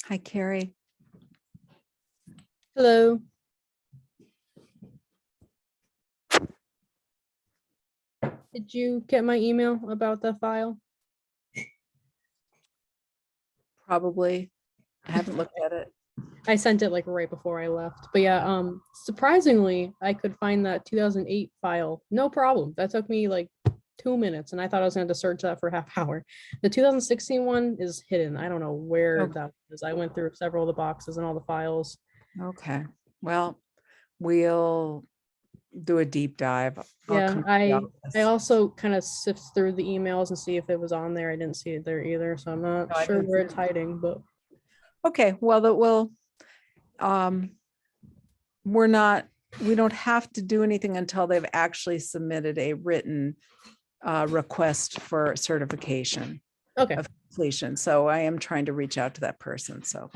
Hi, Carrie. Hello. Did you get my email about the file? Probably. I haven't looked at it. I sent it like right before I left. But yeah, surprisingly, I could find that 2008 file. No problem. That took me like 2 minutes, and I thought I was going to search that for a half hour. The 2016 one is hidden. I don't know where that is. I went through several of the boxes and all the files. Okay. Well, we'll do a deep dive. Yeah, I also kind of sift through the emails and see if it was on there. I didn't see it there either, so I'm not sure where it's hiding, but okay. Well, we don't have to do anything until they've actually submitted a written request for certification okay. of completion. So I am trying to reach out to that person. So,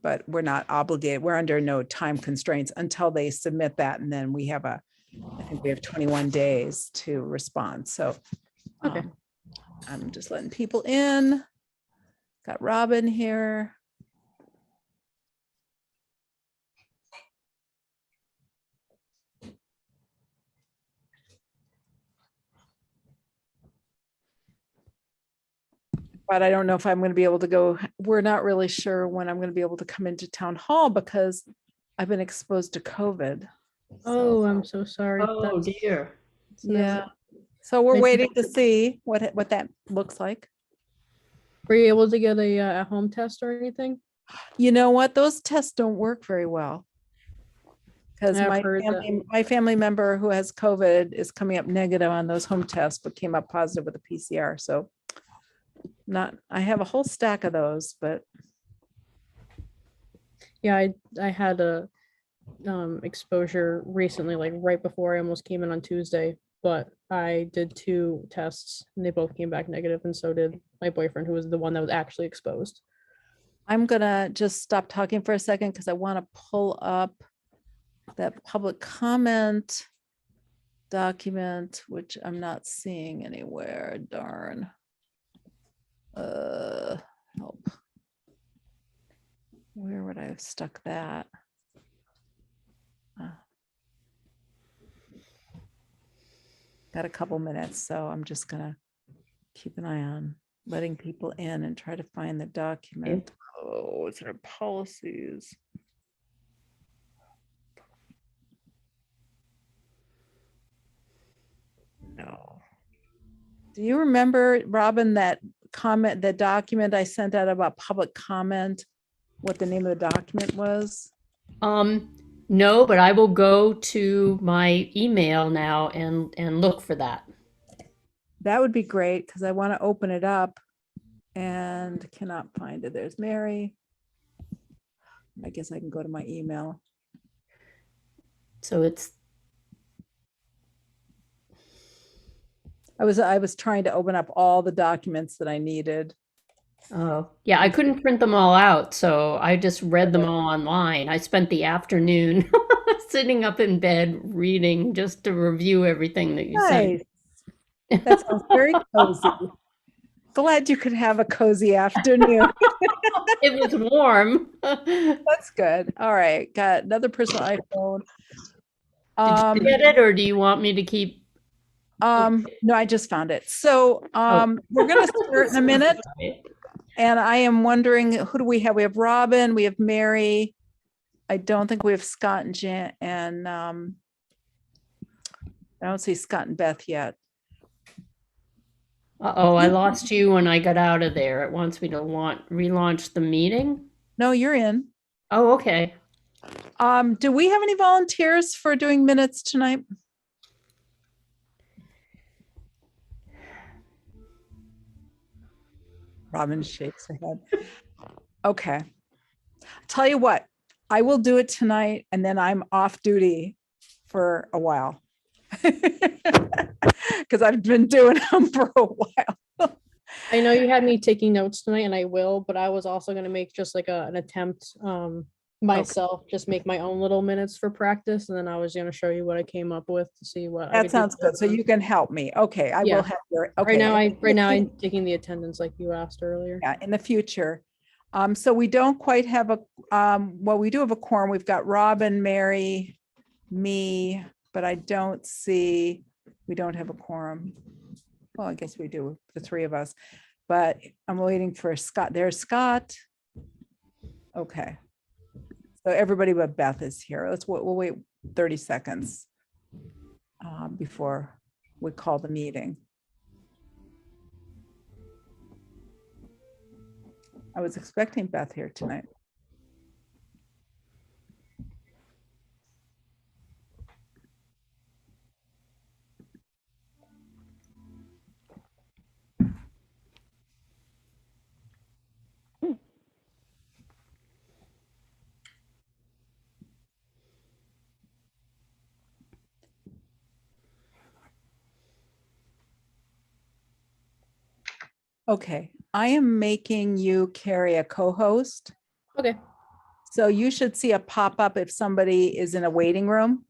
but we're not obligated. We're under no time constraints until they submit that. And then we have I think we have 21 days to respond. So Okay. I'm just letting people in. Got Robin here. But I don't know if I'm going to be able to go. We're not really sure when I'm going to be able to come into town hall because I've been exposed to COVID. Oh, I'm so sorry. Oh dear. Yeah. So we're waiting to see what that looks like. Were you able to get a home test or anything? You know what? Those tests don't work very well. Because my family member who has COVID is coming up negative on those home tests, but came up positive with a PCR. So I have a whole stack of those, but yeah, I had a exposure recently, like right before I almost came in on Tuesday, but I did 2 tests and they both came back negative, and so did my boyfriend, who was the one that was actually exposed. I'm gonna just stop talking for a second because I want to pull up that public comment document, which I'm not seeing anywhere. Darn. Help. Where would I have stuck that? Got a couple minutes, so I'm just gonna keep an eye on letting people in and try to find the document. Oh, it's our policies. No. Do you remember, Robin, that document I sent out about public comment, what the name of the document was? No, but I will go to my email now and look for that. That would be great because I want to open it up and cannot find it. There's Mary. I guess I can go to my email. So I was trying to open up all the documents that I needed. Oh, yeah, I couldn't print them all out, so I just read them all online. I spent the afternoon sitting up in bed reading just to review everything that you said. That sounds very cozy. Glad you could have a cozy afternoon. It was warm. That's good. All right, got another personal iPhone. Did you get it, or do you want me to keep? No, I just found it. So we're gonna start in a minute. And I am wondering, who do we have? We have Robin, we have Mary. I don't think we have Scott and Jan, and I don't see Scott and Beth yet. Uh-oh, I lost you when I got out of there. It wants me to relaunch the meeting. No, you're in. Oh, okay. Do we have any volunteers for doing minutes tonight? Robin shakes her head. Okay. Tell you what, I will do it tonight and then I'm off duty for a while. Because I've been doing them for a while. I know you had me taking notes tonight, and I will, but I was also going to make just like an attempt myself, just make my own little minutes for practice, and then I was going to show you what I came up with to see what that sounds good. So you can help me. Okay, I will have your okay. Right now I'm taking the attendance like you asked earlier. Yeah, in the future. So we don't quite have a, well, we do have a quorum. We've got Robin, Mary, me, but I don't see, we don't have a quorum. Well, I guess we do, the three of us, but I'm waiting for Scott. There's Scott. Okay. So everybody but Beth is here. We'll wait 30 seconds before we call the meeting. I was expecting Beth here tonight. Okay, I am making you carry a co-host. Okay. So you should see a pop-up if somebody is in a waiting room.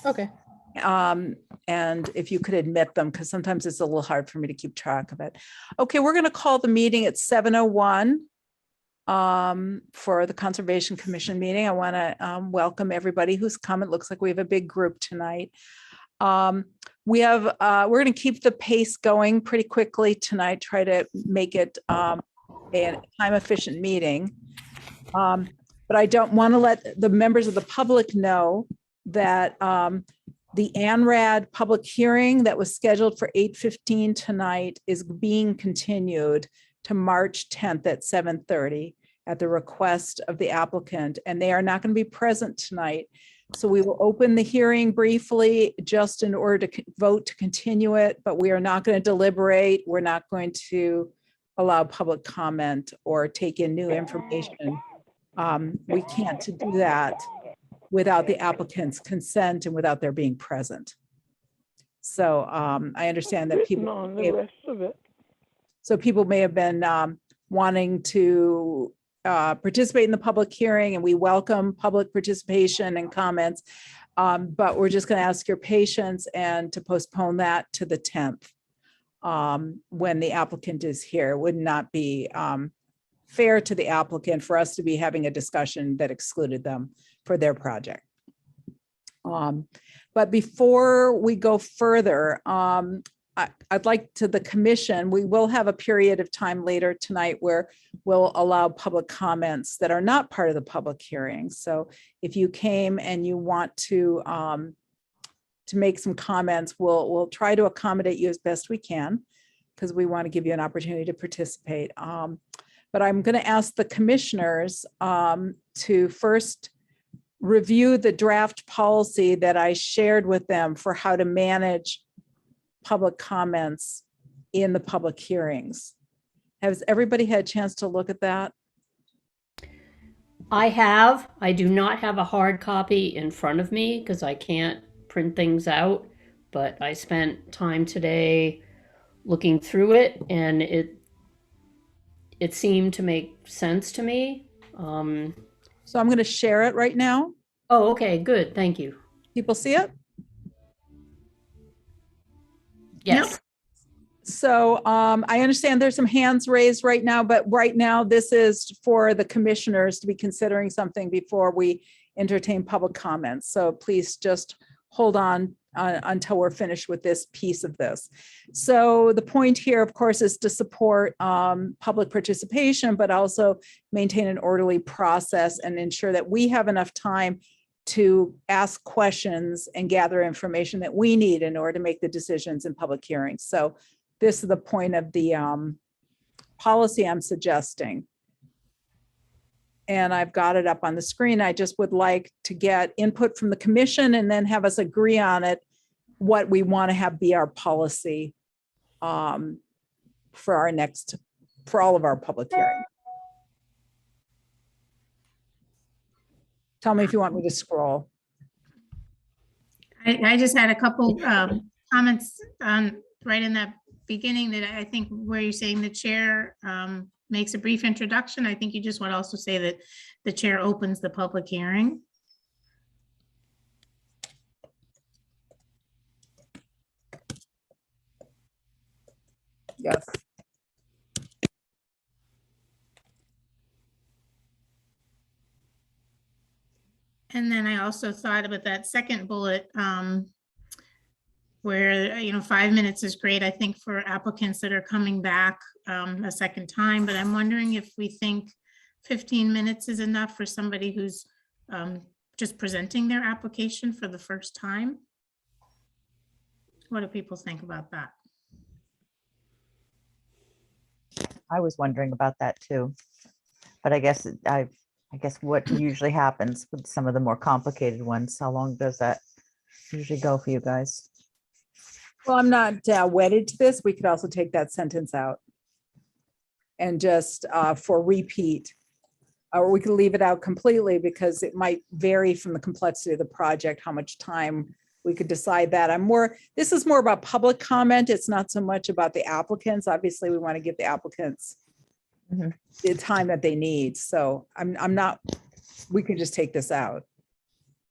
Okay. And if you could admit them, because sometimes it's a little hard for me to keep track of it. Okay, we're going to call the meeting at 7:01 for the Conservation Commission meeting. I want to welcome everybody who's come. It looks like we have a big group tonight. We're going to keep the pace going pretty quickly tonight, try to make it a time efficient meeting. But I don't want to let the members of the public know that the ANRAD public hearing that was scheduled for 8:15 tonight is being continued to March 10th at 7:30 at the request of the applicant, and they are not going to be present tonight. So we will open the hearing briefly just in order to vote to continue it, but we are not going to deliberate. We're not going to allow public comment or take in new information. We can't do that without the applicant's consent and without their being present. So I understand that people may have been wanting to participate in the public hearing, and we welcome public participation and comments. But we're just going to ask your patience and to postpone that to the 10th when the applicant is here. It would not be fair to the applicant for us to be having a discussion that excluded them for their project. But before we go further, I'd like to the commission, we will have a period of time later tonight where we'll allow public comments that are not part of the public hearing. So if you came and you want to make some comments, we'll try to accommodate you as best we can because we want to give you an opportunity to participate. But I'm going to ask the commissioners to first review the draft policy that I shared with them for how to manage public comments in the public hearings. Has everybody had a chance to look at that? I have. I do not have a hard copy in front of me because I can't print things out, but I spent time today looking through it, and it seemed to make sense to me. So I'm going to share it right now. Oh, okay, good. Thank you. People see it? Yes. Yep. So I understand there's some hands raised right now, but right now this is for the commissioners to be considering something before we entertain public comments. So please just hold on until we're finished with this piece of this. So the point here, of course, is to support public participation, but also maintain an orderly process and ensure that we have enough time to ask questions and gather information that we need in order to make the decisions in public hearings. So this is the point of the policy I'm suggesting. And I've got it up on the screen. I just would like to get input from the commission and then have us agree on it, what we want to have be our policy for all of our public hearings. Tell me if you want me to scroll. I just had a couple comments right in that beginning that I think where you're saying the chair makes a brief introduction. I think you just want to also say that the chair opens the public hearing. Yes. And then I also thought about that second bullet, where, 5 minutes is great, I think, for applicants that are coming back a second time, but I'm wondering if we think 15 minutes is enough for somebody who's just presenting their application for the first time. What do people think about that? I was wondering about that too. But I guess what usually happens with some of the more complicated ones, how long does that usually go for you guys? Well, I'm not wedded to this. We could also take that sentence out. And just for repeat, or we could leave it out completely because it might vary from the complexity of the project, how much time we could decide that. This is more about public comment. It's not so much about the applicants. Obviously, we want to give the applicants Mhm. the time that they need. So I'm not, we could just take this out.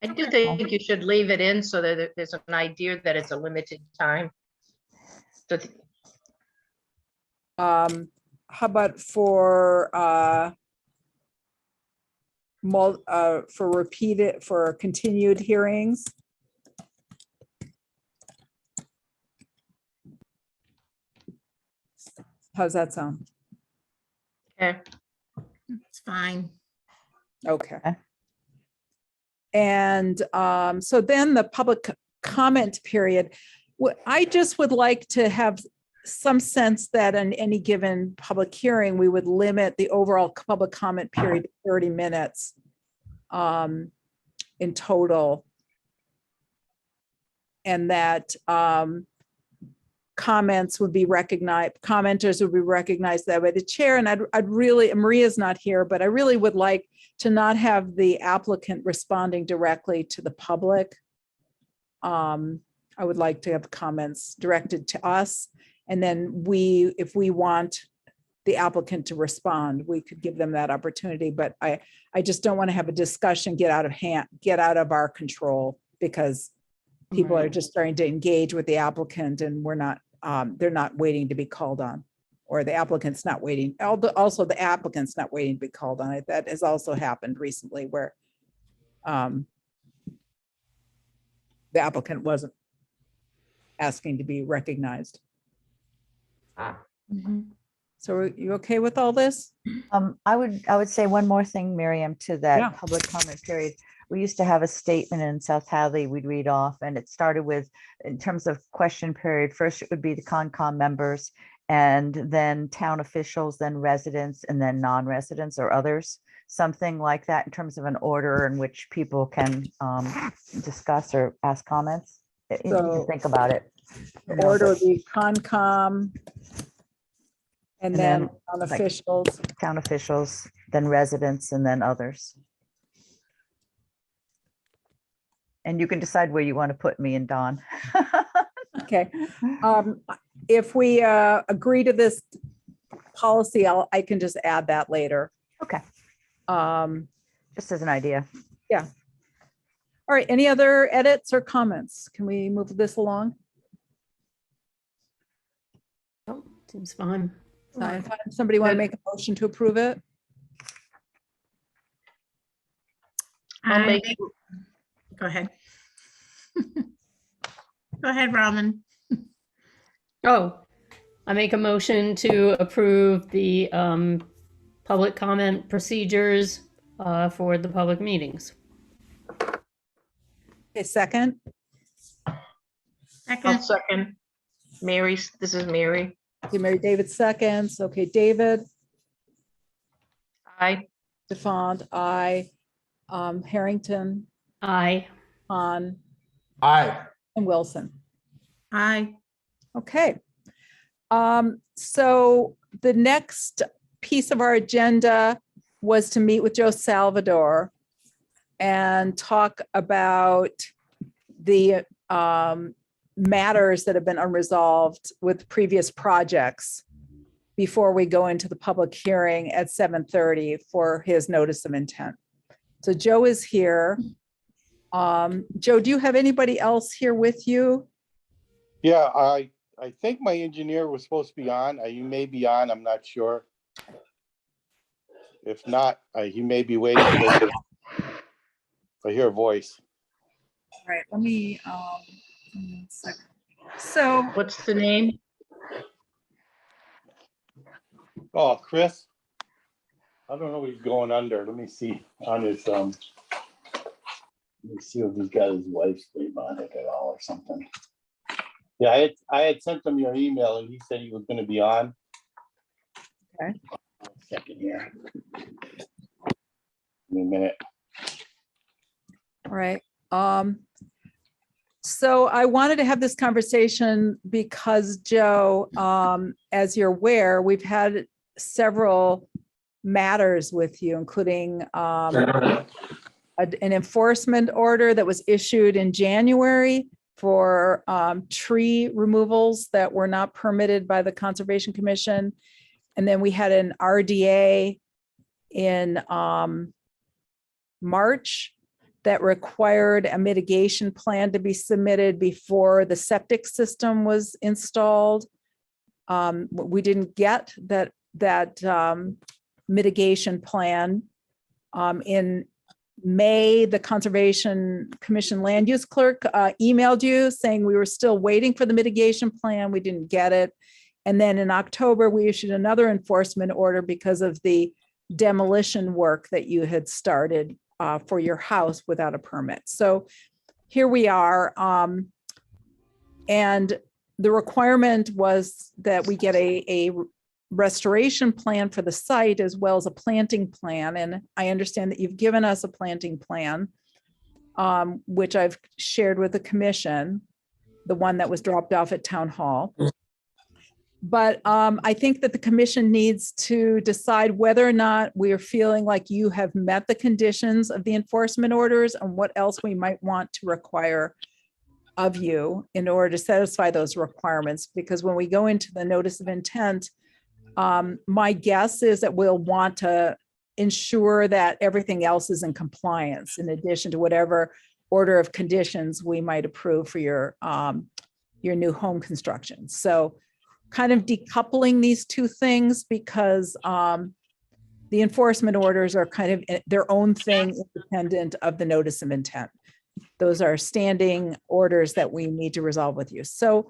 I do think you should leave it in so that there's an idea that it's a limited time. So How about for continued hearings? How's that sound? okay. It's fine. Okay. Okay. And so then the public comment period, I just would like to have some sense that in any given public hearing, we would limit the overall public comment period to 30 minutes in total. And that comments would be recognized, commenters would be recognized that way. The chair, and I'd really, Maria's not here, but I really would like to not have the applicant responding directly to the public. I would like to have comments directed to us. And then if we want the applicant to respond, we could give them that opportunity. But I just don't want to have a discussion get out of our control, because people are just starting to engage with the applicant and they're not waiting to be called on, or the applicant's not waiting. Also, the applicant's not waiting to be called on it. That has also happened recently where the applicant wasn't asking to be recognized. So are you okay with all this? I would say one more thing, Miriam, to that Yeah. public comment period. We used to have a statement in South Hadley we'd read off, and it started with, in terms of question period, first it would be the Concom members, and then town officials, then residents, and then non-residents or others, something like that in terms of an order in which people can discuss or ask comments. You can So- think about it. The You know, order but would be Concom, and then on like- officials. Town officials, then residents, and then others. And you can decide where you want to put me and Don. Okay. If we agree to this policy, I can just add that later. Okay, All just as an idea. right, any other edits or comments? Can we move this along? Oh, seems fine. Somebody want to make a motion to approve it? I'll make, Go ahead. Go ahead, Robin. Oh, I make a motion to approve the public comment procedures for the public meetings. Okay, second. I'll Second, second. This is Mary. Okay, Mary David seconds. Okay, David, Aye. Defond, I, Harrington, Aye. Han, Aye. and Wilson. aye. Okay. So the next piece of our agenda was to meet with Joe Salvador and talk about the matters that have been unresolved with previous projects before we go into the public hearing at 7:30 for his notice of intent. So Joe is here. Joe, do you have anybody else here with you? Yeah, I think my engineer was supposed to be on. He may be on, I'm not sure. If not, he may be waiting. I hear a voice. All right, let me, 1 second. So, What's the name? Oh, Chris? I don't know what he's going under. Let me see on his, let me see if he's got his wife's name on it at all or something. Yeah, I had sent him your email and he said he was gonna be on. Okay. 1 second here. Give me a minute. all right. So I wanted to have this conversation because Joe, as you're aware, we've had several matters with you, including an enforcement order that was issued in January for tree removals that were not permitted by the Conservation Commission. And then we had an RDA in March that required a mitigation plan to be submitted before the septic system was installed. We didn't get that mitigation plan. In May, the Conservation Commission Land Use Clerk emailed you saying we were still waiting for the mitigation plan. We didn't get it. And then in October, we issued another enforcement order because of the demolition work that you had started for your house without a permit. So here we are. And the requirement was that we get a restoration plan for the site as well as a planting plan. And I understand that you've given us a planting plan, which I've shared with the commission, the one that was dropped off at Town Hall. But I think that the commission needs to decide whether or not we are feeling like you have met the conditions of the enforcement orders and what else we might want to require of you in order to satisfy those requirements. Because when we go into the notice of intent, my guess is that we'll want to ensure that everything else is in compliance in addition to whatever order of conditions we might approve for your new home construction. So kind of decoupling these two things because the enforcement orders are kind of their own thing independent of the notice of intent. Those are standing orders that we need to resolve with you. So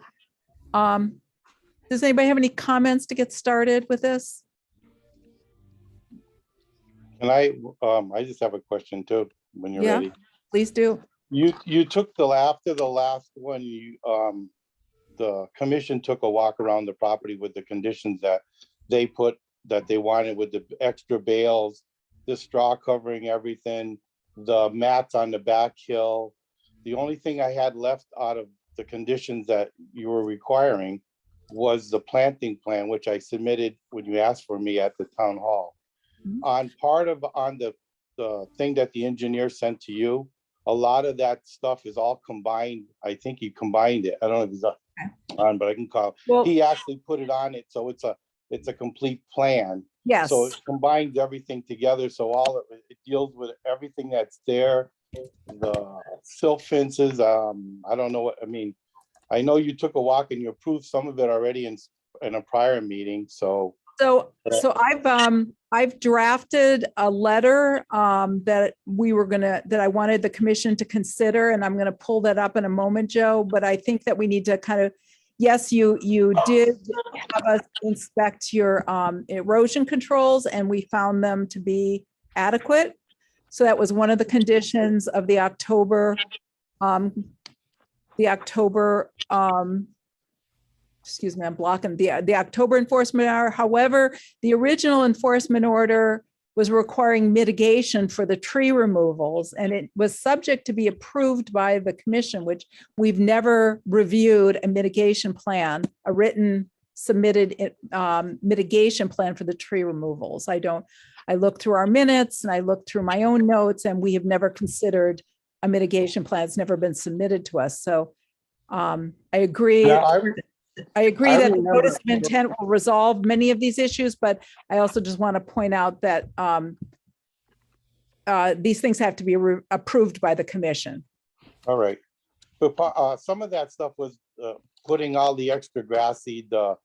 does anybody have any comments to get started with this? Can I just have a question too, when you're Yeah. ready. Please do. You took after the last one, the commission took a walk around the property with the conditions that they put, that they wanted with the extra bales, the straw covering everything, the mats on the back hill. The only thing I had left out of the conditions that you were requiring was the planting plan, which I submitted when you asked for me at the town hall. Mhm. On the thing that the engineer sent to you, a lot of that stuff is all combined. I think he combined it. I don't know if he's on, but I can call. Well, He actually put it on it, so it's a complete plan. yes. So it combines everything together. So it deals with everything that's there. The silt fences. I don't know what I mean. I know you took a walk and you approved some of it already in a prior meeting. So I've drafted a letter that I wanted the commission to consider, and I'm gonna pull that up in a moment, Joe, but I think that we need to kind of, yes, you did have us inspect your erosion controls and we found them to be adequate. So that was one of the conditions of the October, excuse me, I'm blocking the October enforcement order. However, the original enforcement order was requiring mitigation for the tree removals, and it was subject to be approved by the commission, which we've never reviewed a mitigation plan, a written submitted mitigation plan for the tree removals. I looked through our minutes and I looked through my own notes, and we have never considered a mitigation plan. It's never been submitted to us. So I agree. I agree that the notice of intent will resolve many of these issues, but I also just want to point out that these things have to be approved by the commission. all right. But some of that stuff was putting all the extra grass seed, the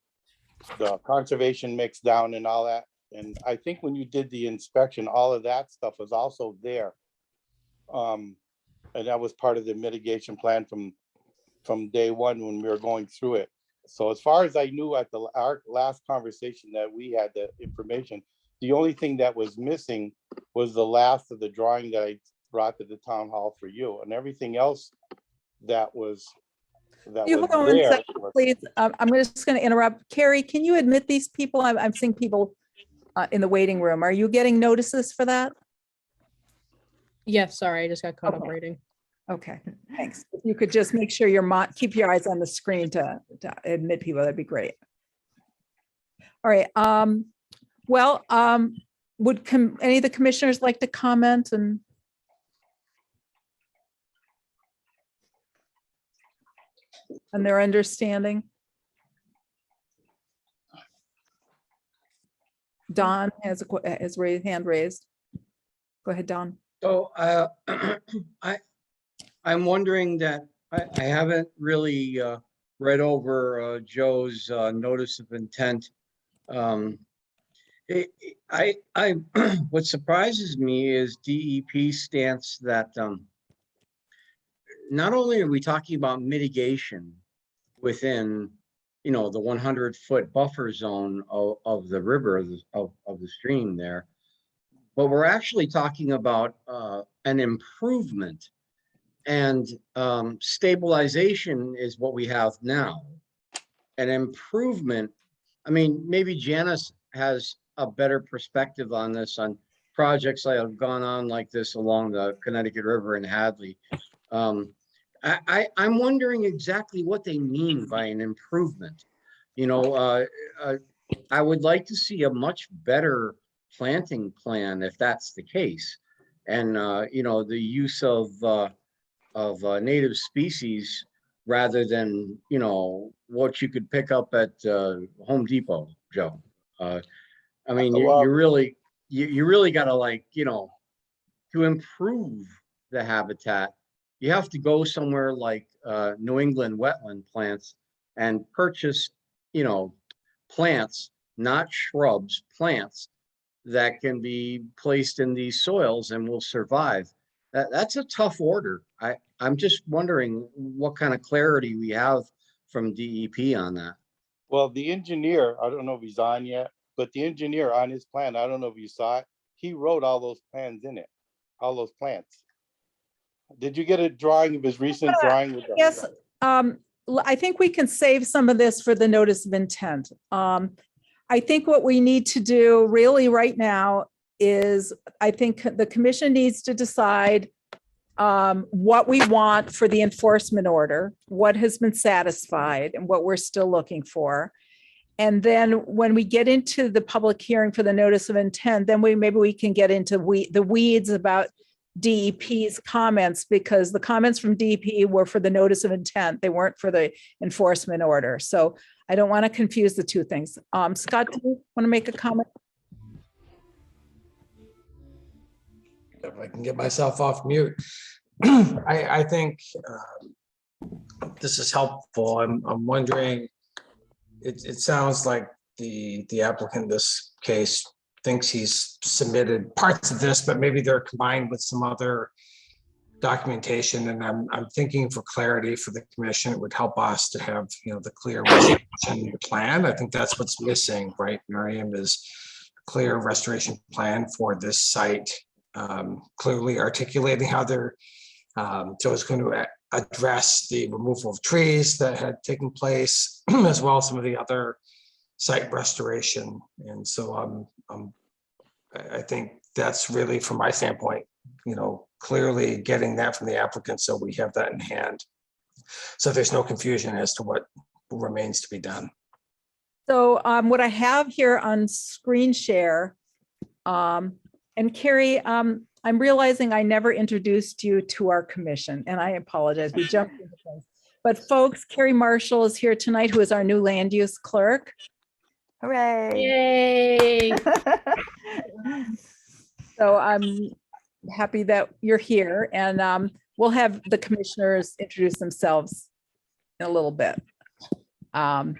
conservation mix down and all that. And I think when you did the inspection, all of that stuff was also there. And that was part of the mitigation plan from day one when we were going through it. So as far as I knew at our last conversation that we had the information, the only thing that was missing was the last of the drawing that I brought to the town hall for you, and everything else that was You hold on one there. second, please. I'm just going to interrupt. Carrie, can you admit these people? I'm seeing people in the waiting room. Are you getting notices for that? Yes, sorry, I just got caught up Okay. writing. Okay, thanks. If you could just make sure keep your eyes on the screen to admit people, that'd be great. All right. Well, would any of the commissioners like to comment and? And their understanding? Don has a hand raised. Go ahead, Don. So I'm wondering that I haven't really read over Joe's notice of intent. What surprises me is DEP stance that not only are we talking about mitigation within, the 100-foot buffer zone of the river, of the stream there, but we're actually talking about an improvement, and stabilization is what we have now. An improvement, I mean, maybe Janice has a better perspective on this, on projects that have gone on like this along the Connecticut River in Hadley. I'm wondering exactly what they mean by an improvement. I would like to see a much better planting plan if that's the case. And, the use of native species rather than, what you could pick up at Home Depot, Joe. I mean, you really got to to improve the habitat, you have to go somewhere like New England wetland plants and purchase, plants, not shrubs, plants that can be placed in these soils and will survive. That's a tough order. I'm just wondering what kind of clarity we have from DEP on that. Well, the engineer, I don't know if he's on yet, but the engineer on his plan, I don't know if you saw it, he wrote all those plans in it, all those plants. Did you get a drawing of his recent drawing? With Yes, I think we can save some of this for the notice of intent. I think what we need to do really right now is, I think the commission needs to decide what we want for the enforcement order, what has been satisfied and what we're still looking for. And then when we get into the public hearing for the notice of intent, then maybe we can get into the weeds about DEP's comments, because the comments from DEP were for the notice of intent. They weren't for the enforcement order. So I don't want to confuse the two things. Scott, do you want to make a comment? If I can get myself off mute. I think this is helpful. I'm wondering, it sounds like the applicant in this case thinks he's submitted parts of this, but maybe they're combined with some other documentation. And I'm thinking for clarity for the commission, it would help us to have, the clear restoration plan. I think that's what's missing, right, Miriam, is a clear restoration plan for this site, clearly articulating how they're, so it's going to address the removal of trees that had taken place, as well as some of the other site restoration. And so I think that's really, from my standpoint, clearly getting that from the applicant, so we have that in hand, so there's no confusion as to what remains to be done. So what I have here on screen share, and Carrie, I'm realizing I never introduced you to our commission, and I apologize. We jumped into things. But folks, Carrie Marshall is here tonight, who is our new land use clerk. Hooray. Yay! So I'm happy that you're here, and we'll have the commissioners introduce themselves in a little bit. And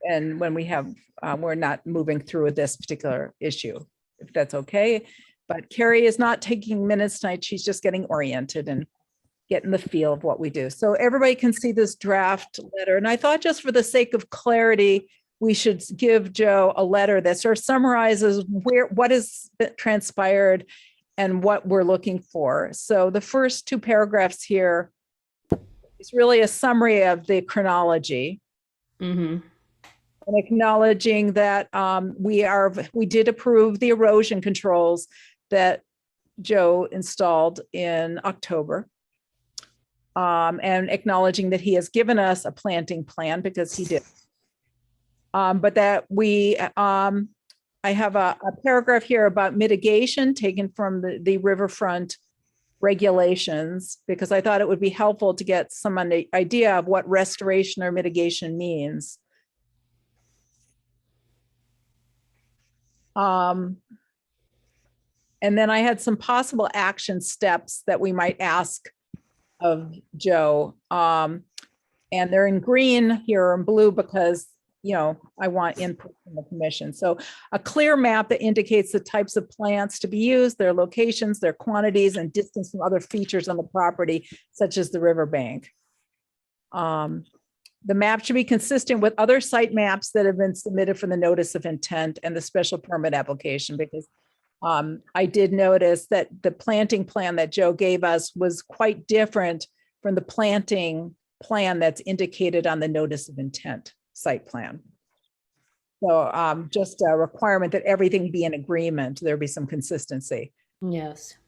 when we have, we're not moving through with this particular issue, if that's okay. But Carrie is not taking minutes tonight. She's just getting oriented and getting the feel of what we do. So everybody can see this draft letter. And I thought just for the sake of clarity, we should give Joe a letter that sort of summarizes what has transpired and what we're looking for. So the first two paragraphs here is really a summary of the chronology. Mm-hmm. And acknowledging that we did approve the erosion controls that Joe installed in October. And acknowledging that he has given us a planting plan because he did. But that I have a paragraph here about mitigation taken from the riverfront regulations, because I thought it would be helpful to get some idea of what restoration or mitigation means. And then I had some possible action steps that we might ask of Joe. And they're in green here or in blue because, I want input from the commission. So a clear map that indicates the types of plants to be used, their locations, their quantities, and distance from other features on the property, such as the riverbank. The map should be consistent with other site maps that have been submitted for the notice of intent and the special permit application, because I did notice that the planting plan that Joe gave us was quite different from the planting plan that's indicated on the notice of intent site plan. So just a requirement that everything be in agreement, there be some consistency. Yes.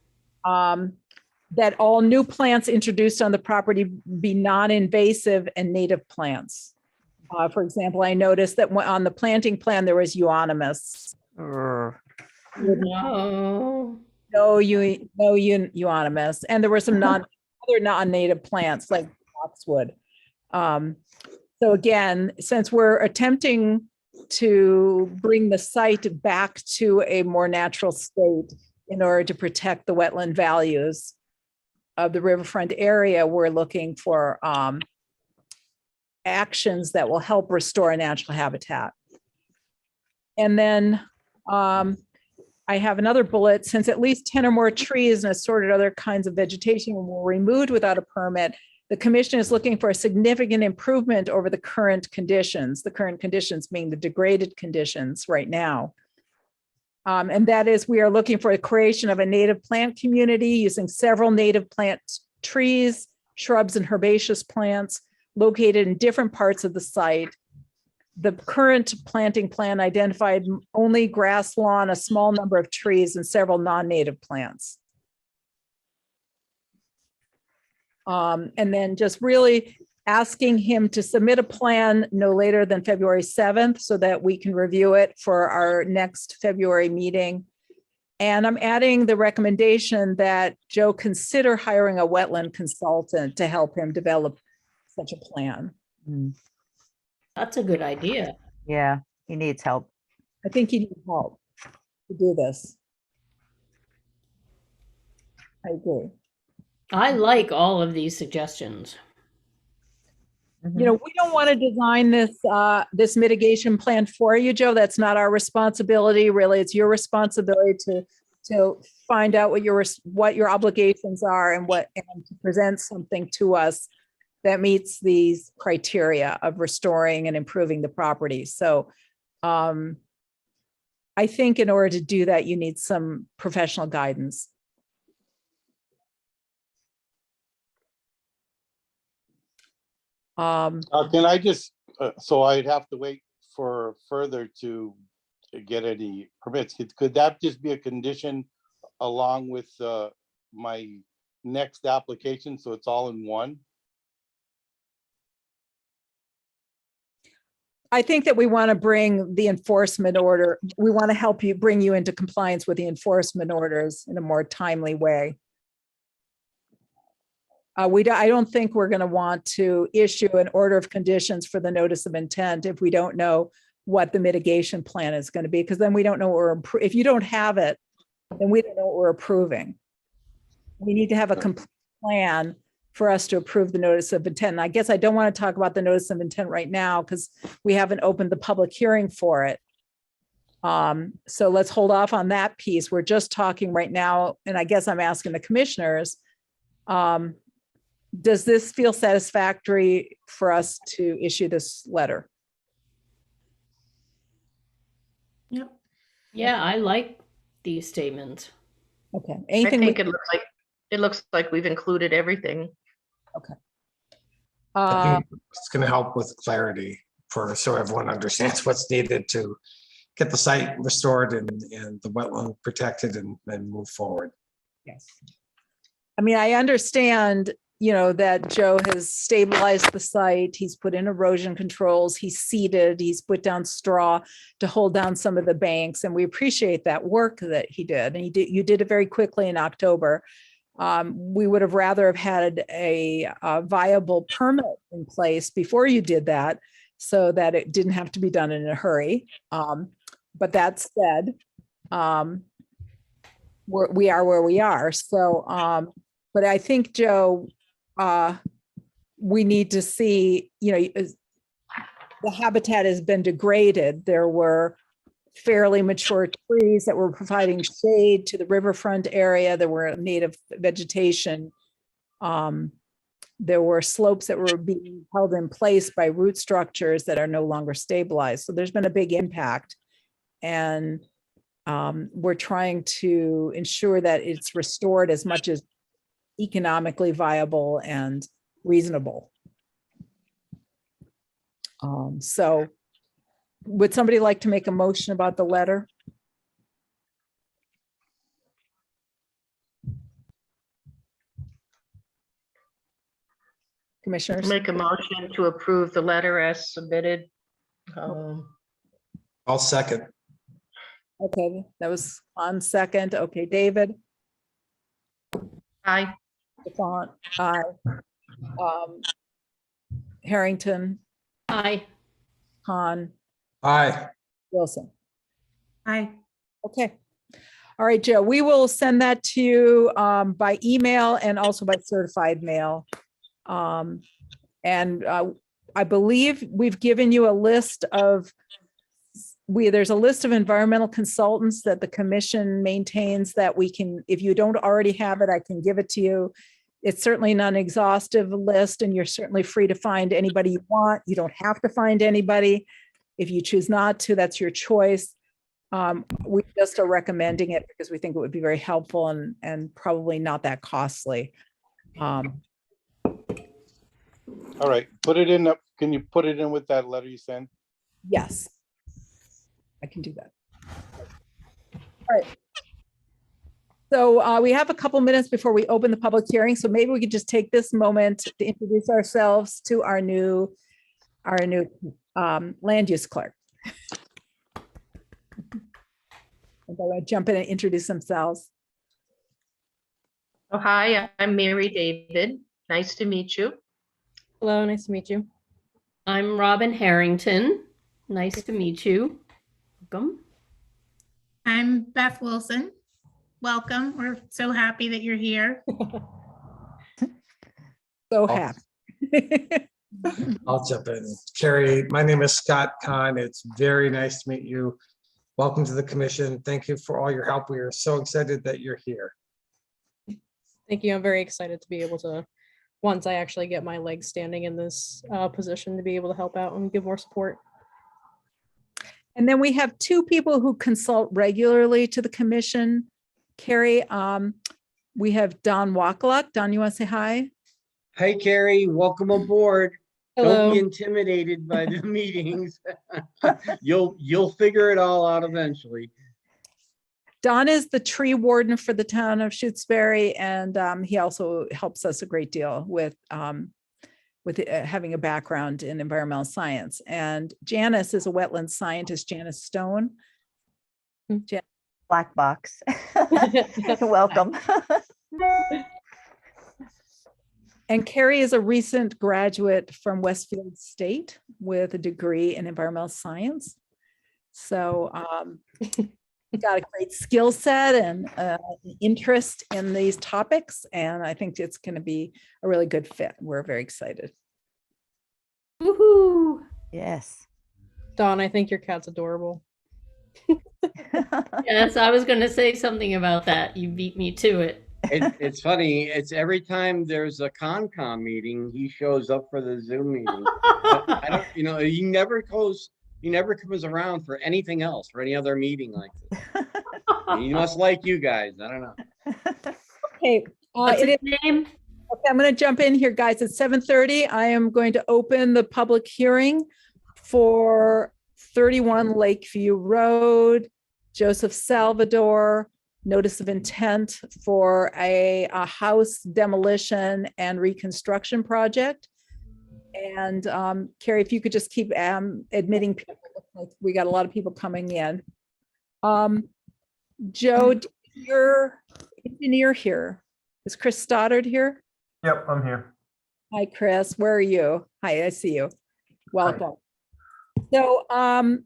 That all new plants introduced on the property be non-invasive and native plants. For example, I noticed that on the planting plan, there was euonymus. No. No euonymus. And there were some other non-native plants like boxwood. So again, since we're attempting to bring the site back to a more natural state in order to protect the wetland values of the riverfront area, we're looking for actions that will help restore a natural habitat. And then I have another bullet: since at least 10 or more trees and assorted other kinds of vegetation were removed without a permit, the commission is looking for a significant improvement over the current conditions being the degraded conditions right now. And that is, we are looking for the creation of a native plant community using several native plant trees, shrubs, and herbaceous plants located in different parts of the site. The current planting plan identified only grass lawn, a small number of trees, and several non-native plants. And then just really asking him to submit a plan no later than February 7th so that we can review it for our next February meeting. And I'm adding the recommendation that Joe consider hiring a wetland consultant to help him develop such a plan. That's a good idea. Yeah, he needs help. I think he needs help to do this. I agree. I like all of these suggestions. We don't want to design this mitigation plan for you, Joe. That's not our responsibility. Really, it's your responsibility to find out what your obligations are and to present something to us that meets these criteria of restoring and improving the property. So I think in order to do that, you need some professional guidance. Can I just, so I'd have to wait for further to get any permits. Could that just be a condition along with my next application? So it's all in one? I think that we want to bring the enforcement order. We want to help you bring you into compliance with the enforcement orders in a more timely way. I don't think we're going to want to issue an order of conditions for the notice of intent if we don't know what the mitigation plan is going to be, because then we don't know what if you don't have it, then we don't know what we're approving. We need to have a complete plan for us to approve the notice of intent. And I guess I don't want to talk about the notice of intent right now because we haven't opened the public hearing for it. So let's hold off on that piece. We're just talking right now, and I guess I'm asking the commissioners, does this feel satisfactory for us to issue this letter? Yep. Yeah, I like these statements. Okay. I Anything? think it looks like we've included everything. I think it's gonna help with clarity so everyone understands what's needed to get the site restored and the wetland protected and move forward. Yes. I mean, I understand, that Joe has stabilized the site. He's put in erosion controls, he's seeded, he's put down straw to hold down some of the banks. And we appreciate that work that he did. And you did it very quickly in October. We would have rather have had a viable permit in place before you did that, so that it didn't have to be done in a hurry. But that said, we are where we are. So, but I think, Joe, we need to see, the habitat has been degraded. There were fairly mature trees that were providing shade to the riverfront area. There were native vegetation. There were slopes that were being held in place by root structures that are no longer stabilized. So there's been a big impact. And we're trying to ensure that it's restored as much as economically viable and reasonable. So would somebody like to make a motion about the letter? Commissioners? Make a motion to approve the letter as submitted. I'll second. Okay, that was on second. Okay, David? Aye. Stefan? Aye. Harrington? Aye. Han? Aye. Wilson? Aye. Okay. All right, Joe, we will send that to you by email and also by certified mail. And I believe we've given you a list of, there's a list of environmental consultants that the commission maintains that we can, if you don't already have it, I can give it to you. It's certainly not an exhaustive list, and you're certainly free to find anybody you want. You don't have to find anybody. If you choose not to, that's your choice. We just are recommending it because we think it would be very helpful and probably not that costly. All right, put it in, can you put it in with that letter you sent? Yes, I can do that. All right. So we have a couple minutes before we open the public hearing. So maybe we could just take this moment to introduce ourselves to our new land use clerk. And they'll jump in and introduce themselves. Oh, hi, I'm Mary David. Nice to meet you. Hello, nice to meet you. I'm Robin Harrington. Nice to meet you. Welcome. I'm Beth Wilson. Welcome. We're so happy that you're here. So happy. I'll jump in. Carrie, my name is Scott Kahn. It's very nice to meet you. Welcome to the commission. Thank you for all your help. We are so excited that you're here. Thank you. I'm very excited to be able to, once I actually get my legs standing in this position, to be able to help out and give more support. And then we have two people who consult regularly to the commission. Carrie, we have Don Wakaluk. Don, you want to say hi? Hey, Carrie, welcome aboard. Hello. Don't be intimidated by the meetings. You'll figure it all out eventually. Don is the tree warden for the town of Shutesbury, and he also helps us a great deal with having a background in environmental science. And Janice is a wetland scientist, Janice Stone. Black box. Welcome. And Carrie is a recent graduate from Westfield State with a degree in environmental science. So got a great skill set and interest in these topics. And I think it's going to be a really good fit. We're very excited. Woohoo! Yes. Dawn, I think your cat's adorable. Yes, I was going to say something about that. You beat me to it. It's funny, it's every time there's a Concom meeting, he shows up for the Zoom meeting. But I don't, he never comes around for anything else, for any other meeting like this. He must like you guys, I don't know. Okay. What's his name? Okay, I'm going to jump in here, guys. At 7:30, I am going to open the public hearing for 31 Lakeview Road, Joseph Salvador, notice of intent for a house demolition and reconstruction project. And Carrie, if you could just keep admitting people, we got a lot of people coming in. Joe, your engineer here. Is Chris Stoddard here? Yep, I'm here. Hi, Chris. Where are you? Hi, I see you. Welcome. So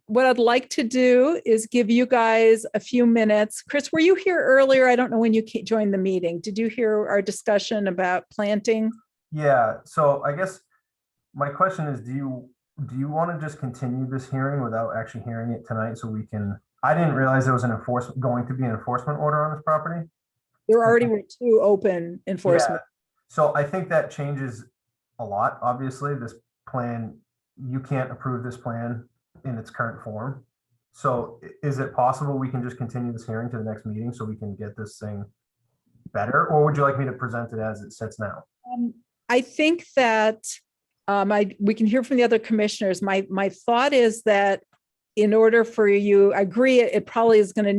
what I'd like to do is give you guys a few minutes. Chris, were you here earlier? I don't know when you joined the meeting. Did you hear our discussion about planting? Yeah, so I guess my question is, do you want to just continue this hearing without actually hearing it tonight so we can, I didn't realize there was going to be an enforcement order on this property. There already were 2 open enforcement. Yeah. So I think that changes a lot. Obviously, this plan, you can't approve this plan in its current form. So is it possible we can just continue this hearing to the next meeting so we can get this thing better? Or would you like me to present it as it sits now? I think that we can hear from the other commissioners. My thought is that in order for you, I agree, it probably is going to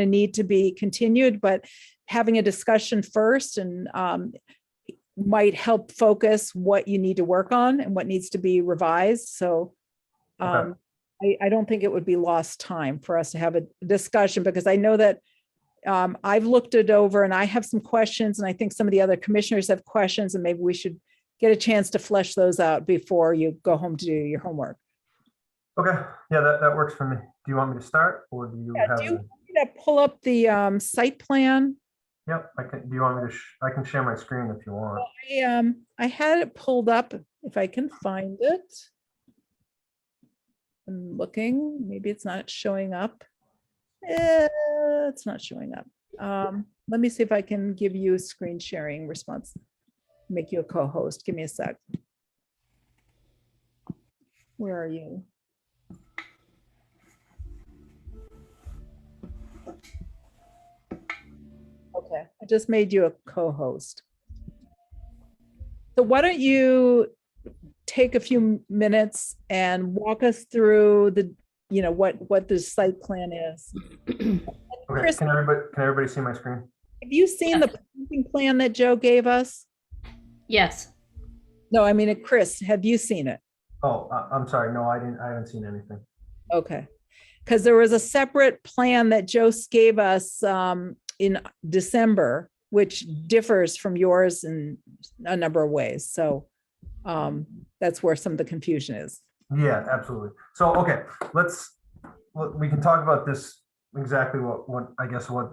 need to be continued, but having a discussion first and might help focus what you need to work on and what needs to be revised. So Okay. I don't think it would be lost time for us to have a discussion, because I know that I've looked it over and I have some questions, and I think some of the other commissioners have questions, and maybe we should get a chance to flesh those out before you go home to do your homework. Okay, yeah, that works for me. Do you want me to start, or do you have? Do you want me to pull up the site plan? Yep, I can. Do you want me to? I can share my screen if you want. I had it pulled up, if I can find it. I'm looking, maybe it's not showing up. It's not showing up. Let me see if I can give you a screen sharing response. Make you a co-host. Give me a sec. Where are you? Okay, I just made you a co-host. So why don't you take a few minutes and walk us through the, what the site plan is. Okay, Chris, can everybody see my screen? have you seen the planting plan that Joe gave us? Yes. No, I mean, Chris, have you seen it? Oh, I'm sorry. No, I haven't seen anything. Okay. Because there was a separate plan that Joe gave us in December, which differs from yours in a number of ways. So that's where some of the confusion is. Yeah, absolutely. So, okay, we can talk about this exactly what I guess what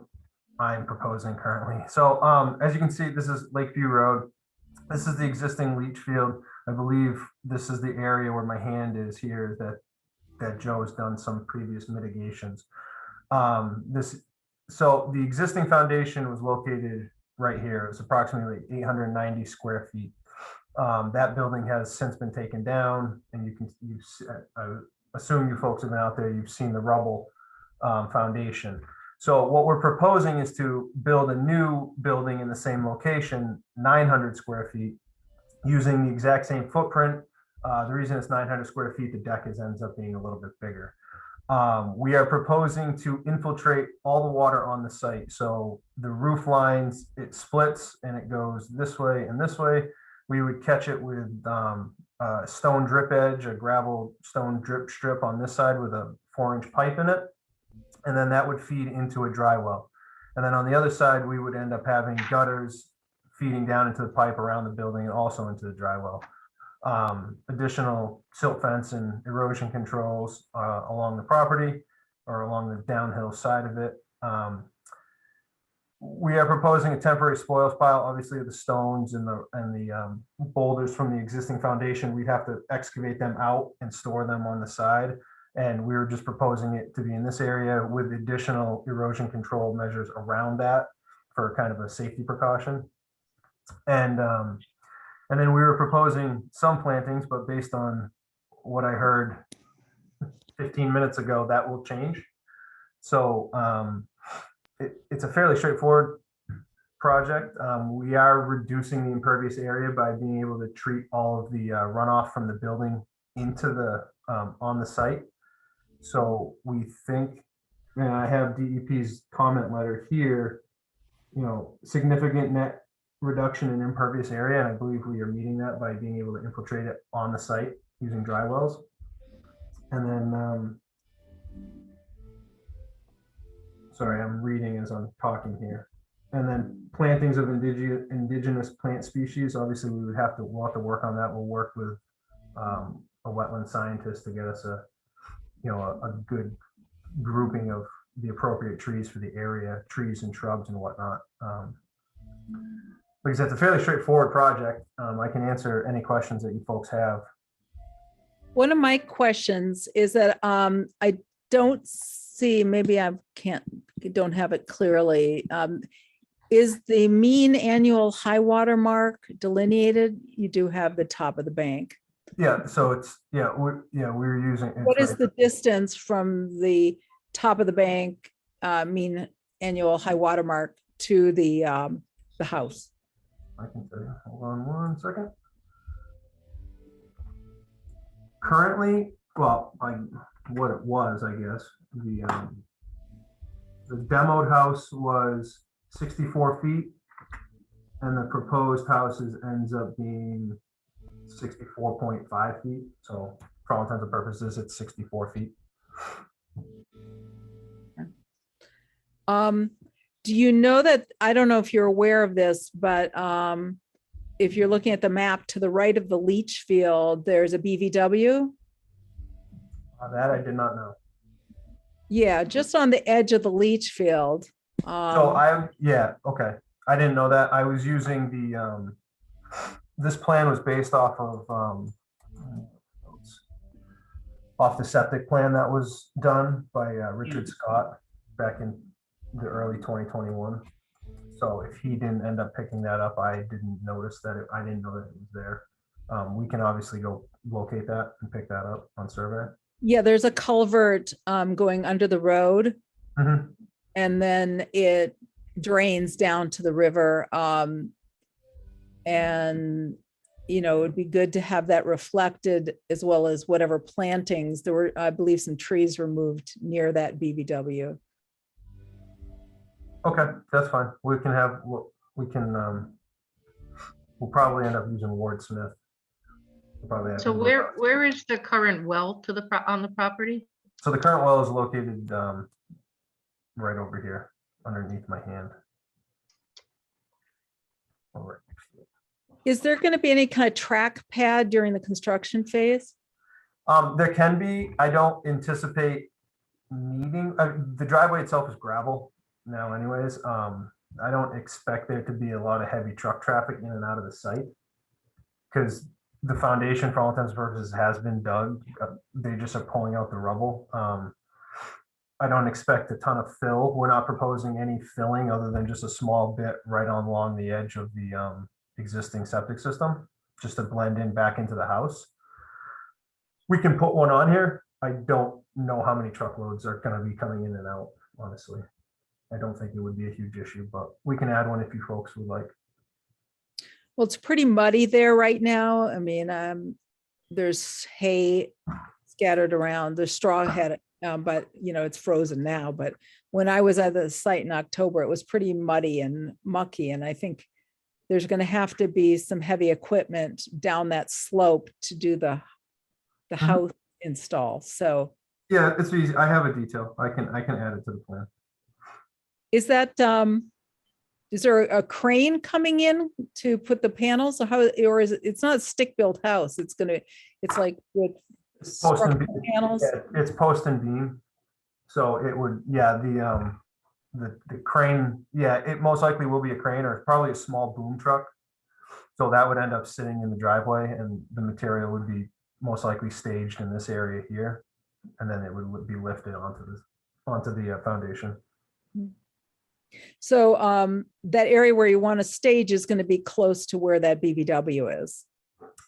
I'm proposing currently. So as you can see, this is Lakeview Road. This is the existing leach field. I believe this is the area where my hand is here that Joe has done some previous mitigations. So the existing foundation was located right here. It's approximately 890 square feet. That building has since been taken down, and I assume you folks have been out there, you've seen the rubble foundation. So what we're proposing is to build a new building in the same location, 900 square feet, using the exact same footprint. The reason it's 900 square feet, the deck ends up being a little bit bigger. We are proposing to infiltrate all the water on the site. So the roof lines, it splits and it goes this way and this way. We would catch it with a stone drip edge, a gravel stone drip strip on this side with a 4-inch pipe in it. And then that would feed into a dry well. And then on the other side, we would end up having gutters feeding down into the pipe around the building and also into the dry well. Additional silt fence and erosion controls along the property or along the downhill side of it. We are proposing a temporary spoils pile. Obviously, the stones and the boulders from the existing foundation, we'd have to excavate them out and store them on the side. And we were just proposing it to be in this area with additional erosion control measures around that for kind of a safety precaution. And then we were proposing some plantings, but based on what I heard 15 minutes ago, that will change. So it's a fairly straightforward project. We are reducing the impervious area by being able to treat all of the runoff from the building into the on the site. So we think, and I have DEP's comment letter here, you know, significant net reduction in impervious area, and I believe we are meeting that by being able to infiltrate it on the site using dry wells. And then, sorry, I'm reading as I'm talking here. And then plantings of indigenous plant species. Obviously, we'll have to work on that. We'll work with a wetland scientist to get us a good grouping of the appropriate trees for the area, trees and shrubs and whatnot. Because it's a fairly straightforward project. I can answer any questions that you folks have. One of my questions is that I don't see, maybe I don't have it clearly. Is the mean annual high water mark delineated? You do have the top of the bank. Yeah, so it's, we're using. What is the distance from the top of the bank, mean annual high water mark to the house? I can tell you, hold on one second. Currently, well, what it was, I guess, the demoed house was 64 feet, and the proposed houses ends up being 64.5 feet. So for all intents and purposes, it's 64 feet. Do you know that, I don't know if you're aware of this, but if you're looking at the map to the right of the leach field, there's a BVW. That I did not know. Yeah, just on the edge of the leach field. Okay. I didn't know that. I was using the, this plan was based off the septic plan that was done by Richard Scott back in the early 2021. So if he didn't end up picking that up, I didn't notice that. I didn't know that it was there. We can obviously go locate that and pick that up on survey. Yeah, there's a culvert going under the road. Mhm. And then it drains down to the river. And, you know, it'd be good to have that reflected, as well as whatever plantings. There were, I believe, some trees removed near that BVW. Okay, that's fine. We'll probably end up using Ward Smith. We'll probably have So to go where is the current well to the, on the property? So the current well is located right over here underneath my hand. All right. Is there going to be any kind of track pad during the construction phase? There can be. I don't anticipate needing, the driveway itself is gravel now anyways. I don't expect there to be a lot of heavy truck traffic in and out of the site, because the foundation, for all intents and purposes, has been dug. They just are pulling out the rubble. I don't expect a ton of fill. We're not proposing any filling other than just a small bit right on along the edge of the existing septic system, just to blend in back into the house. We can put one on here. I don't know how many truckloads are going to be coming in and out, honestly. I don't think it would be a huge issue, but we can add one if you folks would like. Well, it's pretty muddy there right now. I mean, there's hay scattered around, there's straw head, but you know, it's frozen now. But when I was at the site in October, it was pretty muddy and mucky. And I think there's going to have to be some heavy equipment down that slope to do the house install. So yeah, it's easy. I have a detail. I can add it to the plan. is that, is there a crane coming in to put the panels, or how, or is it, it's not a stick-built house, it's like with Post and structural beam. panels? Yeah, it's post and beam. So it would, yeah, the crane, yeah, it most likely will be a crane, or probably a small boom truck. So that would end up sitting in the driveway, and the material would be most likely staged in this area here, and then it would be lifted onto the foundation. So that area where you want to stage is going to be close to where that BBW is.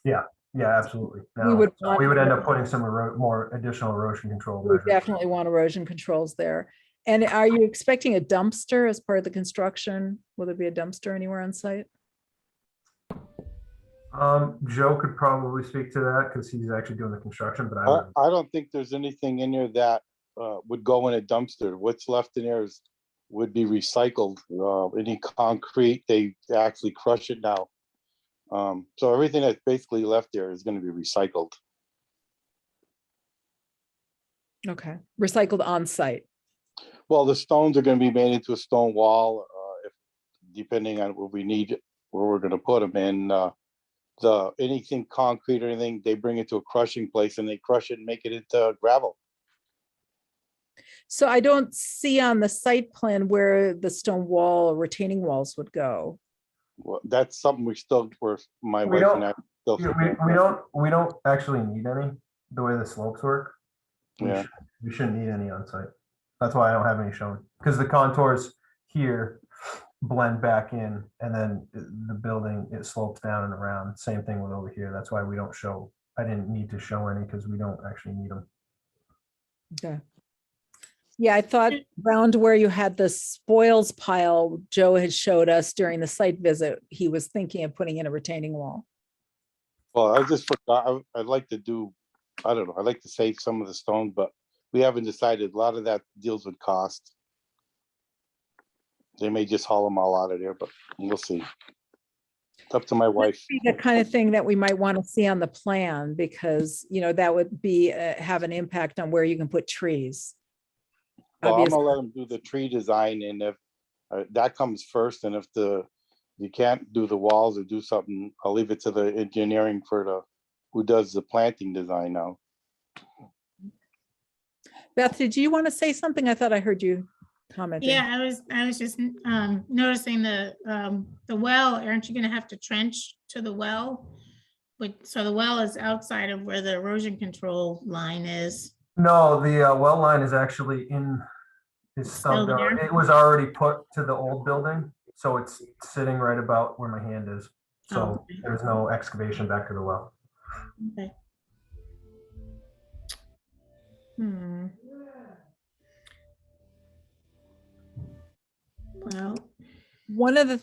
Yeah, absolutely. We No, would so we would want- end up putting some more additional erosion control We would measures. definitely want erosion controls there. And are you expecting a dumpster as part of the construction? Will there be a dumpster anywhere on site? Joe could probably speak to that because he's actually doing the construction, but I don't think there's anything in there that would go in a dumpster. What's left in there would be recycled. Any concrete, they actually crush it now. So everything that's basically left there is going to be recycled. Okay, recycled on site. Well, the stones are going to be made into a stone wall, if depending on what we need, where we're going to put them in. Anything concrete or anything, they bring it to a crushing place and they crush it and make it into gravel. So I don't see on the site plan where the stone wall or retaining walls would go. Well, that's something my We wife and I still. we don't actually need any, the way the slopes work. Yeah. We shouldn't need any on site. That's why I don't have any shown, because the contours here blend back in, and then the building, it slopes down and around. Same thing with over here. That's why we don't show, I didn't need to show any because we don't actually need them. Okay. Yeah, I thought around where you had the spoils pile Joe had showed us during the site visit, he was thinking of putting in a retaining wall. Well, I just forgot, I'd like to do, I don't know, I'd like to save some of the stone, but we haven't decided. A lot of that deals with cost. They may just haul them all out of there, but we'll see. It's up to my wife. The kind of thing that we might want to see on the plan, because, you know, that would be, have an impact on where you can put trees. Well, I'm Obviously. gonna let them do the tree design, and if that comes first, and if you can't do the walls or do something, I'll leave it to the engineering who does the planting design now. Beth, did you want to say something? I thought I heard you commenting. Yeah, I was just noticing the well. Aren't you gonna have to trench to the well? So the well is outside of where the erosion control line is. No, the well line is actually is Still stubbed out. there? It was already put to the old building, so it's sitting right about where my hand is. Oh, So okay. there's no excavation back to the well. Okay. Well, One of the,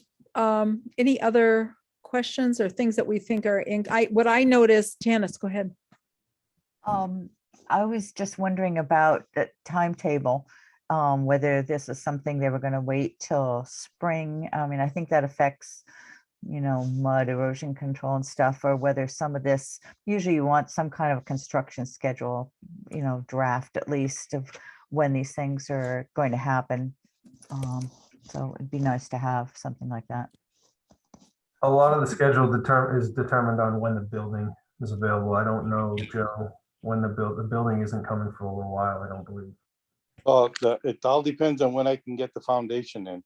any other questions or things that we think are what I noticed, Janice, go ahead. I was just wondering about the timetable, whether this is something they were going to wait till spring. I mean, I think that affects, mud erosion control and stuff, or whether some of this, usually you want some kind of construction schedule, draft at least of when these things are going to happen. So it'd be nice to have something like that. A lot of the schedule is determined on when the building is available. I don't know, Joe, when the building isn't coming for a little while, I don't believe. Well, it all depends on when I can get the foundation in.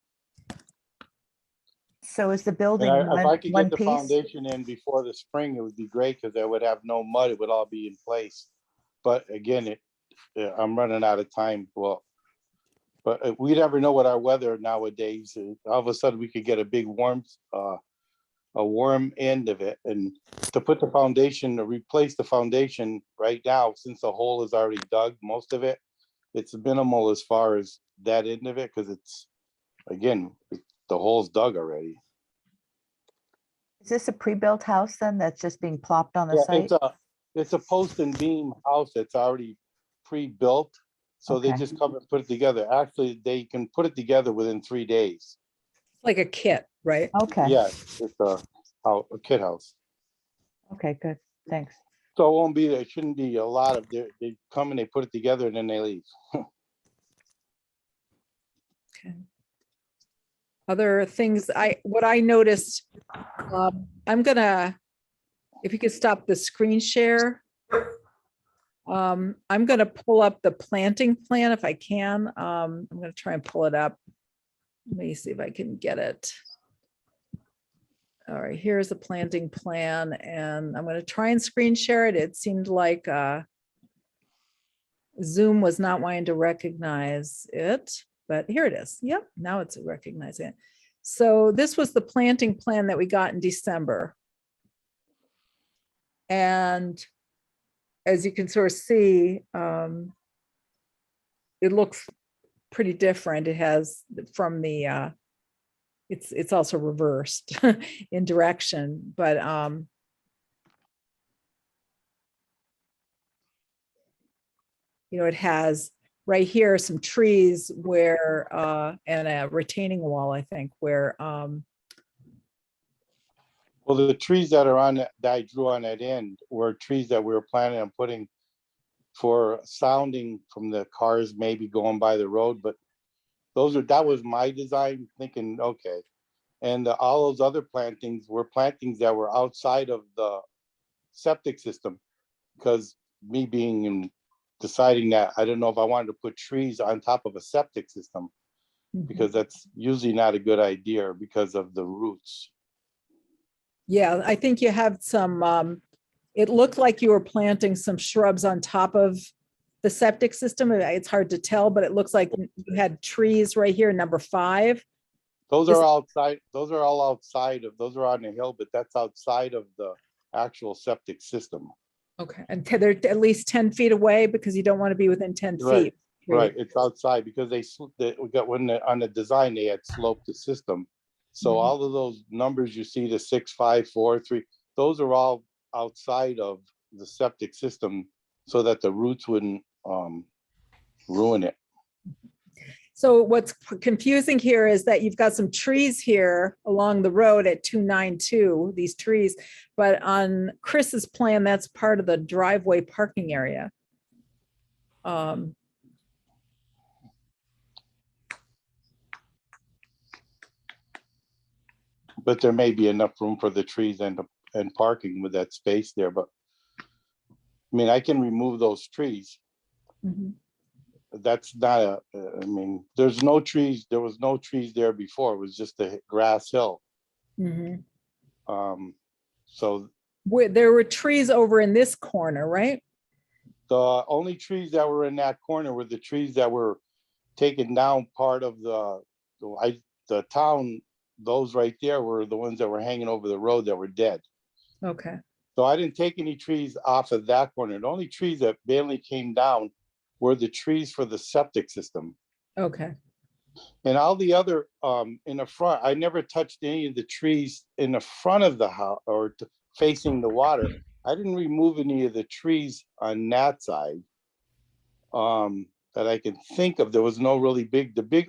So is the building And if I could one get the piece? foundation in before the spring, it would be great, because I would have no mud. It would all be in place. But again, I'm running out of time. Well, but we never know what our weather nowadays. All of a sudden, we could get a big a warm end of it, and to put the foundation, to replace the foundation right now, since the hole is already dug, most of it, it's minimal as far as that end of it, because the hole's dug already. Is this a pre-built house then that's just being plopped on the Yeah, site? it's a post and beam house that's already pre-built, so they Okay. just come and put it together. Actually, they can put it together within 3 days. Like a kit, right? Okay. Yeah, it's a kit house. Okay, good. Thanks. So it shouldn't be a lot of, they come and they put it together and then they leave. Okay. Other things what I noticed, if you could stop the screen share. I'm gonna pull up the planting plan if I can. I'm gonna try and pull it up. Let me see if I can get it. All right, here's the planting plan, and I'm gonna try and screen share it. It seemed like Zoom was not wanting to recognize it. but here it is. Yep, now it's recognizing it. So this was the planting plan that we got in December. And as you can sort of see, it looks pretty different. It has from the, it's also reversed in direction, but you know, it has right here some trees where and a retaining wall, I think, where Well, the trees that are on that I drew on that end were trees that we were planning on putting for sounding from the cars maybe going by the road, but that was my design, thinking, okay. And all those other plantings were plantings that were outside of the septic system, because me being in deciding that I don't know if I wanted to put trees on top of a septic system, because that's usually not a good idea because of the roots. yeah, I think you have some, it looked like you were planting some shrubs on top of the septic system. It's hard to tell, but it looks like you had trees right here, number 5. Those are outside, those are all outside of, those are on the hill, but that's outside of the actual septic system. Okay, and they're at least 10 feet away because you don't want to be within 10 Right, feet. right, it's outside because we got on the design, they had sloped the system. So all of those numbers you see, the 6, 5, 4, 3, those are all outside of the septic system so that the roots wouldn't ruin it. So what's confusing here is that you've got some trees here along the road at 292, these trees, but on Chris's plan, that's part of the driveway parking area. But there may be enough room for the trees and parking with that space there, but I mean, I can remove those trees. That's not I mean, there's no trees, there was no trees there before, it was just a grass hill. So There were trees over in this corner, right? the only trees that were in that corner were the trees that were taken down part of the town. Those right there were the ones that were hanging over the road that were dead. Okay. So I didn't take any trees off of that corner. The only trees that barely came down were the trees for the septic system. Okay. And all the other, in the front, I never touched any of the trees in the front of the house or facing the water. I didn't remove any of the trees on that side that I can think of. There was no really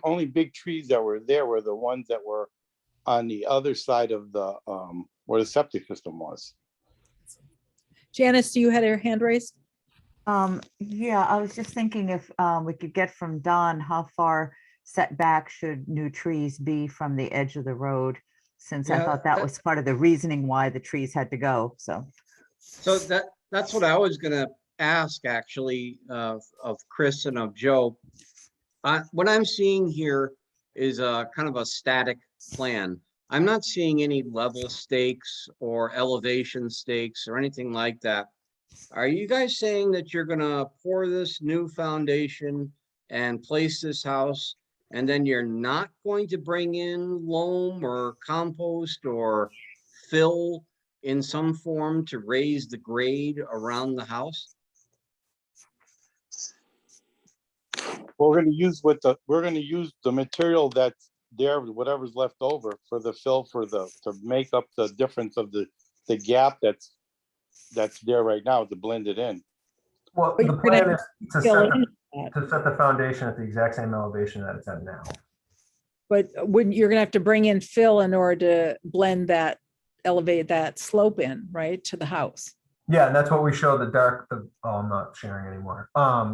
only big trees that were there were the ones that were on the other side of the, where the septic system was. Janice, do you have your hand raised? Yeah, I was just thinking if we could get from Don, how far setback should new trees be from the edge of the road? Since I thought that was part of the reasoning why the trees had to go, so. So that's what I was gonna ask actually of Chris and of Joe. What I'm seeing here is a kind of a static plan. I'm not seeing any level stakes or elevation stakes or anything like that. Are you guys saying that you're gonna pour this new foundation and place this house, and then you're not going to bring in loam or compost or fill in some form to raise the grade around the house? We're gonna use the material that's there, whatever's left over for the fill to make up the difference of the gap that's there right now to blend it in. Well, But the you're gonna plan is to fill set in to set the foundation at the exact same elevation that it's at now. But you're gonna have to bring in fill in order to blend that, elevate that slope in, right, to the house. Yeah, and that's what we show oh, I'm not sharing anymore.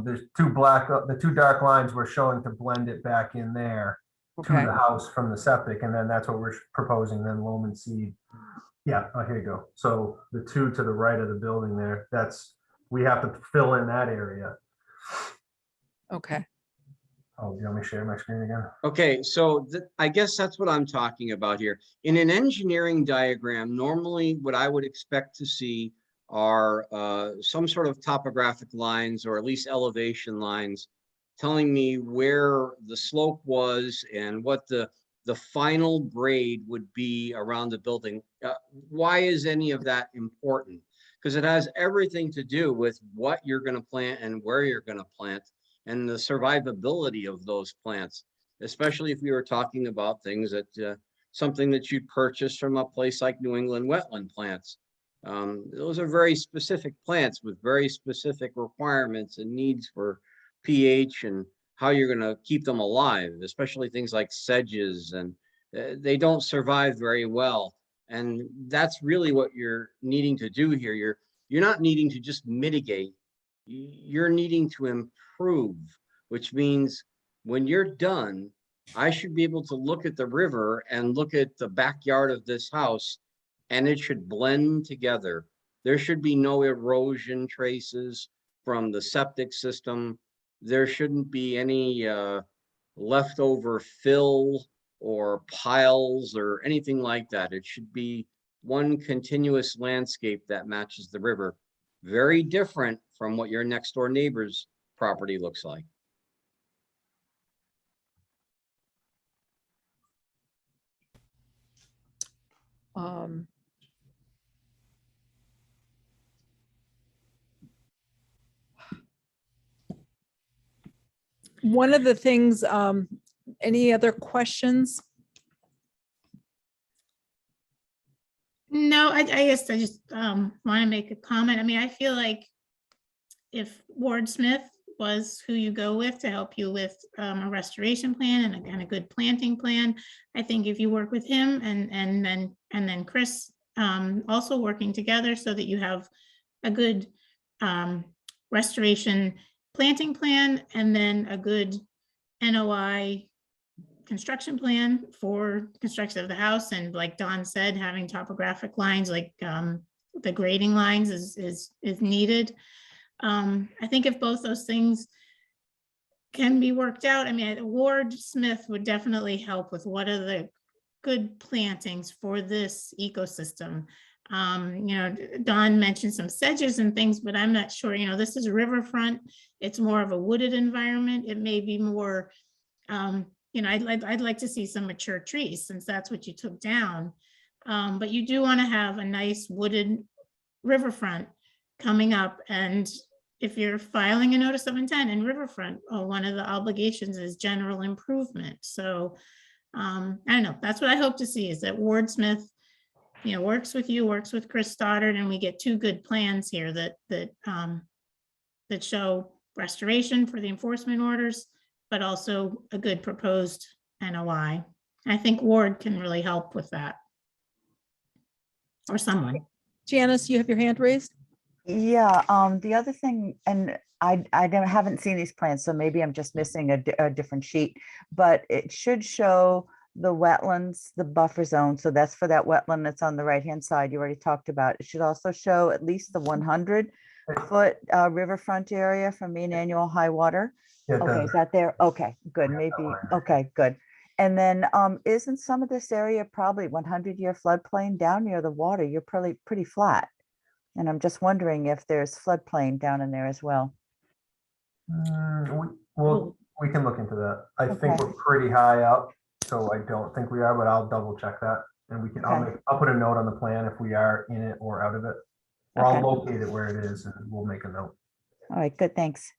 There's the two dark lines we're showing to blend it back in there to Okay. the house from the septic, and then that's what we're proposing, then loam and seed. Yeah, oh, here you go. So the two to the right of the building there, we have to fill in that area. Okay. Oh, you want me to share my screen again? Okay, so I guess that's what I'm talking about here. In an engineering diagram, normally what I would expect to see are some sort of topographic lines or at least elevation lines telling me where the slope was and what the final grade would be around the building. Why is any of that important? Because it has everything to do with what you're going to plant and where you're going to plant and the survivability of those plants, especially if we were talking about things that something that you'd purchase from a place like New England wetland plants. Those are very specific plants with very specific requirements and needs for pH and how you're going to keep them alive, especially things like sedges, and they don't survive very well. And that's really what you're needing to do here. You're not needing to just mitigate, you're needing to improve, which means when you're done, I should be able to look at the river and look at the backyard of this house, and it should blend together. There should be no erosion traces from the septic system. There shouldn't be any leftover fill or piles or anything like that. It should be one continuous landscape that matches the river. Very different from what your next door neighbor's property looks like. One of the things, any other questions? No, I guess I just want to make a comment. I mean, I feel like if Ward Smith was who you go with to help you with a restoration plan and a good planting plan, I think if you work with him and then Chris also working together so that you have a good restoration planting plan and then a good NOI construction plan for construction of the house, and like Don said, having topographic lines like the grading lines is needed. I think if both those things can be worked out, I mean, Ward Smith would definitely help with what are the good plantings for this ecosystem. You know, Don mentioned some sedges and things, but I'm not sure, you know, this is a riverfront. It's more of a wooded environment. It may be more, you know, I'd like to see some mature trees since that's what you took down. But you do want to have a nice wooded riverfront coming up. And if you're filing a notice of intent in riverfront, one of the obligations is general improvement. So I don't know, that's what I hope to see, is that Ward Smith, you know, works with you, works with Chris Stoddard, and we get two good plans here that show restoration for the enforcement orders, but also a good proposed NOI. I think Ward can really help with that. Or someone. Janice, you have your hand raised? Yeah, the other thing, and I haven't seen these plans, so maybe I'm just missing a different sheet, but it should show the wetlands, the buffer zone. So that's for that wetland that's on the right-hand side you already talked about. It should also show at least the 100-foot riverfront area from mean annual high water. Yeah, it Okay, does. is that there? Okay, good, Yeah, maybe, outline. okay, good. And then isn't some of this area probably 100-year floodplain down near the water? You're pretty flat. And I'm just wondering if there's floodplain down in there as well. We can look into that. I think Okay. we're pretty high up, so I don't think we are, but I'll double check that. And we can, Okay. I'll put a note on the plan if we are in it or out of it. Or Okay. I'll locate it where it is and we'll make a note. All right, good, thanks.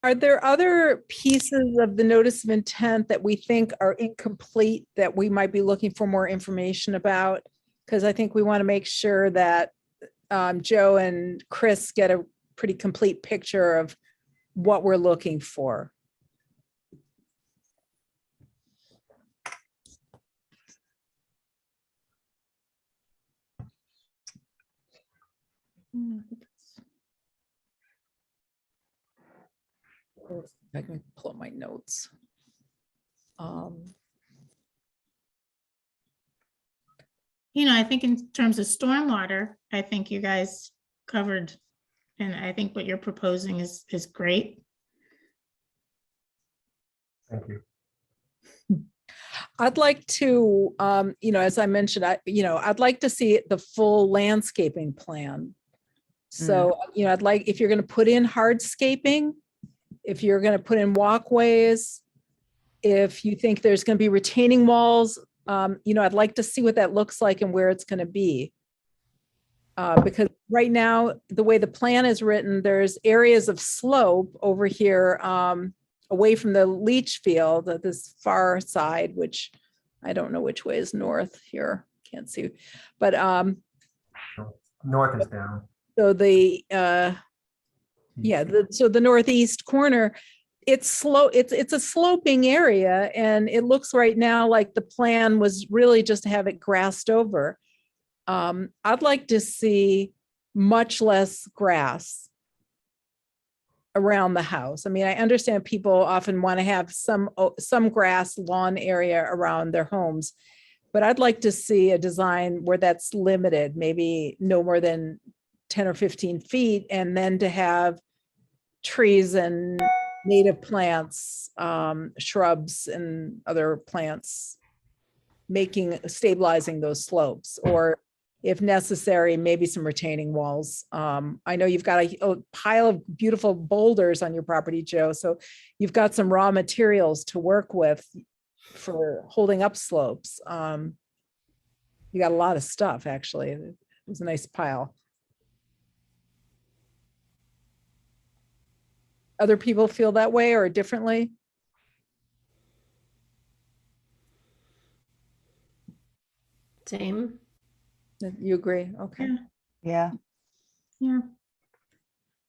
Are there other pieces of the notice of intent that we think are incomplete that we might be looking for more information about? Because I think we want to make sure that Joe and Chris get a pretty complete picture of what we're looking for. I can pull up my notes. You know, I think in terms of stormwater, I think you guys covered, and I think what you're proposing is great. Thank you. I'd like to, you know, as I mentioned, I'd like to see the full landscaping plan. So, you know, I'd like, if you're going to put in hardscaping, If you're going to put in walkways, if you think there's going to be retaining walls, I'd like to see what that looks like and where it's going to be. Because right now, the way the plan is written, there's areas of slope over here away from the leach field at this far side, which I don't know which way is north here. Can't see. But North is down. so the so the northeast corner, it's slow. It's a sloping area, and it looks right now like the plan was really just to have it grassed over. I'd like to see much less grass around the house. I mean, I understand people often want to have some grass lawn area around their homes, but I'd like to see a design where that's limited, maybe no more than 10 or 15 feet, and then to have trees and native plants, shrubs and other plants stabilizing those slopes, or if necessary, maybe some retaining walls. I know you've got a pile of beautiful boulders on your property, Joe, so you've got some raw materials to work with for holding up slopes. You got a lot of stuff, actually. It was a nice pile. Other people feel that way or differently? Same. You agree? Okay. Yeah. Yeah. Yeah.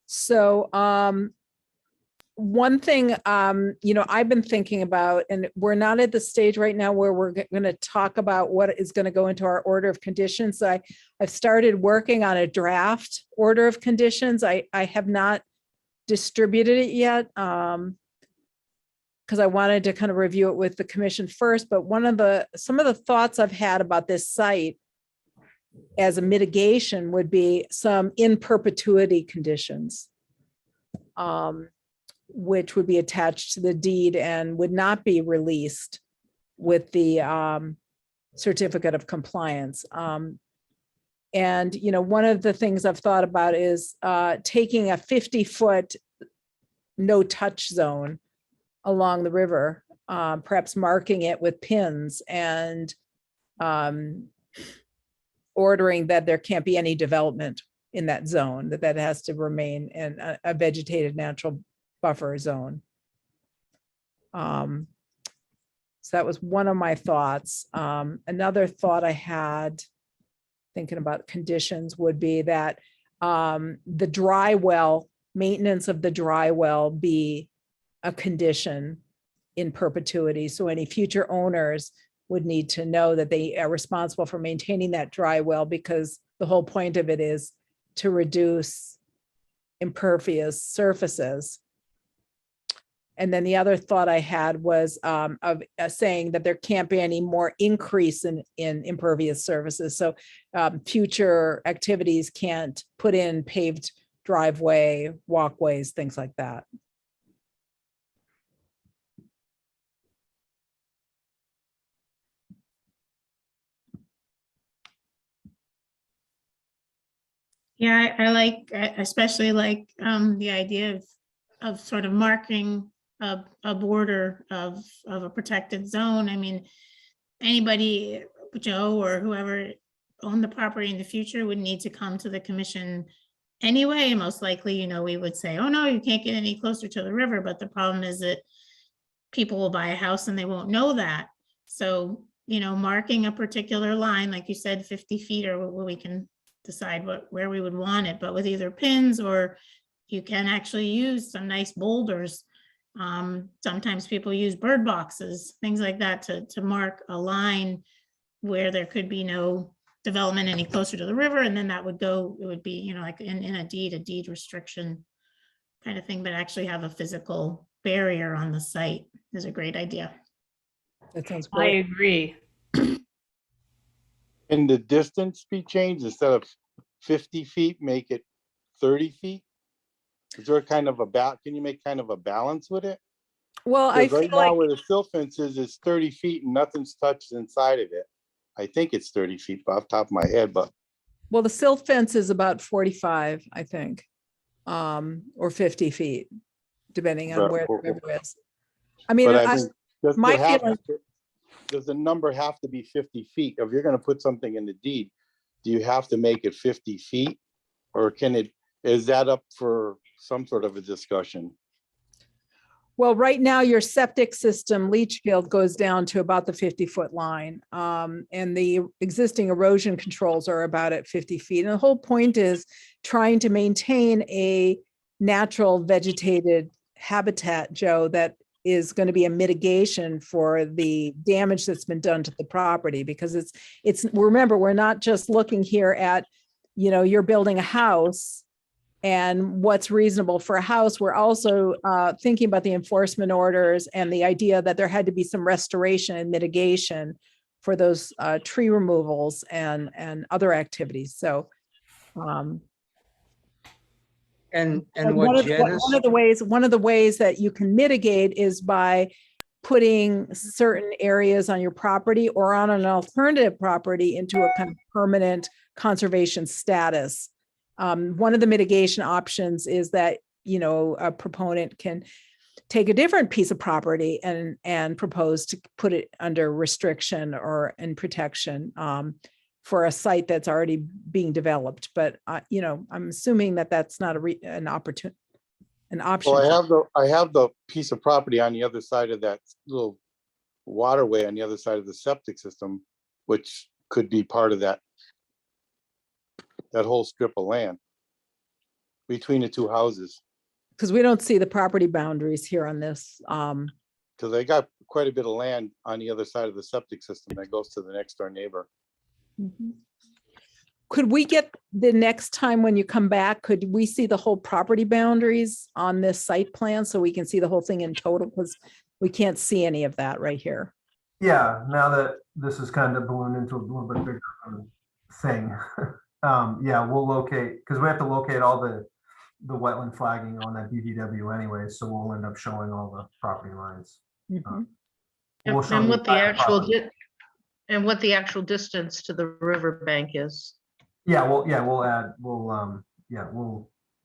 So one thing, I've been thinking about, and we're not at the stage right now where we're going to talk about what is going to go into our order of conditions. So I've started working on a draft order of conditions. I have not distributed it yet because I wanted to kind of review it with the commission first. But some of the thoughts I've had about this site as a mitigation would be some in perpetuity conditions, which would be attached to the deed and would not be released with the certificate of compliance. And one of the things I've thought about is taking a 50-foot no touch zone along the river, perhaps marking it with pins and ordering that there can't be any development in that zone, that has to remain in a vegetated natural buffer zone. So that was one of my thoughts. Another thought I had thinking about conditions would be that the dry well, maintenance of the dry well be a condition in perpetuity. So any future owners would need to know that they are responsible for maintaining that dry well, because the whole point of it is to reduce impervious surfaces. And then the other thought I had was of saying that there can't be any more increase in impervious surfaces. So future activities can't put in paved driveway, walkways, things like that. Yeah, I especially like the idea of sort of marking a border of a protected zone. I mean, anybody, Joe or whoever owned the property in the future would need to come to the commission anyway. And most likely, we would say, oh no, you can't get any closer to the river. But the problem is that people will buy a house and they won't know that. So, marking a particular line, like you said, 50 feet, or we can decide where we would want it, but with either pins, or you can actually use some nice boulders. Sometimes people use bird boxes, things like that, to mark a line where there could be no development any closer to the river. And then it would be, like in a deed restriction kind of thing, but actually have a physical barrier on the site is a great idea. That sounds I great. agree. Can the distance be changed? Instead of 50 feet, make it 30 feet? Is there kind of can you make kind of a balance with it? Well, I Because feel right now like, where the silt fence is 30 feet and nothing's touched inside of it. I think it's 30 feet off the top of my head, but well, the silt fence is about 45, I think, or 50 feet. depending on where the But river is. I mean, I mean, my feeling, does the number have to be 50 feet? If you're gonna put something in the deed, do you have to make it 50 feet? Or is that up for some sort of a discussion? well, right now your septic system leach field goes down to about the 50-foot line. And the existing erosion controls are about at 50 feet. And the whole point is trying to maintain a natural vegetated habitat, Joe, that is going to be a mitigation for the damage that's been done to the property, because remember, we're not just looking here at, you're building a house and what's reasonable for a house. We're also thinking about the enforcement orders and the idea that there had to be some restoration and mitigation for those tree removals and other activities. So And one what of Janice, one of the ways that you can mitigate is by putting certain areas on your property or on an alternative property into a kind of permanent conservation status. One of the mitigation options is that, a proponent can take a different piece of property and propose to put it under restriction or in protection for a site that's already being developed. But, I'm assuming that that's not an option. Well, I have the piece of property on the other side of that little waterway on the other side of the septic system, which could be part of that whole strip of land between the two houses. Because we don't see the property boundaries here on this. Because they got quite a bit of land on the other side of the septic system that goes to the next door neighbor. Could we get the next time when you come back, could we see the whole property boundaries on this site plan so we can see the whole thing in total? Because we can't see any of that right here. Yeah, now that this is kind of ballooned into a little bit bigger thing. Yeah, we'll locate, because we have to locate all the wetland flagging on that BVW anyway, so we'll end up showing all the property lines. Mhm. We'll show And the what the entire actual, property. and what the actual distance to the riverbank is. Yeah, we'll add,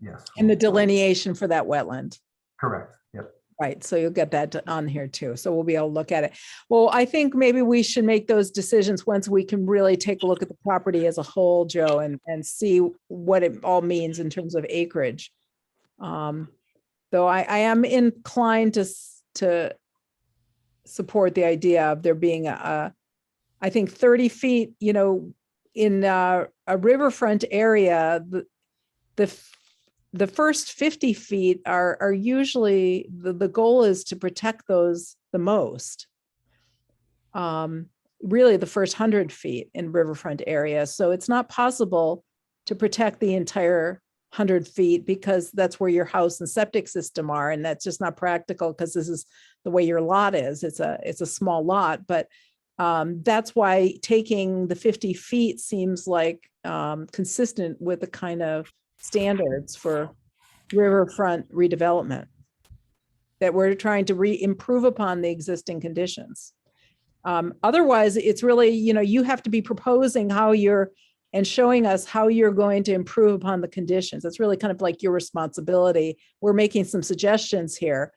yes. And the delineation for that wetland. Correct, yep. Right, so you'll get that on here too. So we'll be able to look at it. Well, I think maybe we should make those decisions once we can really take a look at the property as a whole, Joe, and see what it all means in terms of acreage. Though I am inclined to support the idea of there being I think 30 feet, in a riverfront area, the first 50 feet are usually, the goal is to protect those the most. Really the first 100 feet in riverfront area. So it's not possible to protect the entire 100 feet because that's where your house and septic system are. And that's just not practical because this is the way your lot is. It's a small lot, but that's why taking the 50 feet seems like consistent with the kind of standards for riverfront redevelopment that we're trying to improve upon the existing conditions. Otherwise, it's really, you have to be proposing and showing us how you're going to improve upon the conditions. It's really kind of like your responsibility. We're making some suggestions here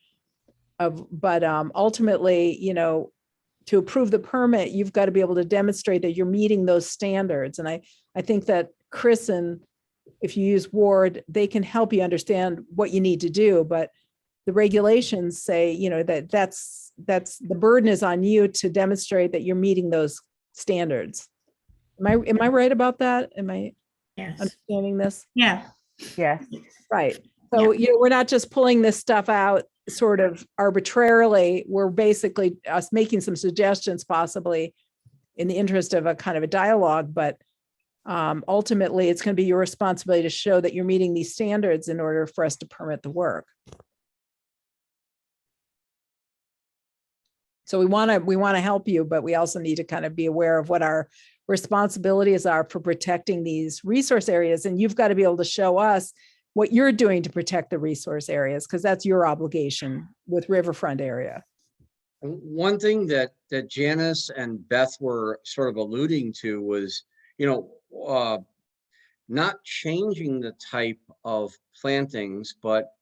but ultimately, to approve the permit, you've got to be able to demonstrate that you're meeting those standards. And I think that Chris, and if you use Ward, they can help you understand what you need to do. But the regulations say, that's the burden is on you to demonstrate that you're meeting those standards. Am I right about that? Am I understanding this? Yeah. Yes. Right. So, we're not just pulling this stuff out sort of arbitrarily. We're basically us making some suggestions, possibly in the interest of a kind of a dialogue, but ultimately it's going to be your responsibility to show that you're meeting these standards in order for us to permit the work. So we want to help you, but we also need to kind of be aware of what our responsibilities are for protecting these resource areas. And you've got to be able to show us what you're doing to protect the resource areas, because that's your obligation with riverfront area. one thing that Janice and Beth were sort of alluding to was, not changing the type of plantings, but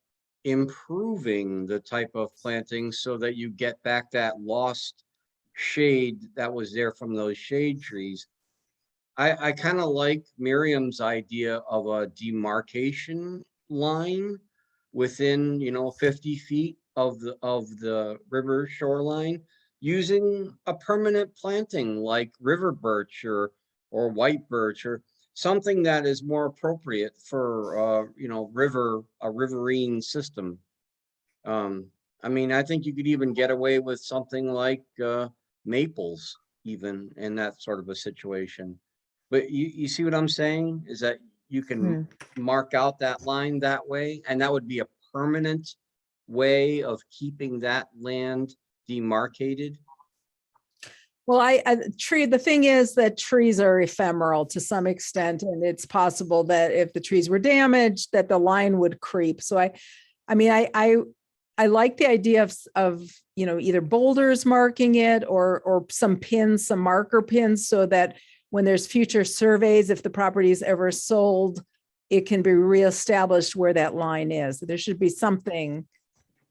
improving the type of planting so that you get back that lost shade that was there from those shade trees. I kind of like Miriam's idea of a demarcation line within, 50 feet of the river shoreline, using a permanent planting like river birch or white birch, or something that is more appropriate for a riverine system. I mean, I think you could even get away with something like maples even in that sort of a situation. But you see what I'm saying, is that you can mark out that line that way, and that would be a permanent way of keeping that land demarcated. Well, the thing is that trees are ephemeral to some extent, and it's possible that if the trees were damaged, that the line would creep. So I mean, I like the idea of either boulders marking it or some pins, some marker pins, so that when there's future surveys, if the property is ever sold, it can be reestablished where that line is. There should be something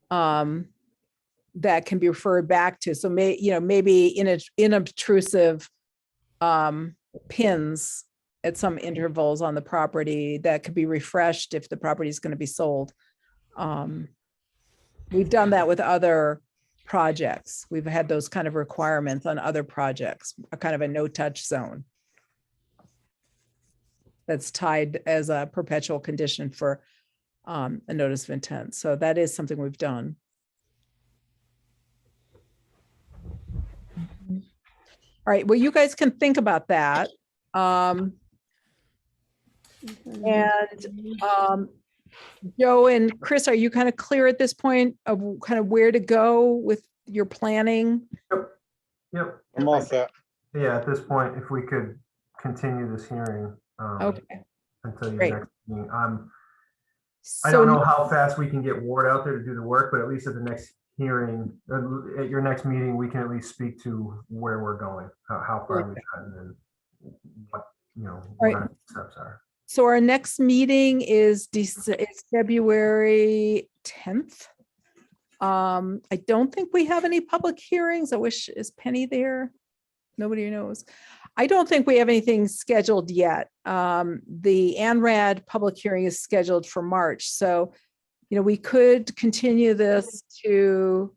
that can be referred back to. So maybe inobtrusive pins at some intervals on the property that could be refreshed if the property is going to be sold. We've done that with other projects. We've had those kind of requirements on other projects, a kind of a no-touch zone that's tied as a perpetual condition for a notice of intent. So that is something we've done. All right, well, you guys can think about that. Joe and Chris, are you kind of clear at this point of kind of where to go with your planning? Yep. I'm all set. Yeah, at this point, if we could continue this hearing Okay, until your great. next meeting. I So don't know how fast we can get Ward out there to do the work, but at least at the next hearing, at your next meeting, we can at least speak to where we're going, how far we've gotten, and what, what our steps are. So our next meeting is February 10th. I don't think we have any public hearings. I wish, is Penny there? Nobody knows. I don't think we have anything scheduled yet. The ANRAD public hearing is scheduled for March. So, we could continue this to,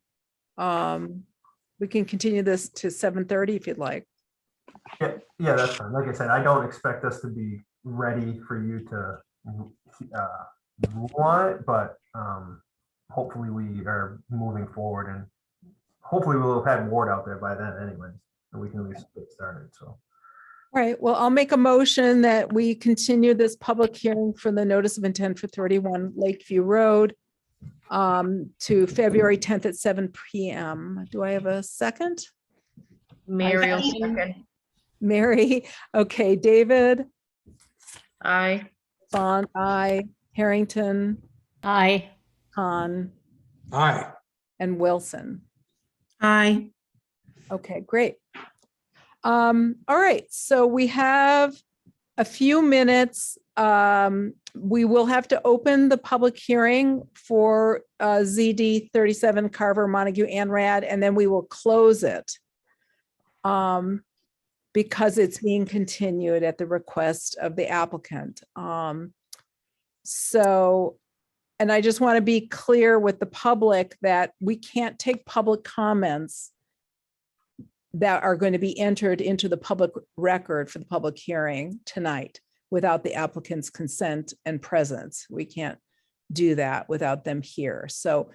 we can continue this to 7:30 if you'd like. Yeah, that's fine. Like I said, I don't expect us to be ready for you to rule on it, but hopefully we are moving forward, and hopefully we'll have had Ward out there by then anyways, and we can at least get started. So. All right, well, I'll make a motion that we continue this public hearing for the notice of intent for 31 Lakeview Road to February 10th at 7 p.m. Do I have a second? Mary will second. Mary, okay, David? Aye. Bond, aye. Harrington, Aye. Khan, Aye. and Wilson. Aye. Okay, great. All right, so we have a few minutes. We will have to open the public hearing for ZD 37 Carver Montague ANRAD, and then we will close it because it's being continued at the request of the applicant. And I just want to be clear with the public that we can't take public comments that are going to be entered into the public record for the public hearing tonight without the applicant's consent and presence. We can't do that without them here. So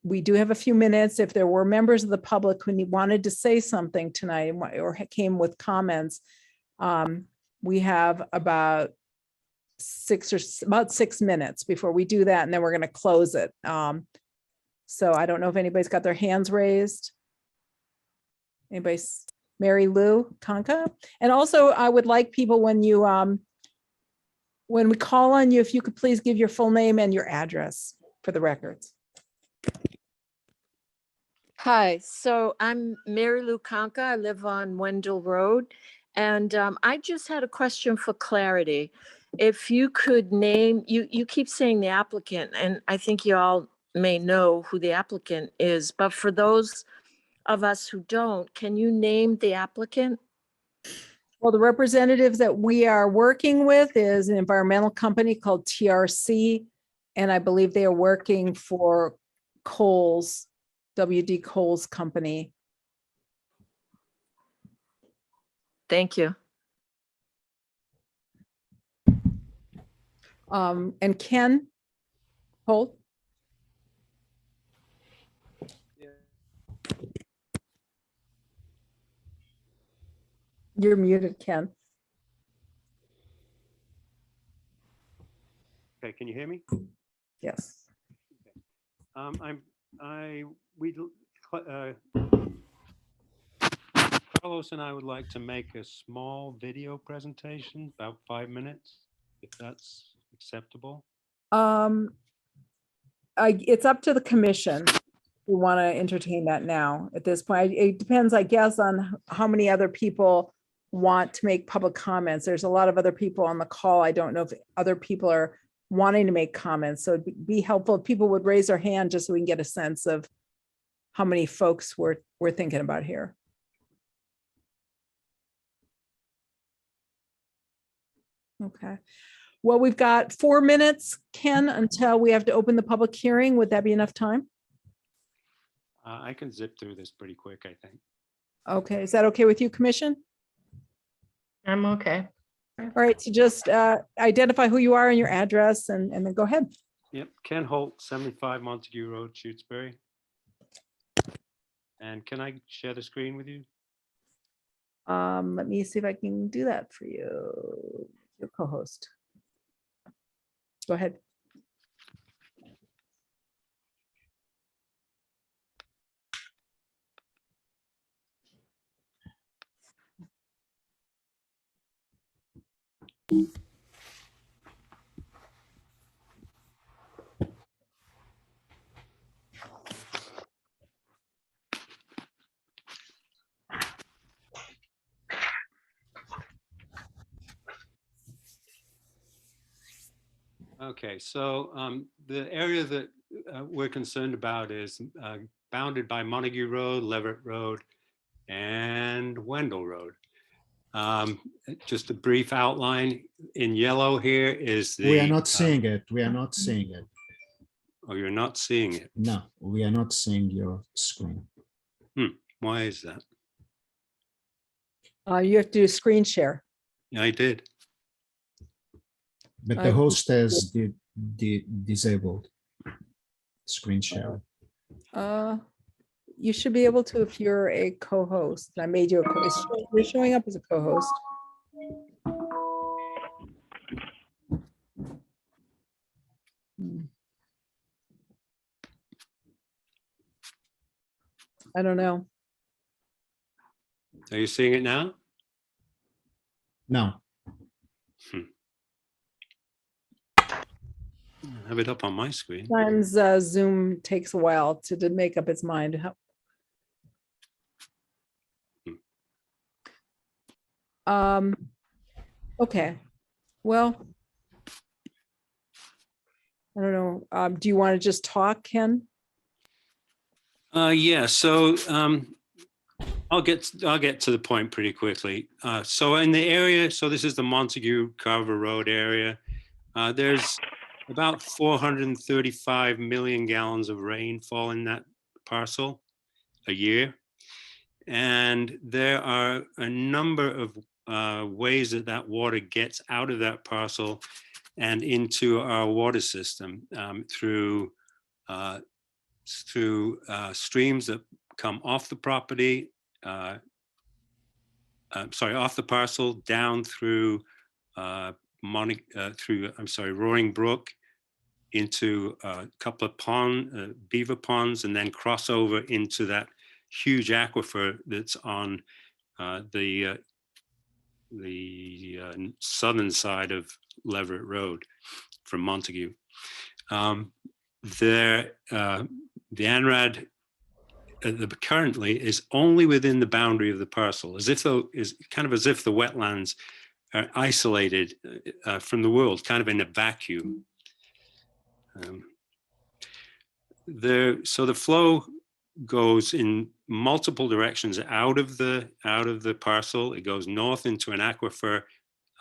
we do have a few minutes. If there were members of the public who wanted to say something tonight or came with comments, we have about 6 minutes before we do that, and then we're going to close it. So I don't know if anybody's got their hands raised. Anybody? Mary Lou Conca? And also I would like people, when we call on you, if you could please give your full name and your address for the records. Hi, so I'm Mary Lou Conca. I live on Wendell Road. And I just had a question for clarity. if you could name, you keep saying the applicant, and I think you all may know who the applicant is, but for those of us who don't, can you name the applicant? Well, the representatives that we are working with is an environmental company called TRC. And I believe they are working for Coles, WD Coles Company. Thank you. And Ken Holt. You're muted, Ken. Okay, can you hear me? Yes. Carlos and I would like to make a small video presentation, about 5 minutes, if that's acceptable. It's up to the commission. We want to entertain that now at this point. It depends, I guess, on how many other people want to make public comments. There's a lot of other people on the call. I don't know if other people are wanting to make comments. So it'd be helpful if people would raise their hand just so we can get a sense of how many folks we're thinking about here. Okay. Well, we've got 4 minutes, Ken, until we have to open the public hearing. Would that be enough time? I can zip through this pretty quick, I think. Okay, is that okay with you, Commission? I'm okay. All right, so just identify who you are and your address and then go ahead. Yep, Ken Holt, 75 Montague Road, Shutesbury. And can I share the screen with you? Let me see if I can do that for you, your co-host. Go ahead. Okay, so the area that we're concerned about is bounded by Montague Road, Leverett Road, and Wendell Road. Just a brief outline. In yellow here is the... We are not seeing it. We are not seeing it. Oh, you're not seeing it? No, we are not seeing your screen. Why is that? You have to do screen share. Yeah, I did. But the host has disabled screen share. You should be able to if you're a co-host. I made you a co-host. You're showing up as a co-host. I don't know. Are you seeing it now? No. I have it up on my screen. Sometimes Zoom takes a while to make up its mind. Okay, well, I don't know. Do you want to just talk, Ken? Yeah, so I'll get to the point pretty quickly. So in the area, so this is the Montague Carver Road area. There's about 435 million gallons of rainfall in that parcel a year. And there are a number of ways that water gets out of that parcel and into our water system through streams that come off the property, off the parcel, down through Roaring Brook into a couple of beaver ponds, and then cross over into that huge aquifer that's on the southern side of Leverett Road from Montague. The ANRAD currently is only within the boundary of the parcel, as if the wetlands isolated from the world, kind of in a vacuum. So the flow goes in multiple directions out of the parcel. It goes north into an aquifer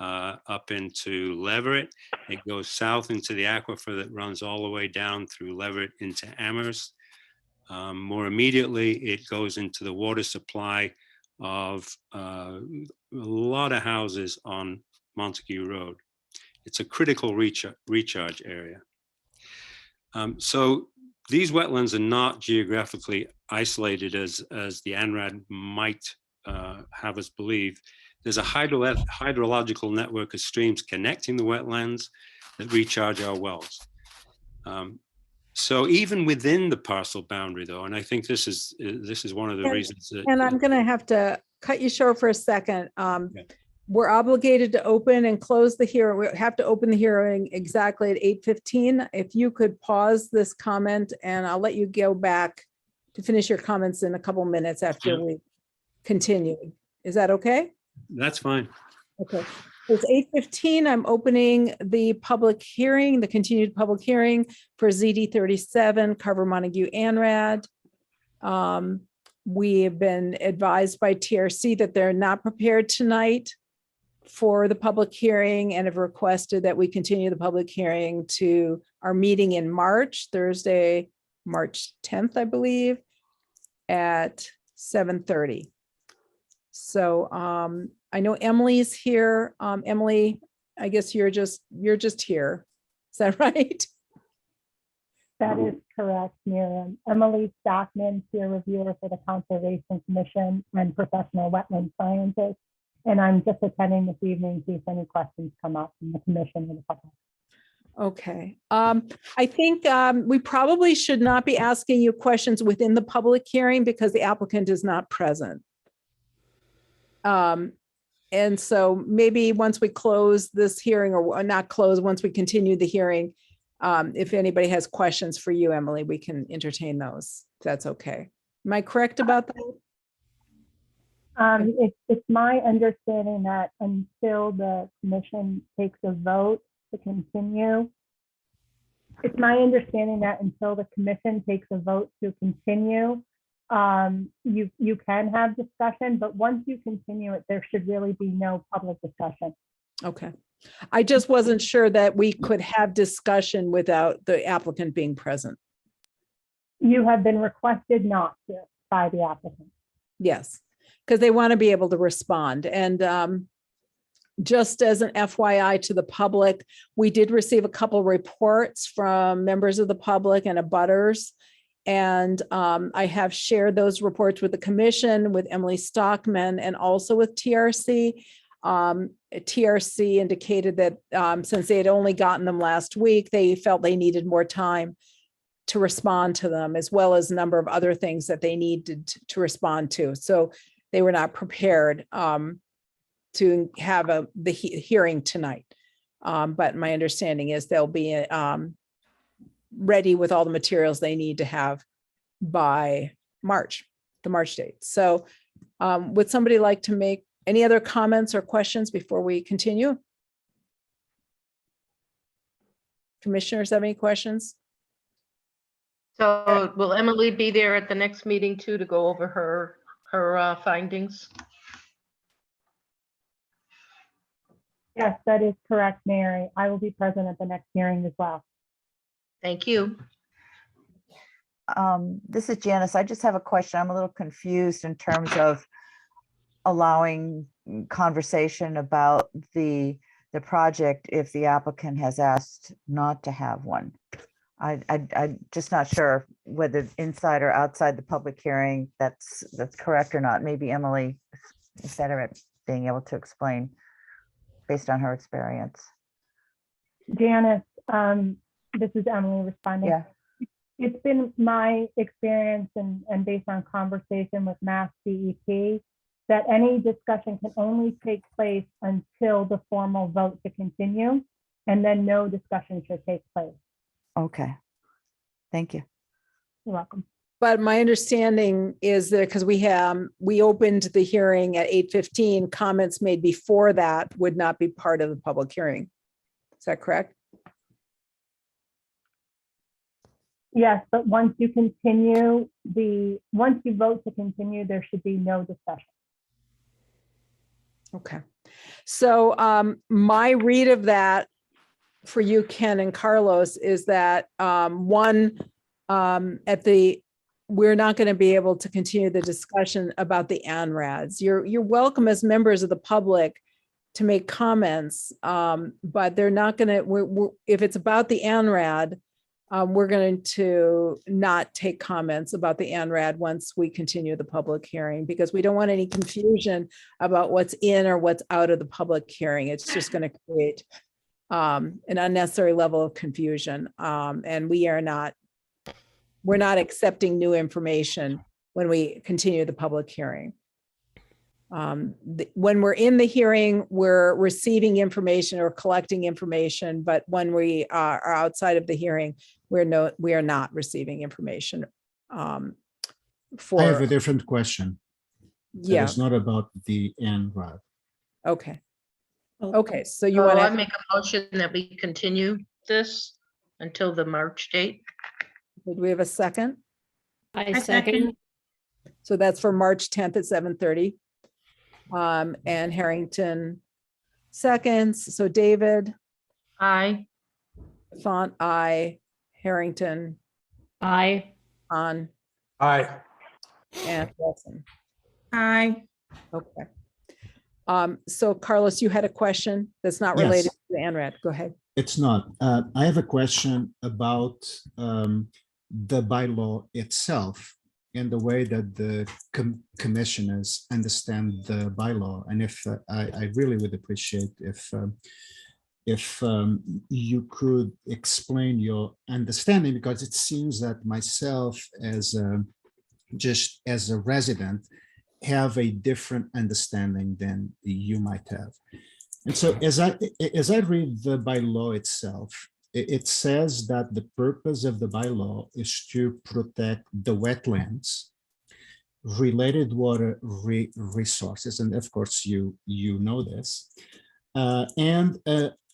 up into Leverett. It goes south into the aquifer that runs all the way down through Leverett into Amherst. More immediately, it goes into the water supply of a lot of houses on Montague Road. It's a critical recharge area. So these wetlands are not geographically isolated as the ANRAD might have us believe. There's a hydrological network of streams connecting the wetlands that recharge our wells. So even within the parcel boundary, though, and I think this is one of the reasons that. And I'm going to have to cut you short for a second. We're obligated to open and close the hearing. We have to open the hearing exactly at 8:15. If you could pause this comment, and I'll let you go back to finish your comments in a couple minutes after we continue. Is that okay? That's fine. Okay. It's 8:15. I'm opening the public hearing, the continued public hearing for ZD 37 Carver Montague ANRAD. We have been advised by TRC that they're not prepared tonight for the public hearing and have requested that we continue the public hearing to our meeting in March, Thursday, March 10th, I believe, at 7:30. So I know Emily's here. Emily, I guess you're just here. Is that right? That is correct, Miriam. Emily Stockman, peer reviewer for the Conservation Commission and professional wetland scientist. And I'm just attending this evening in case any questions come up from the commission and the public. Okay. I think we probably should not be asking you questions within the public hearing because the applicant is not present. And so maybe once we close this hearing, or not close, once we continue the hearing, if anybody has questions for you, Emily, we can entertain those. If that's okay. Am I correct about that? It's my understanding that until the commission takes a vote to continue, it's my understanding that until the commission takes a vote to continue, you can have discussion, but once you continue it, there should really be no public discussion. Okay. I just wasn't sure that we could have discussion without the applicant being present. You have been requested not to by the applicant. Yes, because they want to be able to respond. And just as an FYI to the public, we did receive a couple reports from members of the public and abutters. And I have shared those reports with the commission, with Emily Stockman, and also with TRC. TRC indicated that since they had only gotten them last week, they felt they needed more time to respond to them, as well as a number of other things that they needed to respond to. So they were not prepared to have the hearing tonight. But my understanding is they'll be ready with all the materials they need to have by March, the March date. So would somebody like to make any other comments or questions before we continue? Commissioners have any questions? So will Emily be there at the next meeting too, to go over her findings? Yes, that is correct, Mary. I will be present at the next hearing as well. Thank you. This is Janice. I just have a question. I'm a little confused in terms of allowing conversation about the project if the applicant has asked not to have one. I'm just not sure whether inside or outside the public hearing that's correct or not. Maybe Emily is better at being able to explain based on her experience. Janice, this is Emily responding. Yeah. It's been my experience and based on conversation with Mass DEP that any discussion can only take place until the formal vote to continue, and then no discussion should take place. Okay. Thank you. You're welcome. But my understanding is that because we opened the hearing at 8:15, comments made before that would not be part of the public hearing. Is that correct? Yes, but once you vote to continue, there should be no discussion. Okay. So my read of that for you, Ken and Carlos, is that we're not going to be able to continue the discussion about the ANRADs. You're welcome as members of the public to make comments, but they're not going to, if it's about the ANRAD, we're going to not take comments about the ANRAD once we continue the public hearing, because we don't want any confusion about what's in or what's out of the public hearing. It's just going to create an unnecessary level of confusion. And we're not accepting new information when we continue the public hearing. When we're in the hearing, we're receiving information or collecting information, but when we are outside of the hearing, we are not receiving information. I have a different question. Yeah. It's not about the NRAD. Okay. Okay. So you Oh, want I to make a motion that we continue this until the March date. Did we have a second? I I second. second. So that's for March 10th at 7:30. And Harrington seconds. So David, Aye. Font, I, Harrington, Aye. on, Aye. and Wilson. Aye. Okay. So Carlos, you had a question that's not Yes. related to the ANRAD. Go ahead. It's not. I have a question about the bylaw itself and the way that the commissioners understand the bylaw. And if I really would appreciate if you could explain your understanding, because it seems that myself just as a resident have a different understanding than you might have. And so as I read the bylaw itself, it says that the purpose of the bylaw is to protect the wetlands, related water resources, and of course you know this, and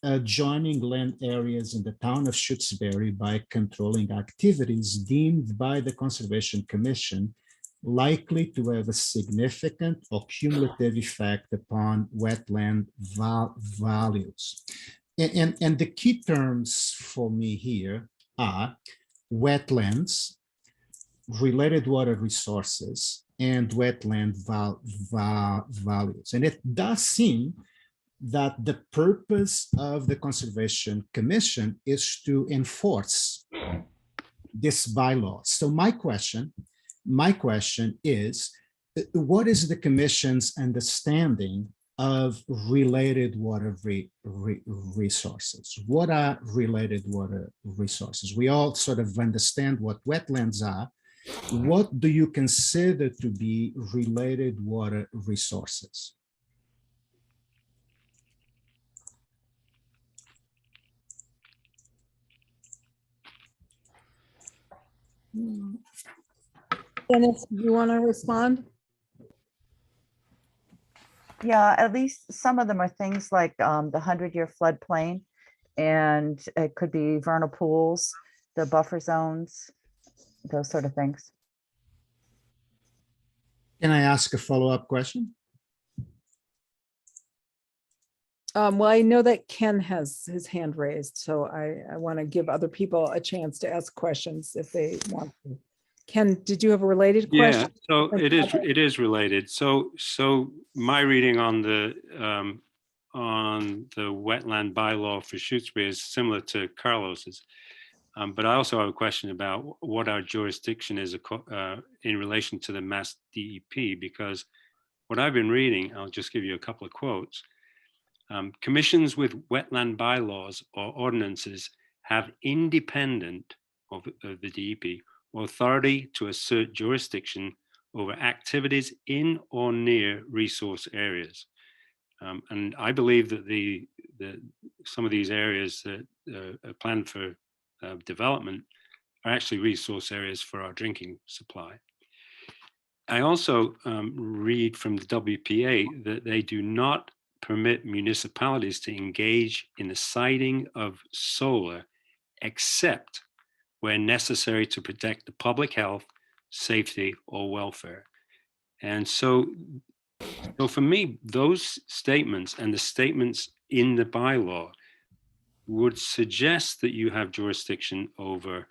adjoining land areas in the town of Shutesbury by controlling activities deemed by the Conservation Commission likely to have a significant or cumulative effect upon wetland values. And the key terms for me here are wetlands, related water resources, and wetland values. And it does seem that the purpose of the Conservation Commission is to enforce this bylaw. So my question is, what is the Commission's understanding of related water resources? What are related water resources? We all sort of understand what wetlands are. What do you consider to be related water resources? Dennis, you want to respond? Yeah, at least some of them are things like the 100-year floodplain, and it could be vernal pools, the buffer zones, those sort of things. Can I ask a follow-up question? Well, I know that Ken has his hand raised, so I want to give other people a chance to ask questions if they want to. Ken, did you have a related Yeah, question? so it is related. So my reading on the wetland bylaw for Shutesbury is similar to Carlos's. But I also have a question about what our jurisdiction is in relation to the Mass DEP, because what I've been reading, I'll just give you a couple of quotes. Commissions with wetland bylaws or ordinances have independent of the DEP authority to assert jurisdiction over activities in or near resource areas. And I believe that some of these areas that are planned for development are actually resource areas for our drinking supply. I also read from the WPA that they do not permit municipalities to engage in the siting of solar except where necessary to protect the public health, safety, or welfare. And so for me, those statements and the statements in the bylaw would suggest that you have jurisdiction over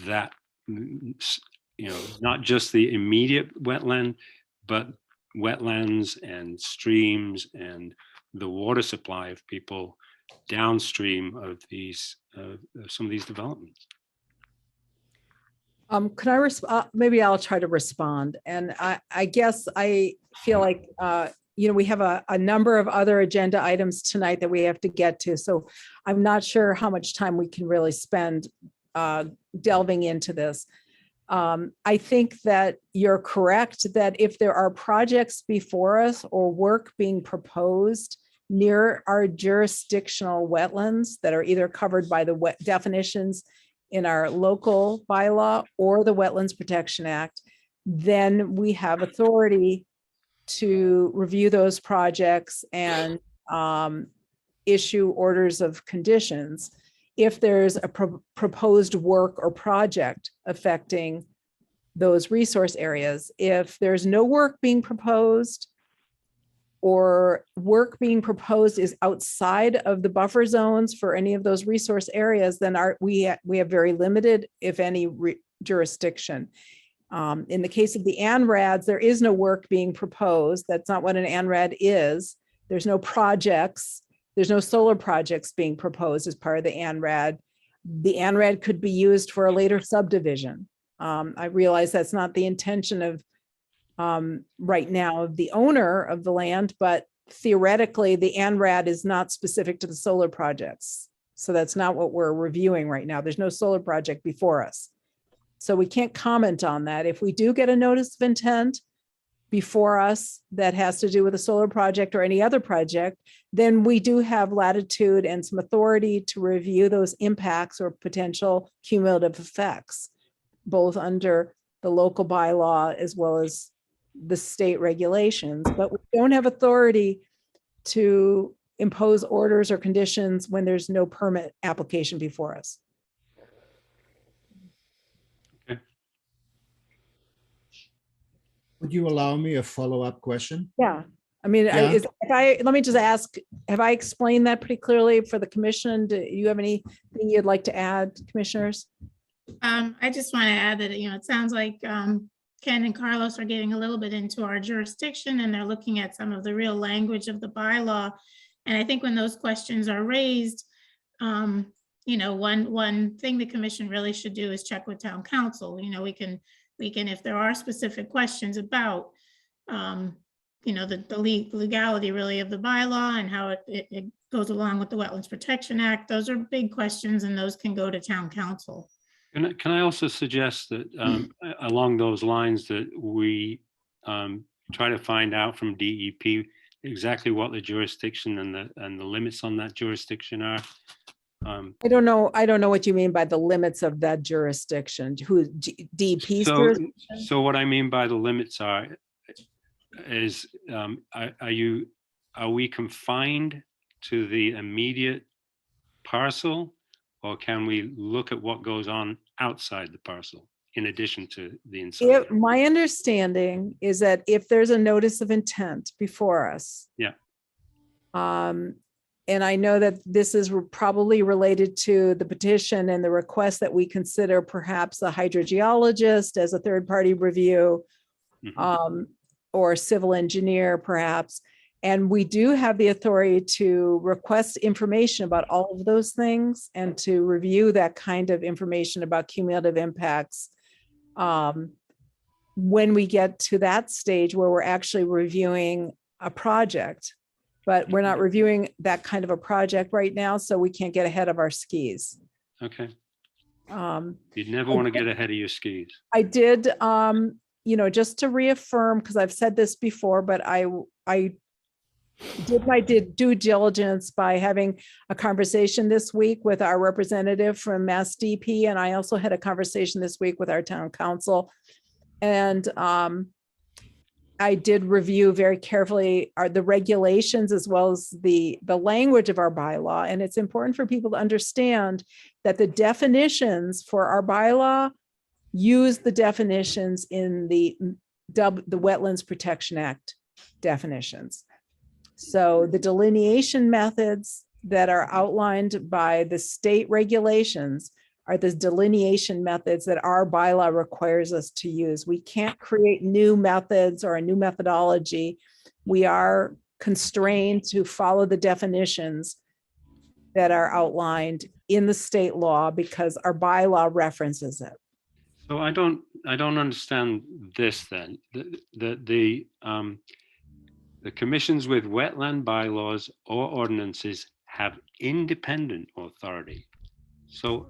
that, not just the immediate wetland, but wetlands and streams and the water supply of people downstream of these, some of these developments. Can I maybe I'll try to respond. And I guess I feel like, we have a number of other agenda items tonight that we have to get to. So I'm not sure how much time we can really spend delving into this. I think that you're correct that if there are projects before us or work being proposed near our jurisdictional wetlands that are either covered by the definitions in our local bylaw or the Wetlands Protection Act, then we have authority to review those projects and issue orders of conditions if there's a proposed work or project affecting those resource areas. If there's no work being proposed or work being proposed is outside of the buffer zones for any of those resource areas, then we have very limited, if any, jurisdiction. In the case of the ANRADs, there is no work being proposed. That's not what an ANRAD is. There's no projects. There's no solar projects being proposed as part of the ANRAD. The ANRAD could be used for a later subdivision. I realize that's not the intention of right now of the owner of the land, but theoretically the ANRAD is not specific to the solar projects. So that's not what we're reviewing right now. There's no solar project before us. So we can't comment on that. If we do get a notice of intent before us that has to do with a solar project or any other project, then we do have latitude and some authority to review those impacts or potential cumulative effects, both under the local bylaw as well as the state regulations. But we don't have authority to impose orders or conditions when there's no permit application before us. Would you allow me a follow-up question? Yeah. I mean, Yeah. let me just ask, have I explained that pretty clearly for the commission? Do you have anything you'd like to add, commissioners? I just want to add that, it sounds like Ken and Carlos are getting a little bit into our jurisdiction and they're looking at some of the real language of the bylaw. And I think when those questions are raised, one thing the commission really should do is check with town council. We can, if there are specific questions about, the legality really of the bylaw and how it goes along with the Wetlands Protection Act, those are big questions and those can go to town council. Can I also suggest that along those lines that we try to find out from DEP exactly what the jurisdiction and the limits on that jurisdiction are? I don't know what you mean by the limits of that jurisdiction. Who DEP's jurisdiction? So what I mean by the limits is are we confined to the immediate parcel, or can we look at what goes on outside the parcel in addition to the inside? My understanding is that if there's a notice of intent before us, yeah, and I know that this is probably related to the petition and the request that we consider perhaps a hydrogeologist as a third-party review, or civil engineer perhaps. And we do have the authority to request information about all of those things and to review that kind of information about cumulative impacts when we get to that stage where we're actually reviewing a project. But we're not reviewing that kind of a project right now, so we can't get ahead of our skis. Okay. You'd never want to get ahead of your skis. I did, just to reaffirm, because I've said this before, but I did my due diligence by having a conversation this week with our representative from Mass DP, and I also had a conversation this week with our town council. And I did review very carefully the regulations as well as the language of our bylaw. And it's important for people to understand that the definitions for our bylaw use the definitions in the Wetlands Protection Act definitions. So the delineation methods that are outlined by the state regulations are the delineation methods that our bylaw requires us to use. We can't create new methods or a new methodology. We are constrained to follow the definitions that are outlined in the state law because our bylaw references it. So I don't understand this then. The commissions with wetland bylaws or ordinances have independent authority. So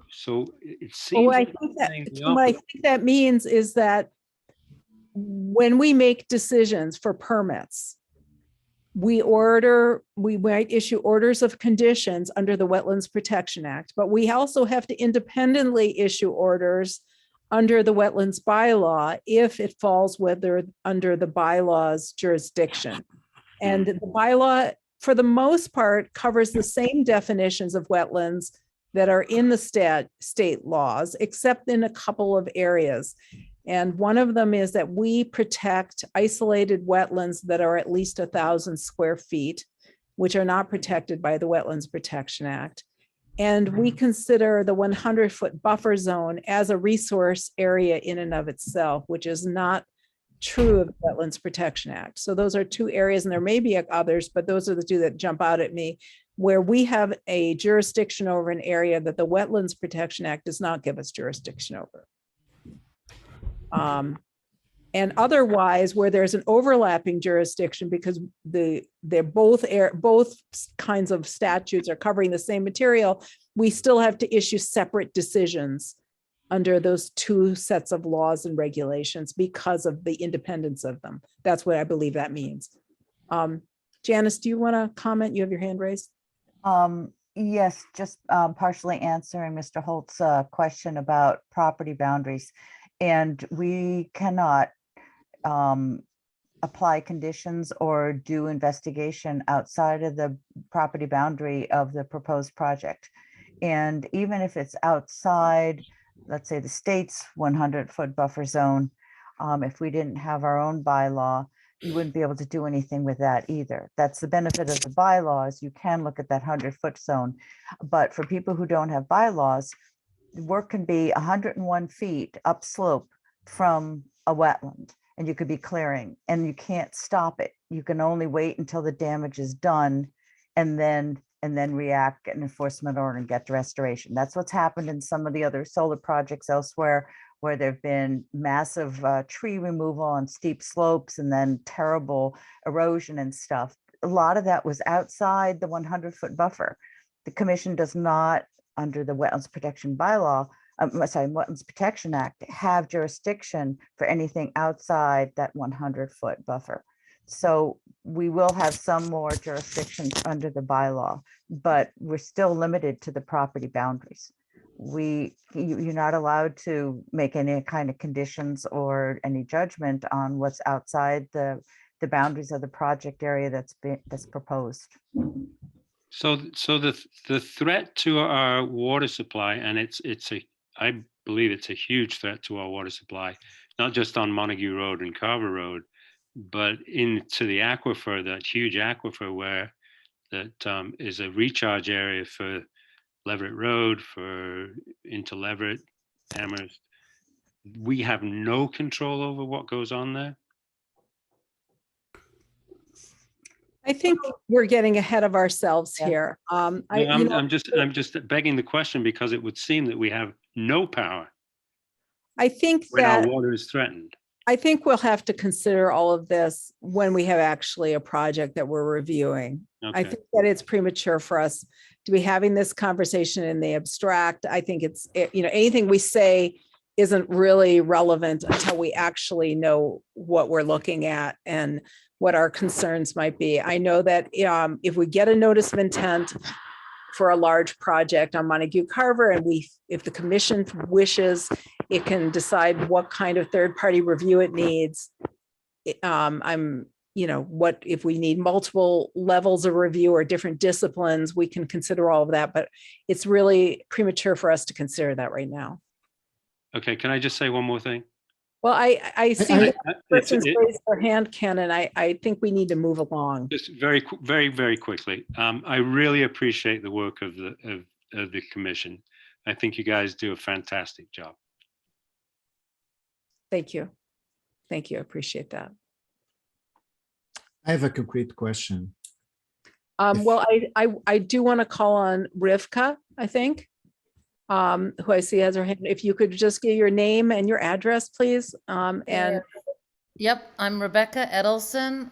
it seems. What I think that means is that when we make decisions for permits, we might issue orders of conditions under the Wetlands Protection Act, but we also have to independently issue orders under the wetlands bylaw if it falls under the bylaw's jurisdiction. And the bylaw, for the most part, covers the same definitions of wetlands that are in the state laws, except in a couple of areas. And one of them is that we protect isolated wetlands that are at least 1,000 square feet, which are not protected by the Wetlands Protection Act. And we consider the 100-foot buffer zone as a resource area in and of itself, which is not true of the Wetlands Protection Act. So those are two areas, and there may be others, but those are the two that jump out at me, where we have a jurisdiction over an area that the Wetlands Protection Act does not give us jurisdiction over. And otherwise, where there's an overlapping jurisdiction because they're both kinds of statutes are covering the same material, we still have to issue separate decisions under those two sets of laws and regulations because of the independence of them. That's what I believe that means. Janice, do you want to comment? You have your hand raised. Yes, just partially answering Mr. Holt's question about property boundaries. And we cannot apply conditions or do investigation outside of the property boundary of the proposed project. And even if it's outside, let's say the state's 100-foot buffer zone, if we didn't have our own bylaw, you wouldn't be able to do anything with that either. That's the benefit of the bylaws. You can look at that 100-foot zone. But for people who don't have bylaws, work can be 101 feet upslope from a wetland, and you could be clearing, and you can't stop it. You can only wait until the damage is done and then react, get an enforcement order and get the restoration. That's what's happened in some of the other solar projects elsewhere, where there've been massive tree removal on steep slopes and then terrible erosion and stuff. A lot of that was outside the 100-foot buffer. The commission does not, under the Wetlands Protection Bylaw, Wetlands Protection Act, have jurisdiction for anything outside that 100-foot buffer. So we will have some more jurisdictions under the bylaw, but we're still limited to the property boundaries. You're not allowed to make any kind of conditions or any judgment on what's outside the boundaries of the project area that's proposed. So the threat to our water supply, and I believe it's a huge threat to our water supply, not just on Montague Road and Carver Road, but into the aquifer, that huge aquifer where that is a recharge area for Leverett Road, into Leverett, Amherst. We have no control over what goes on there. I think we're getting ahead of ourselves here. I'm just begging the question because it would seem that we have no power. I think when that our water is threatened. I think we'll have to consider all of this when we have actually a project that we're reviewing. Okay. I think that it's premature for us to be having this conversation in the abstract. I think it's, anything we say isn't really relevant until we actually know what we're looking at and what our concerns might be. I know that if we get a notice of intent for a large project on Montague Carver, and if the commission wishes, it can decide what kind of third-party review it needs. What if we need multiple levels of review or different disciplines, we can consider all of that, but it's really premature for us to consider that right now. Okay, can I just say one more thing? Well, I see that person's it- raised their hand, Ken, and I think we need to move along. Just very, very quickly. I really appreciate the work of the commission. I think you guys do a fantastic job. Thank you. Thank you. I appreciate that. I have a concrete question. Well, I do want to call on Rivka, I think, who I see has her hand. If you could just give your name and your address, please. And Yep, I'm Rebecca Edelson.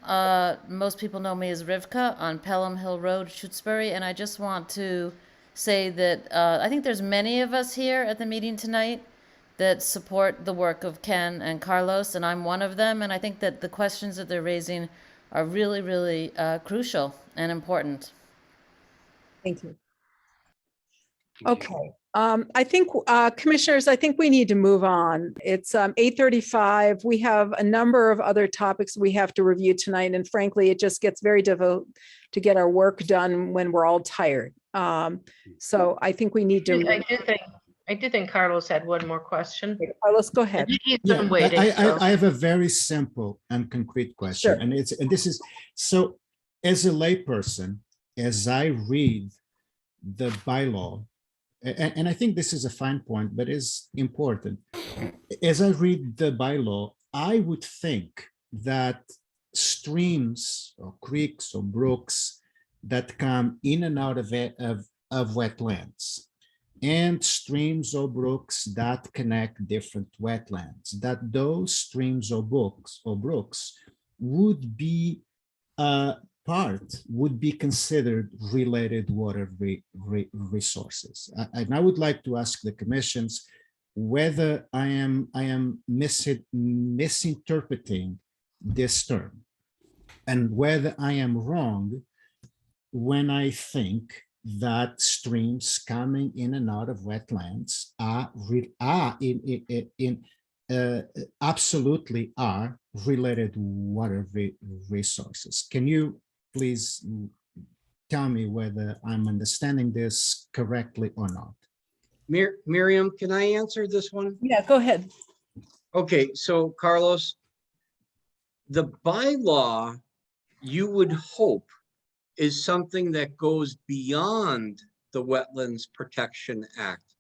Most people know me as Rivka on Pelham Hill Road, Shutesbury, and I just want to say that I think there's many of us here at the meeting tonight that support the work of Ken and Carlos, and I'm one of them, and I think that the questions that they're raising are really, really crucial and important. thank you. Okay. I think, commissioners, I think we need to move on. It's 8:35. We have a number of other topics we have to review tonight. And frankly, it just gets very difficult to get our work done when we're all tired. So I think we need to. I did think Carlos had one more question. Carlos, go ahead. He's Yeah, been waiting. I have a very simple and concrete question. Sure. And this is, so as a layperson, as I read the bylaw, and I think this is a fine point, but is important. As I read the bylaw, I would think that streams or creeks or brooks that come in and out of wetlands, and streams or brooks that connect different wetlands, that those streams or brooks would be considered related water resources. And I would like to ask the commissions whether I am misinterpreting this term, and whether I am wrong when I think that streams coming in and out of wetlands absolutely are related water resources. Can you please tell me whether I'm understanding this correctly or not? Miriam, can I answer this one? Yeah, go ahead. Okay, so Carlos, the bylaw, you would hope, is something that goes beyond the Wetlands Protection Act.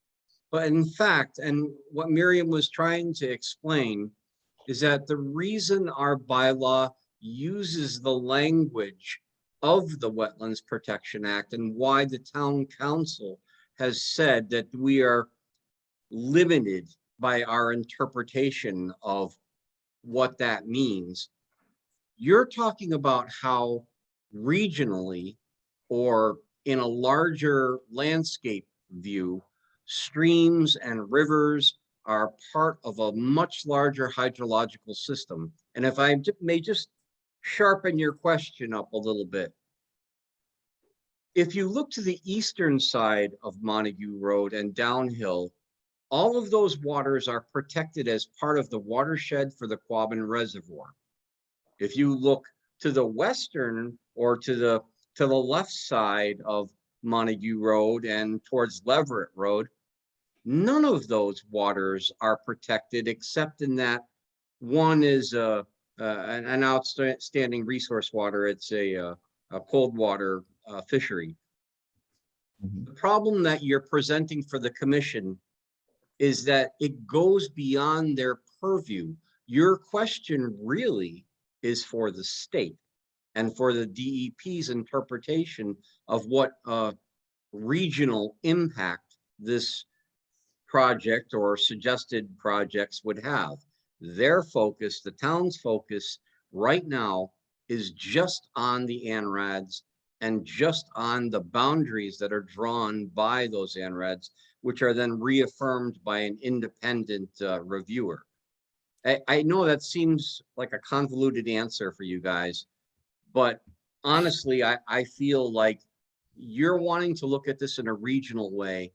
But in fact, and what Miriam was trying to explain, is that the reason our bylaw uses the language of the Wetlands Protection Act, and why the town council has said that we are limited by our interpretation of what that means. You're talking about how regionally, or in a larger landscape view, streams and rivers are part of a much larger hydrological system. And if I may just sharpen your question up a little bit. If you look to the eastern side of Montague Road and downhill, all of those waters are protected as part of the watershed for the Quabbin Reservoir. If you look to the western, or to the left side of Montague Road and towards Leverett Road, none of those waters are protected, except in that one is an outstanding resource water. It's a cold water fishery. The problem that you're presenting for the commission is that it goes beyond their purview. Your question really is for the state and for the DEP's interpretation of what regional impact this project or suggested projects would have. Their focus, the town's focus right now, is just on the ANRADs and just on the boundaries that are drawn by those ANRADs, which are then reaffirmed by an independent reviewer. I know that seems like a convoluted answer for you guys, But honestly, I feel like you're wanting to look at this in a regional way,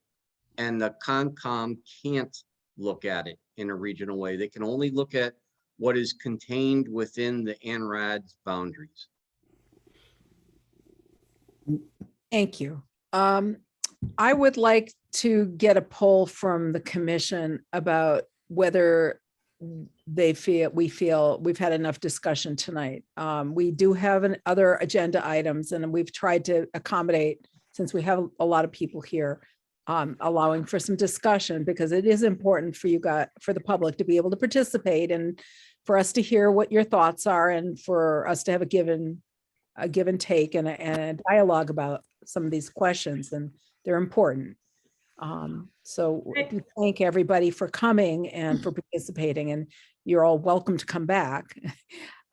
and the Concom can't look at it in a regional way. They can only look at what is contained within the ANRAD boundaries. Thank you. I would like to get a poll from the commission about whether we feel we've had enough discussion tonight. We do have other agenda items, and we've tried to accommodate, since we have a lot of people here, allowing for some discussion, because it is important for for the public to be able to participate, and for us to hear what your thoughts are, and for us to have a give and take and a dialogue about some of these questions, and they're important. So we thank everybody for coming and for participating, and you're all welcome to come back.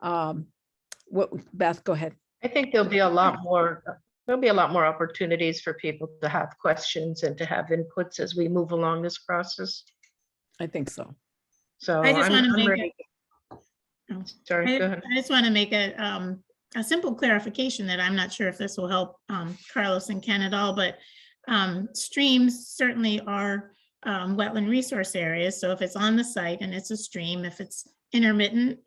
Beth, go ahead. I think there'll be a lot more opportunities for people to have questions and to have inputs as we move along this process. I think so. So I just want to I'm make ready. Sorry, go ahead. I just want to make a simple clarification that I'm not sure if this will help Carlos and Ken at all, but streams certainly are wetland resource areas. So if it's on the site and it's a stream, if it's intermittent,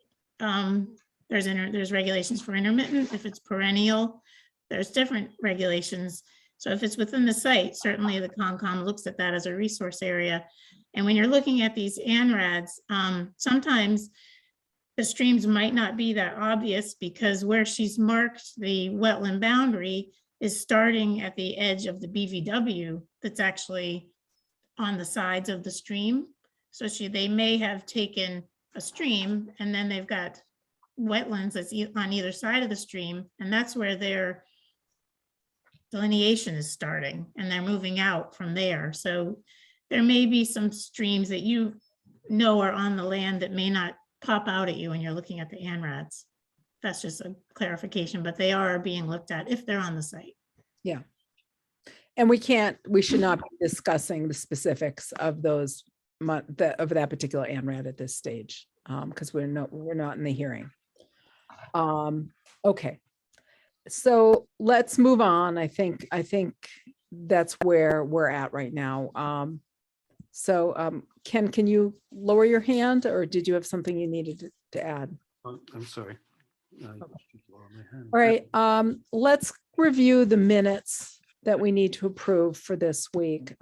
there's regulations for intermittent. If it's perennial, there's different regulations. So if it's within the site, certainly the Concom looks at that as a resource area. And when you're looking at these ANRADs, sometimes the streams might not be that obvious, because where she's marked the wetland boundary is starting at the edge of the BVW that's actually on the sides of the stream. So they may have taken a stream and then they've got wetlands that's on either side of the stream, and that's where their delineation is starting, and they're moving out from there. So there may be some streams that you know are on the land that may not pop out at you when you're looking at the ANRADs. That's just a clarification, but they are being looked at if they're on the site. Yeah. And we should not be discussing the specifics of those, of that particular ANRAD at this stage, because we're not in the hearing. Okay. So let's move on. I think that's where we're at right now. Ken, can you lower your hand, or did you have something you needed to add? I'm sorry. All right, let's review the minutes that we need to approve for this week.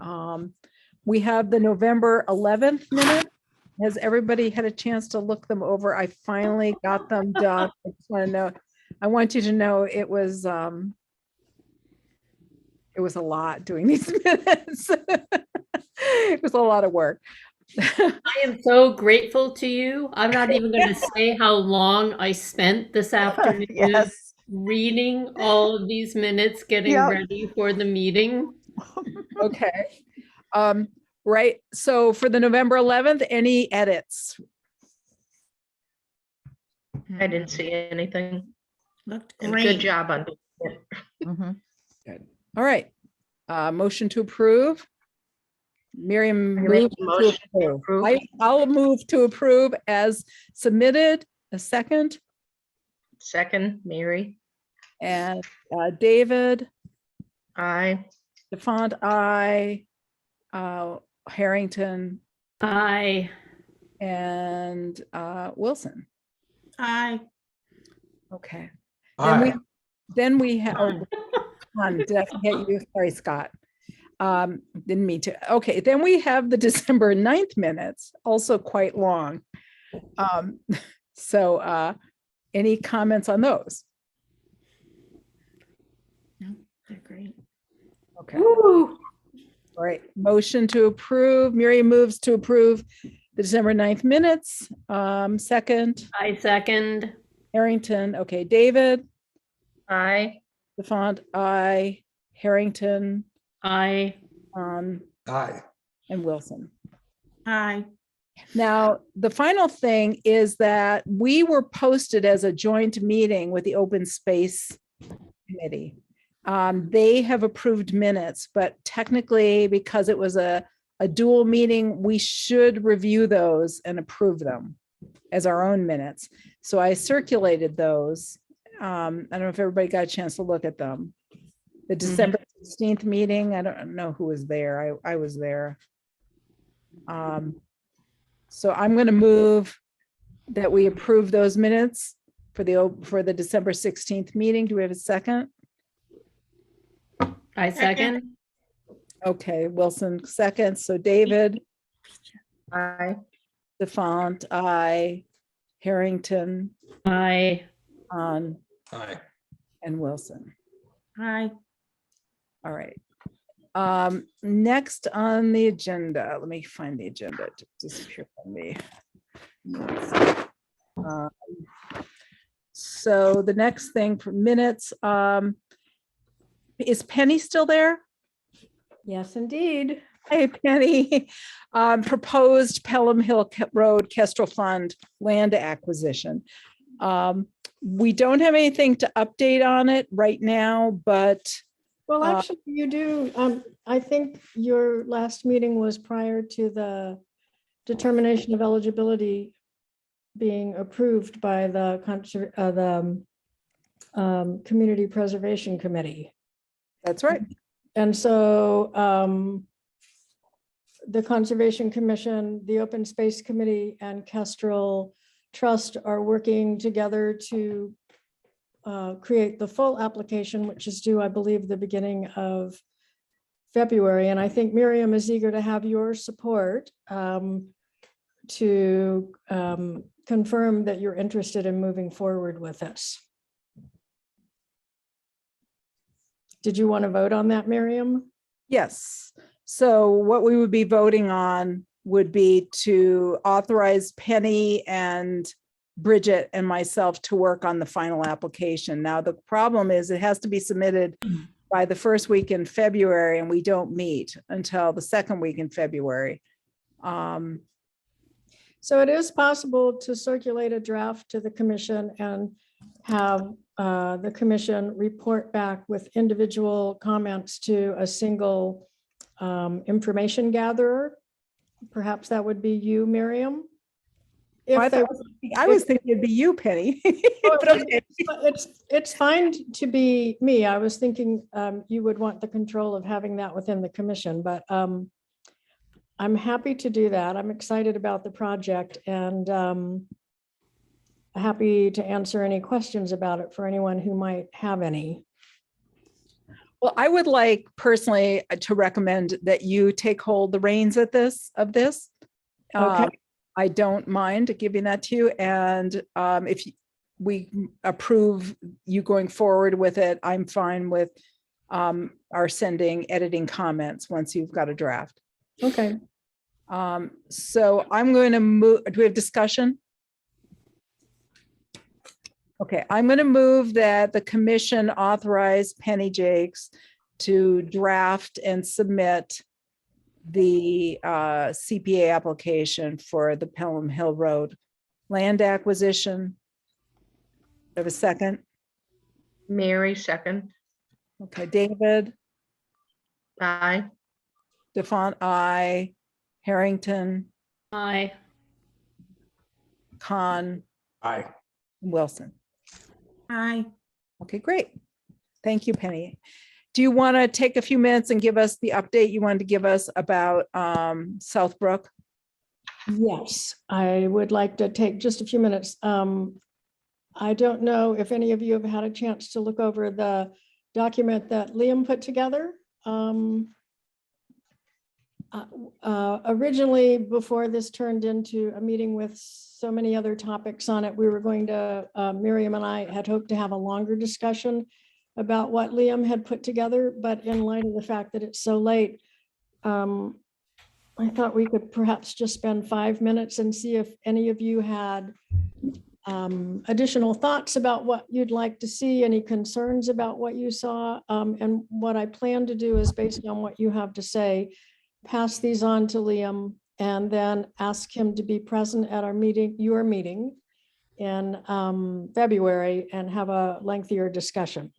We have the November 11th minute. Has everybody had a chance to look them over? I finally got them done. I want you to know it was a lot doing these minutes. It was a lot of work. I am so grateful to you. I'm not even going to say how long I spent this afternoon Yes. reading all of these minutes, getting ready for the meeting. Okay. Right. So for the November 11th, any edits? I didn't see anything. Looked And great. good job on it. Good. All right. Motion to approve. Miriam I make moved a to motion to approve. approve. I'll move to approve as submitted. A second. Second, Mary. And David, Aye. DeFont, aye. Harrington Aye. and Wilson. Aye. Okay. Aye. Then we have, did I forget you? Sorry, Scott. Didn't mean to. Okay, then we have the December 9th minutes, also quite long. So any comments on those? No, they're great. Okay. All right, motion to approve. Miriam moves to approve the December 9th minutes. Second. I second. Harrington. Okay, David. Aye. DeFont, aye. Harrington. Aye. Aye. And Wilson. Aye. Now, the final thing is that we were posted as a joint meeting with the Open Space Committee. They have approved minutes, but technically, because it was a dual meeting, we should review those and approve them as our own minutes. So I circulated those I don't know if everybody got a chance to look at them. The December 16th meeting, I don't know who was there. I was there. So I'm going to move that we approve those minutes for the December 16th meeting. Do we have a second? I second. Okay, Wilson seconds. So David, Aye. DeFont, aye. Harrington, Aye. on, Aye. and Wilson. Hi. All right. Next on the agenda, let me find the agenda to disappear from me. So the next thing for minutes, is Penny still there? Yes, indeed. Hey, Penny. Proposed Pelham Hill Road Kestrel Fund land acquisition. We don't have anything to update on it right now, but Well, actually, you do. I think your last meeting was prior to the determination of eligibility being approved by the Community Preservation Committee. that's right. And so the Conservation Commission, the Open Space Committee, and Kestrel Trust are working together to create the full application, which is due, I believe, the beginning of February. And I think Miriam is eager to have your support to confirm that you're interested in moving forward with this. Did you want to vote on that, Miriam? Yes. So what we would be voting on would be to authorize Penny and Bridget and myself to work on the final application. Now, the problem is it has to be submitted by the first week in February, and we don't meet until the second week in February. So it is possible to circulate a draft to the commission and have the commission report back with individual comments to a single information gatherer. Perhaps that would be you, Miriam. I was thinking it'd be you, Penny. But okay. It's fine to be me. I was thinking you would want the control of having that within the commission, but I'm happy to do that. I'm excited about the project and happy to answer any questions about it for anyone who might have any. Well, I would like personally to recommend that you take hold the reins of this. Okay. I don't mind giving that to you. And if we approve you going forward with it, I'm fine with our editing comments once you've got a draft. Okay. So I'm going to move. Do we have discussion? Okay, I'm going to move that the commission authorize Penny Jakes to draft and submit the CPA application for the Pelham Hill Road land acquisition. Have a second? Mary, second. Okay, David, Aye. DeFont, aye. Harrington, Aye. Khan, Aye. Wilson. Hi. Okay, great. Thank you, Penny. Do you want to take a few minutes and give us the update you wanted to give us about Southbrook? Yes, I would like to take just a few minutes. I don't know if any of you have had a chance to look over the document that Liam put together. Originally, before this turned into a meeting with so many other topics on it, we were going to, Miriam and I had hoped to have a longer discussion about what Liam had put together, but in light of the fact that it's so late, I thought we could perhaps just spend 5 minutes and see if any of you had additional thoughts about what you'd like to see, any concerns about what you saw. And what I plan to do is, based on what you have to say, pass these on to Liam and then ask him to be present at our meeting, your meeting in February, and have a lengthier discussion.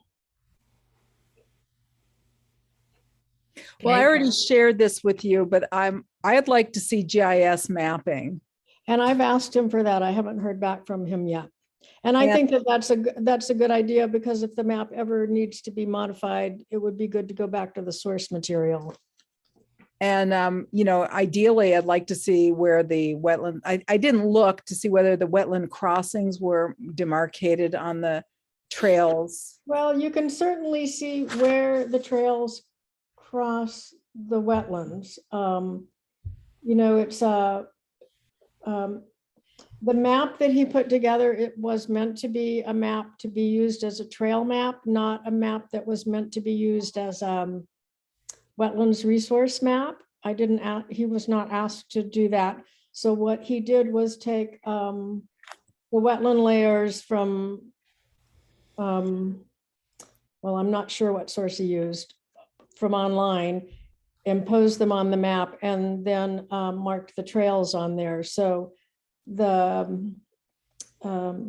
Well, I already shared this with you, but I'd like to see GIS mapping. And I've asked him for that. I haven't heard back from him yet. And I And- think that that's a good idea, because if the map ever needs to be modified, it would be good to go back to the source material. And, you know, ideally, I'd like to see where the wetland, I didn't look to see whether the wetland crossings were demarcated on the trails. Well, you can certainly see where the trails cross the wetlands. You know, it's the map that he put together, it was meant to be a map to be used as a trail map, not a map that was meant to be used as wetlands resource map. He was not asked to do that. So what he did was take the wetland layers from, well, I'm not sure what source he used, from online, imposed them on the map, and then marked the trails on there. So there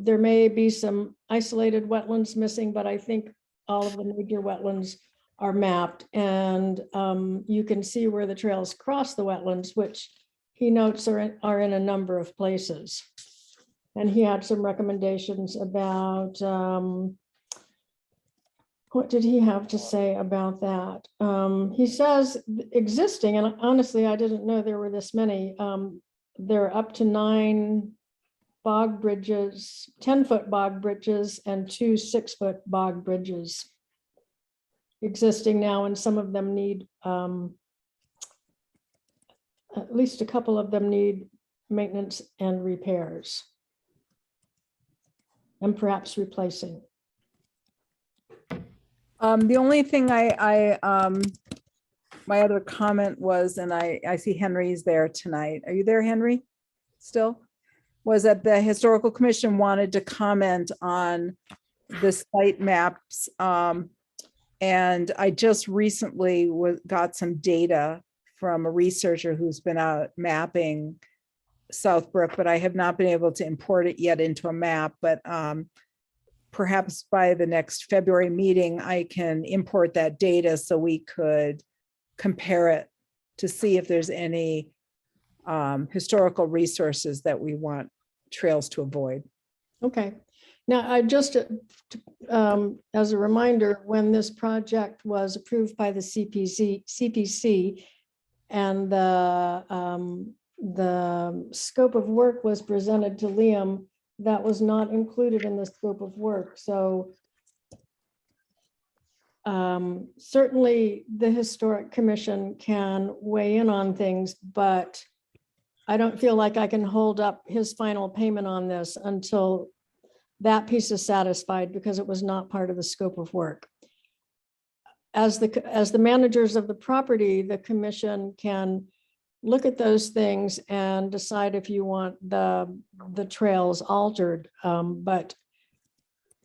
may be some isolated wetlands missing, but I think all of the major wetlands are mapped, and you can see where the trails cross the wetlands, which he notes are in a number of places. And he had some recommendations about, what did he have to say about that? He says existing, and honestly, I didn't know there were this many. There are up to 9 bog bridges, 10-foot bog bridges, and 2 6-foot bog bridges existing now, and some of them need, at least a couple of them need maintenance and repairs, and perhaps replacing. The only thing my other comment was, and I see Henry's there tonight. Are you there, Henry? Still? Was that the Historical Commission wanted to comment on the site maps. And I just recently got some data from a researcher who's been out mapping Southbrook, but I have not been able to import it yet into a map. But perhaps by the next February meeting, I can import that data so we could compare it to see if there's any historical resources that we want trails to avoid. Okay. Now, I just, as a reminder, when this project was approved by the CPC and the scope of work was presented to Liam, that was not included in the scope of work. So certainly the Historic Commission can weigh in on things, but I don't feel like I can hold up his final payment on this until that piece is satisfied, because it was not part of the scope of work. As the managers of the property, the commission can look at those things and decide if you want the trails altered. But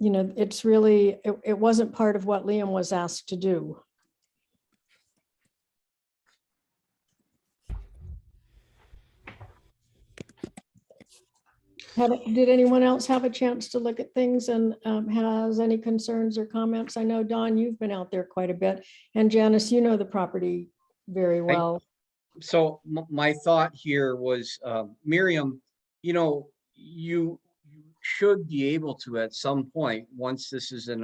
you know, it's really, it wasn't part of what Liam was asked to do. Did anyone else have a chance to look at things and has any concerns or comments? I know, Don, you've been out there quite a bit, and Janice, you know the property very well. So my thought here was, Miriam, you know, you should be able to, at some point, once this is in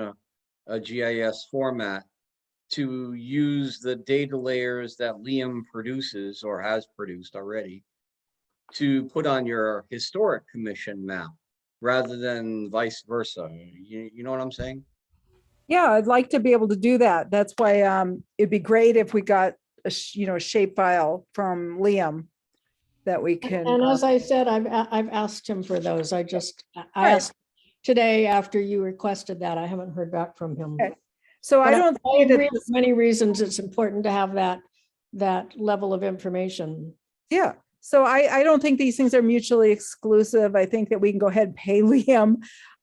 a GIS format, to use the data layers that Liam produces or has produced already to put on your Historic Commission map, rather than vice versa. You know what I'm saying? Yeah, I'd like to be able to do that. That's why it'd be great if we got a shape file from Liam that we can. And as I said, I've asked him for those. I asked today after you requested that. I haven't heard back from him. Okay. So But I don't I agree with many reasons it's important to have that level of information. Yeah. So I don't think these things are mutually exclusive. I think that we can go ahead and pay Liam,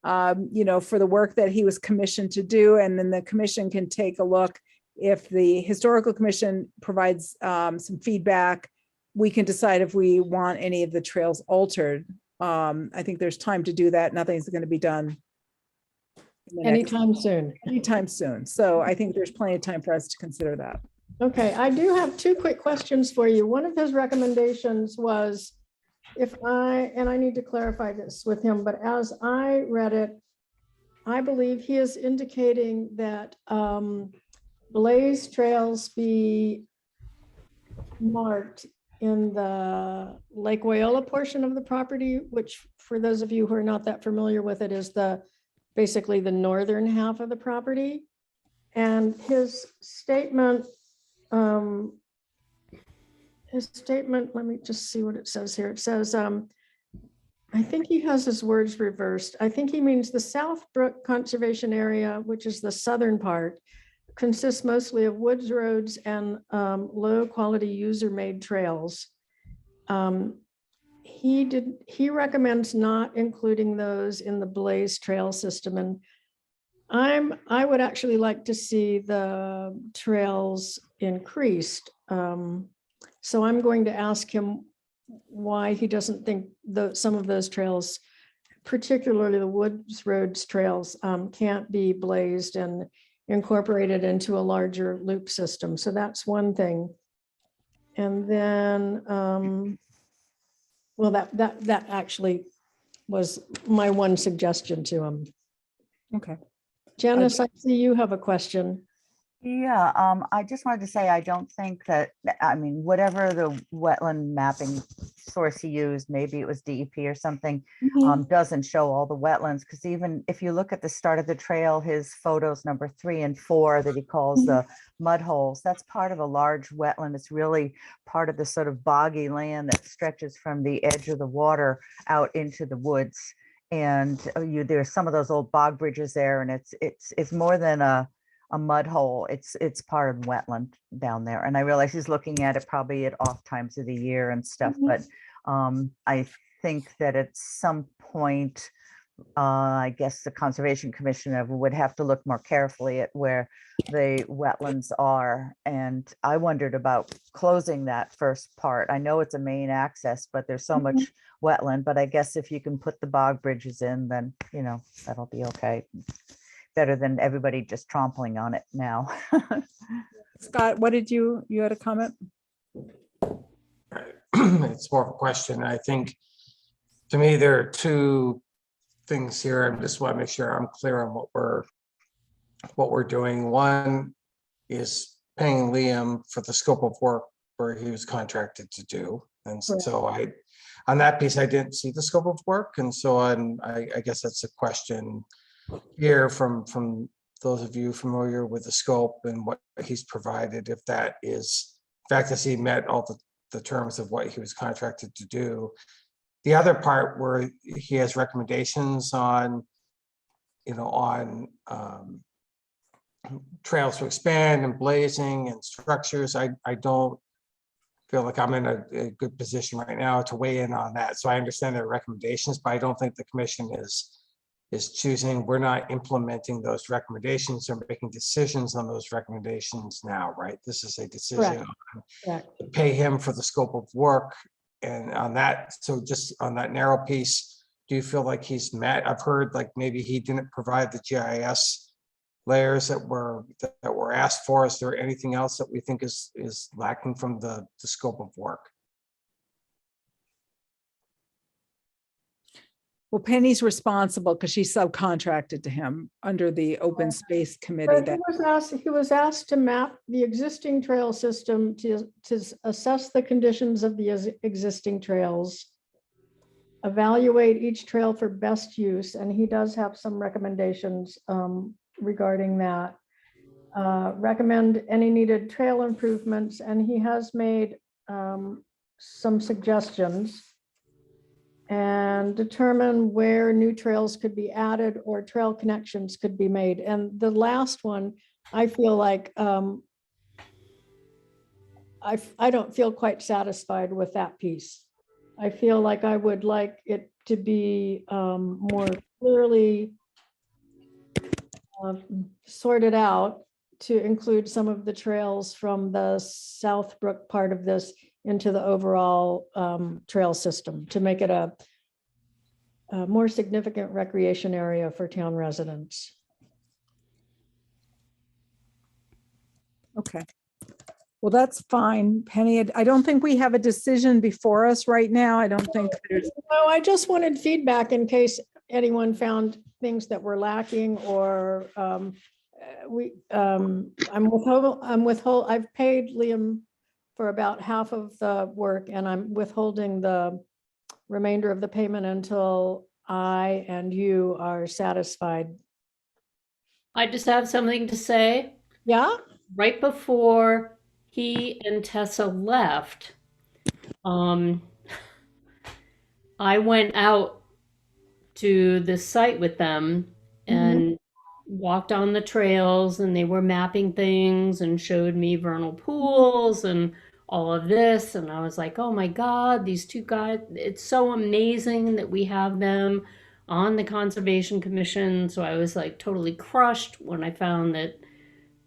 for the work that he was commissioned to do. And then the commission can take a look. If the Historical Commission provides some feedback, we can decide if we want any of the trails altered. I think there's time to do that. Nothing's going to be done Anytime soon. Anytime soon. So I think there's plenty of time for us to consider that. Okay, I do have 2 quick questions for you. One of his recommendations was and I need to clarify this with him, but as I read it, I believe he is indicating that blaze trails be marked in the Lake Wyola portion of the property, which for those of you who are not that familiar with it is basically the northern half of the property. And his statement, let me just see what it says here. It says, I think he has his words reversed. I think he means the South Brook Conservation Area, which is the southern part, consists mostly of woods roads and low quality user-made trails. He recommends not including those in the Blaze Trail system, and I would actually like to see the trails increased. So I'm going to ask him why he doesn't think some of those trails, particularly the woods roads trails, can't be blazed and incorporated into a larger loop system. So that's one thing. And then, well, that actually was my one suggestion to him. Okay. Janice, I see you have a question. Yeah, I just wanted to say, I don't think that, I mean, whatever the wetland mapping source he used, maybe it was DEP or something, doesn't show all the wetlands, because even if you look at the start of the trail, his photos number 3 and 4 that he calls the mud holes, that's part of a large wetland. It's really part of the sort of boggy land that stretches from the edge of the water out into the woods. And there's some of those old bog bridges there, and it's more than a mud hole. It's part of wetland down there. And I realize he's looking at it probably at off times of the year and stuff, but I think that at some point, I guess the Conservation Commission would have to look more carefully at where the wetlands are. And I wondered about closing that first part. I know it's a main access, but there's so much wetland, but I guess if you can put the bog bridges in, then, that'll be okay. Better than everybody just trampling on it now. Scott, what did you had a comment? It's more of a question. I think, to me, there are two things here. I just want to make sure I'm clear on what we're doing. One is paying Liam for the scope of work where he was contracted to do. And so on that piece, I didn't see the scope of work. And so I guess that's a question here from those of you familiar with the scope and what he's provided, if that is, in fact, as he met all the terms of what he was contracted to do. The other part where he has recommendations on, trails to expand and blazing and structures, I don't feel like I'm in a good position right now to weigh in on that. So I understand their recommendations, but I don't think the commission is choosing. We're not implementing those recommendations or making decisions on those recommendations now, right? This is a decision to pay him for the scope of work. And on that, so just on that narrow piece, do you feel like he's met? I've heard like maybe he didn't provide the GIS layers that were asked for. Is there anything else that we think is lacking from the scope of work? Well, Penny's responsible because she subcontracted to him under the open space committee. But he was asked to map the existing trail system to assess the conditions of the existing trails, evaluate each trail for best use, and he does have some recommendations regarding that. Recommend any needed trail improvements, and he has made some suggestions. And determine where new trails could be added or trail connections could be made. And the last one, I feel like I don't feel quite satisfied with that piece. I feel like I would like it to be more clearly sorted out to include some of the trails from the South Brook part of this into the overall trail system to make it a more significant recreation area for town residents. Okay. Well, that's fine, Penny. I don't think we have a decision before us right now. I don't think there's, No, I just wanted feedback in case anyone found things that were lacking or I'm I've paid Liam for about half of the work and I'm withholding the remainder of the payment until I and you are satisfied. I just have something to say. Yeah? Right before he and Tessa left, I went out to the site with them and walked on the trails, and they were mapping things and showed me vernal pools and all of this. And I was like, oh my God, these two guys, it's so amazing that we have them on the Conservation Commission. So I was like totally crushed when I found that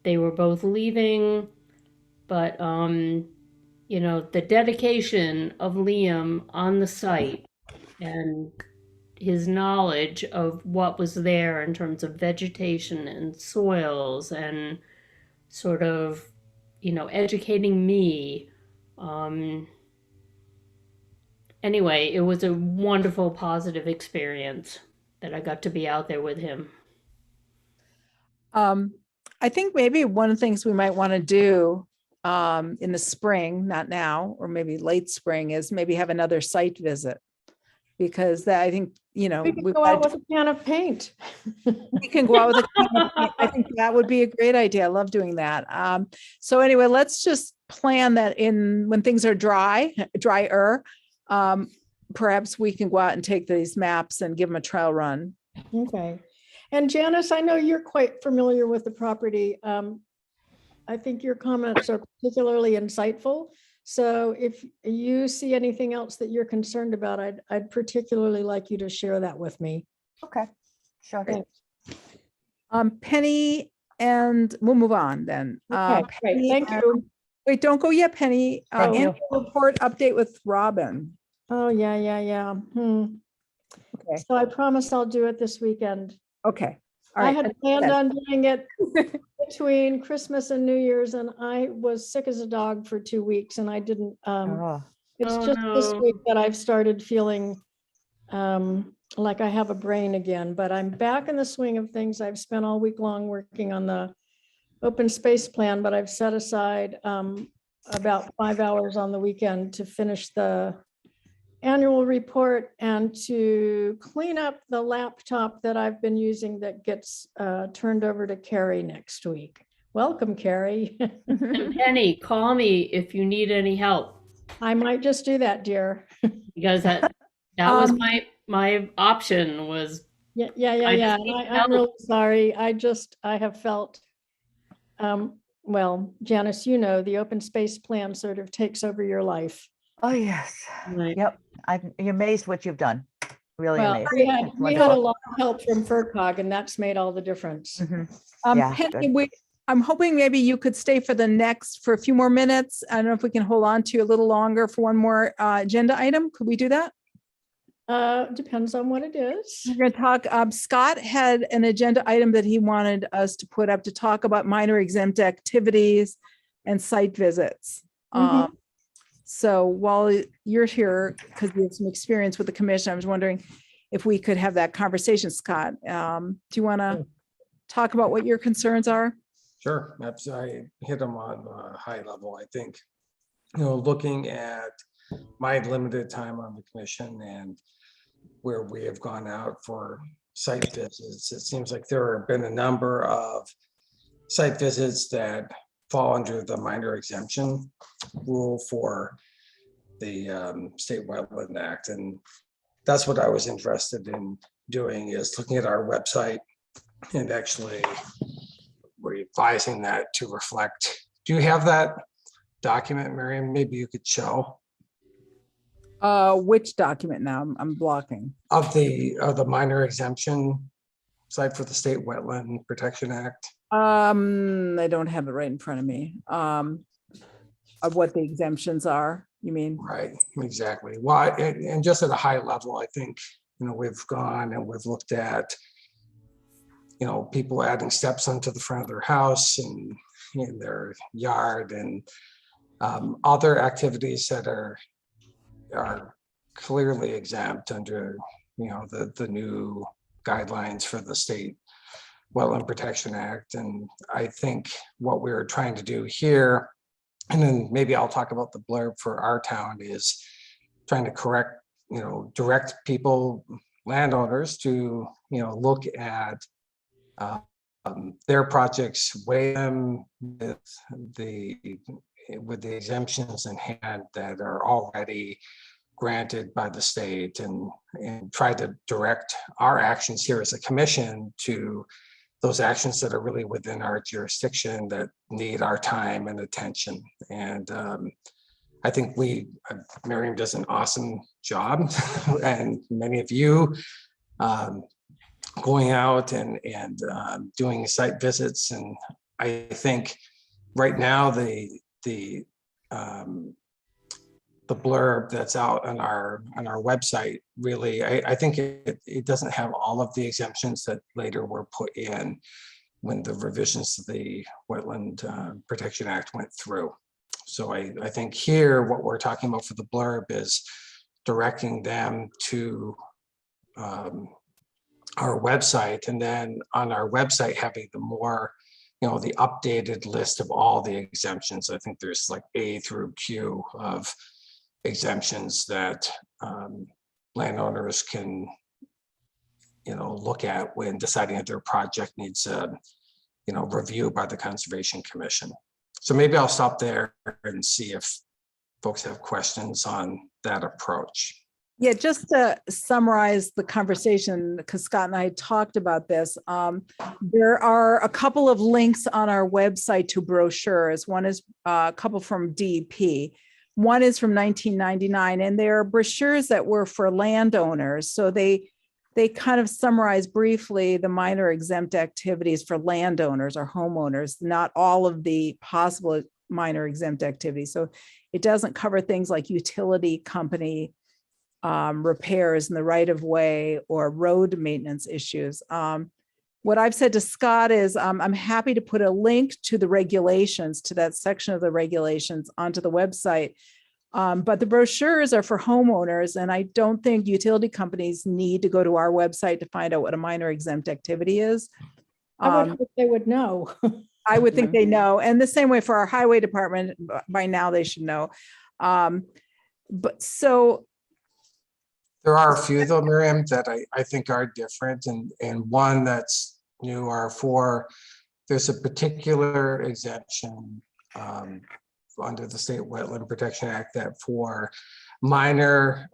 they were both leaving. But, you know, the dedication of Liam on the site and his knowledge of what was there in terms of vegetation and soils and sort of, you know, educating me. Anyway, it was a wonderful, positive experience that I got to be out there with him. I think maybe one of the things we might want to do in the spring, not now, or maybe late spring, is maybe have another site visit. Because that, I think, you know, We could go out with a can of paint. we can go out with a can of paint. I think that would be a great idea. I love doing that. So anyway, let's just plan that when things are drier, perhaps we can go out and take these maps and give them a trial run. Okay. And Janice, I know you're quite familiar with the property. I think your comments are particularly insightful. So if you see anything else that you're concerned about, I'd particularly like you to share that with me. Okay, sure. Thanks. Penny, and we'll move on then. Okay, great. Thank you. Wait, don't go yet, Penny. Thank you. Annual report update with Robin. Oh, yeah. Okay. So I promise I'll do it this weekend. Okay. All I right. had planned on doing it between Christmas and New Year's, and I was sick as a dog for 2 weeks, and I didn't. It's Oh, just this no. week that I've started feeling like I have a brain again, but I'm back in the swing of things. I've spent all week long working on the open space plan, but I've set aside about 5 hours on the weekend to finish the annual report and to clean up the laptop that I've been using that gets turned over to Carrie next week. Welcome, Carrie. And Penny, call me if you need any help, I might just do that, dear. because that was my option was Yeah. I just need I'm help. really sorry. I have felt, well, Janice, you know, the open space plan sort of takes over your life. Oh, yes. Right. Yep. You're amazed what you've done. Really Well, amazed. we had It's a wonderful. lot of help from FERCog, and that's made all the difference. Mhm. Yeah, Penny, good. I'm hoping maybe you could stay for a few more minutes. I don't know if we can hold on to you a little longer for one more agenda item. Could we do that? Depends on what it is. We're going to talk, Scott had an agenda item that he wanted us to put up to talk about minor exempt activities and site visits. Mhm. So while you're here, because you have some experience with the commission, I was wondering if we could have that conversation, Scott. Do you want to talk about what your concerns are? Sure, I hit them on a high level. I think, looking at my limited time on the commission and where we have gone out for site visits, it seems like there have been a number of site visits that fall under the minor exemption rule for the State Wetland Act. And that's what I was interested in doing, is looking at our website and actually revising that to reflect. Do you have that document, Miriam? Maybe you could show. Which document now? I'm blocking. Of the minor exemption site for the State Wetland Protection Act. I don't have it right in front of me. Of what the exemptions are, you mean? Right, exactly. Well, and just at a high level, I think, we've gone and we've looked at, people adding steps onto the front of their house and in their yard, and other activities that are clearly exempt under, the new guidelines for the state Wetland Protection Act. And I think what we're trying to do here, and then maybe I'll talk about the blurb for our town, is trying to direct people, landowners to, look at their projects, weigh them with the exemptions in hand that are already granted by the state, and try to direct our actions here as a commission to those actions that are really within our jurisdiction that need our time and attention. And I think Miriam does an awesome job, and many of you going out and doing site visits. And I think right now the blurb that's out on our website, really, I think it doesn't have all of the exemptions that later were put in when the revisions to the Wetland Protection Act went through. So I think here what we're talking about for the blurb is directing them to our website, and then on our website having the more, the updated list of all the exemptions. I think there's like A through Q of exemptions that landowners can, look at when deciding if their project needs a, review by the Conservation Commission. So maybe I'll stop there and see if folks have questions on that approach. Yeah, just to summarize the conversation, because Scott and I talked about this, there are a couple of links on our website to brochures. One is a couple from DEP. One is from 1999, and they're brochures that were for landowners. So they kind of summarize briefly the minor exempt activities for landowners or homeowners, not all of the possible minor exempt activities. So it doesn't cover things like utility company repairs in the right of way or road maintenance issues. What I've said to Scott is I'm happy to put a link to the regulations, to that section of the regulations onto the website. But the brochures are for homeowners, and I don't think utility companies need to go to our website to find out what a minor exempt activity is. I would hope they would know. I would think they know. And the same way for our highway department, by now they should know. But so there are a few though, Miriam, that I think are different, and one that's new there's a particular exemption under the State Wetland Protection Act that for minor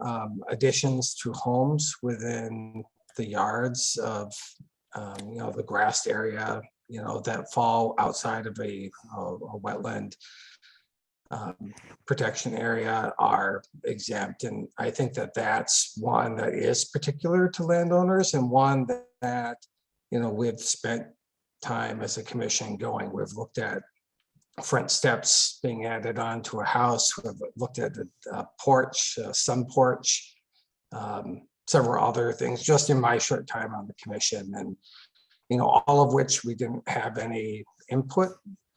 additions to homes within the yards of the grassed area, that fall outside of a wetland protection area are exempt. And I think that that's one that is particular to landowners, and one that we've spent time as a commission going. We've looked at front steps being added onto a house. We've looked at a porch, sun porch, several other things just in my short time on the commission, and all of which we didn't have any input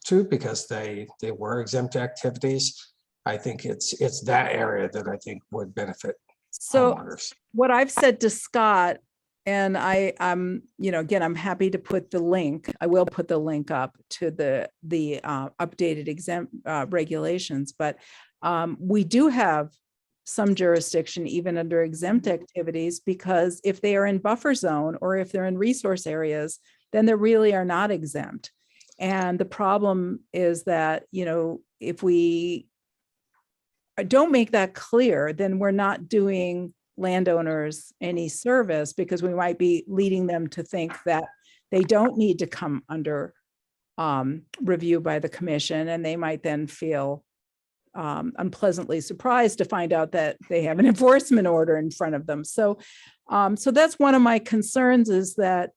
to because they were exempt activities. I think it's that area that I think would benefit homeowners. What I've said to Scott, and I'm again, I'm happy to put the link. I will put the link up to the updated exempt regulations, but we do have some jurisdiction even under exempt activities, because if they are in buffer zone or if they're in resource areas, then they really are not exempt. And the problem is that, if we don't make that clear, then we're not doing landowners any service, because we might be leading them to think that they don't need to come under review by the commission, and they might then feel unpleasantly surprised to find out that they have an enforcement order in front of them. So that's one of my concerns, is that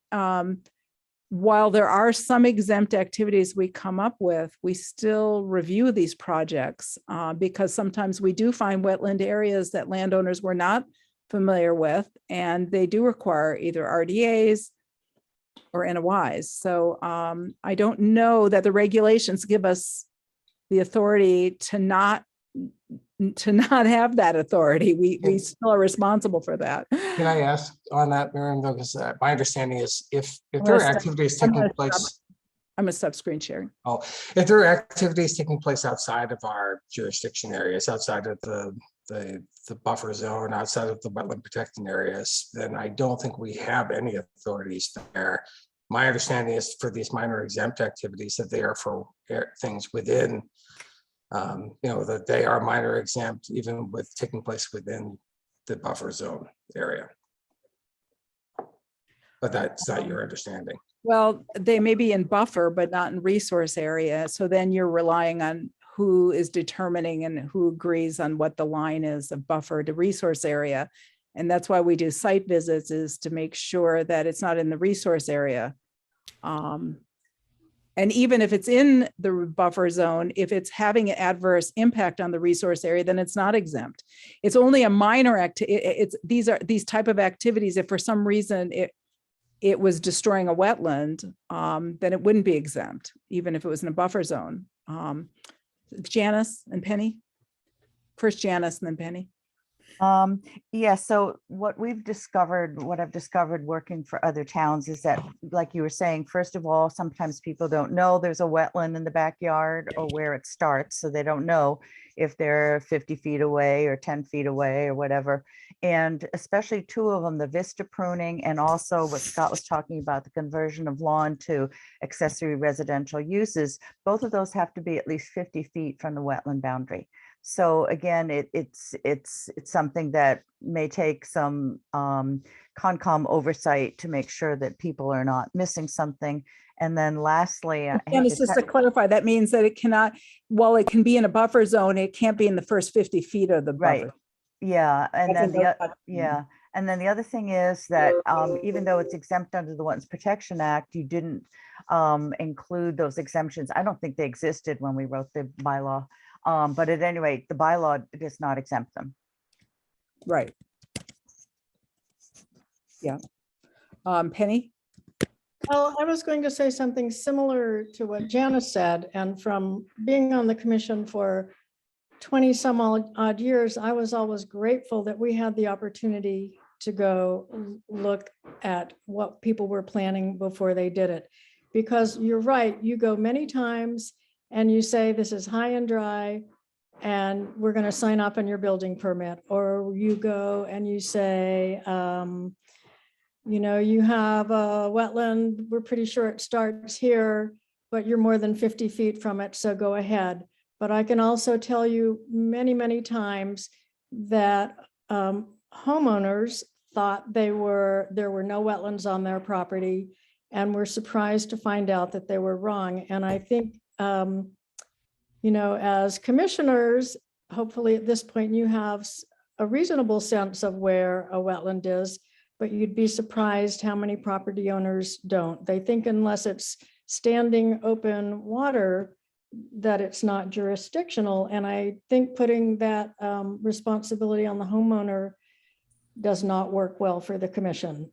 while there are some exempt activities we come up with, we still review these projects because sometimes we do find wetland areas that landowners were not familiar with, and they do require either RDAs or NOIs. So I don't know that the regulations give us the authority to not have that authority. We still are responsible for that. Can I ask on that, Miriam, though, because my understanding is if I'm there are gonna stop- activities I'm taking gonna place. stop- I'm gonna stop screen sharing. Oh, if there are activities taking place outside of our jurisdiction areas, outside of the buffer zone, outside of the wetland protecting areas, then I don't think we have any authorities there. My understanding is for these minor exempt activities that they are for things within, that they are minor exempt, even with taking place within the buffer zone area. But that's not your understanding. Well, they may be in buffer, but not in resource area. So then you're relying on who is determining and who agrees on what the line is of buffer to resource area. And that's why we do site visits, is to make sure that it's not in the resource area. And even if it's in the buffer zone, if it's having an adverse impact on the resource area, then it's not exempt. It's only a minor these type of activities. If for some reason it was destroying a wetland, then it wouldn't be exempt, even if it was in a buffer zone. Janice and Penny. First Janice and then Penny. Yeah, so what I've discovered working for other towns is that, like you were saying, first of all, sometimes people don't know there's a wetland in the backyard or where it starts. So they don't know if they're 50 feet away or 10 feet away or whatever. And especially two of them, the vista pruning and also what Scott was talking about, the conversion of lawn to accessory residential uses, both of those have to be at least 50 feet from the wetland boundary. So again, it's something that may take some Concom oversight to make sure that people are not missing something. And then lastly, Dennis, just to clarify, that means that it cannot, while it can be in a buffer zone, it can't be in the first 50 feet of the buffer. right. Yeah, and then and then the other thing is that even though it's exempt under the Wetlands Protection Act, you didn't include those exemptions. I don't think they existed when we wrote the bylaw. But at any rate, the bylaw does not exempt them. Right. Yeah. Penny? Well, I was going to say something similar to what Janice said, and from being on the commission for 20 some odd years, I was always grateful that we had the opportunity to go look at what people were planning before they did it. Because you're right, you go many times and you say, this is high and dry, and we're going to sign off on your building permit. Or you go and you say, you have a wetland, we're pretty sure it starts here, but you're more than 50 feet from it, so go ahead. But I can also tell you many, many times that homeowners thought there were no wetlands on their property and were surprised to find out that they were wrong. And I think, as commissioners, hopefully at this point you have a reasonable sense of where a wetland is, but you'd be surprised how many property owners don't. They think unless it's standing open water, that it's not jurisdictional. And I think putting that responsibility on the homeowner does not work well for the commission.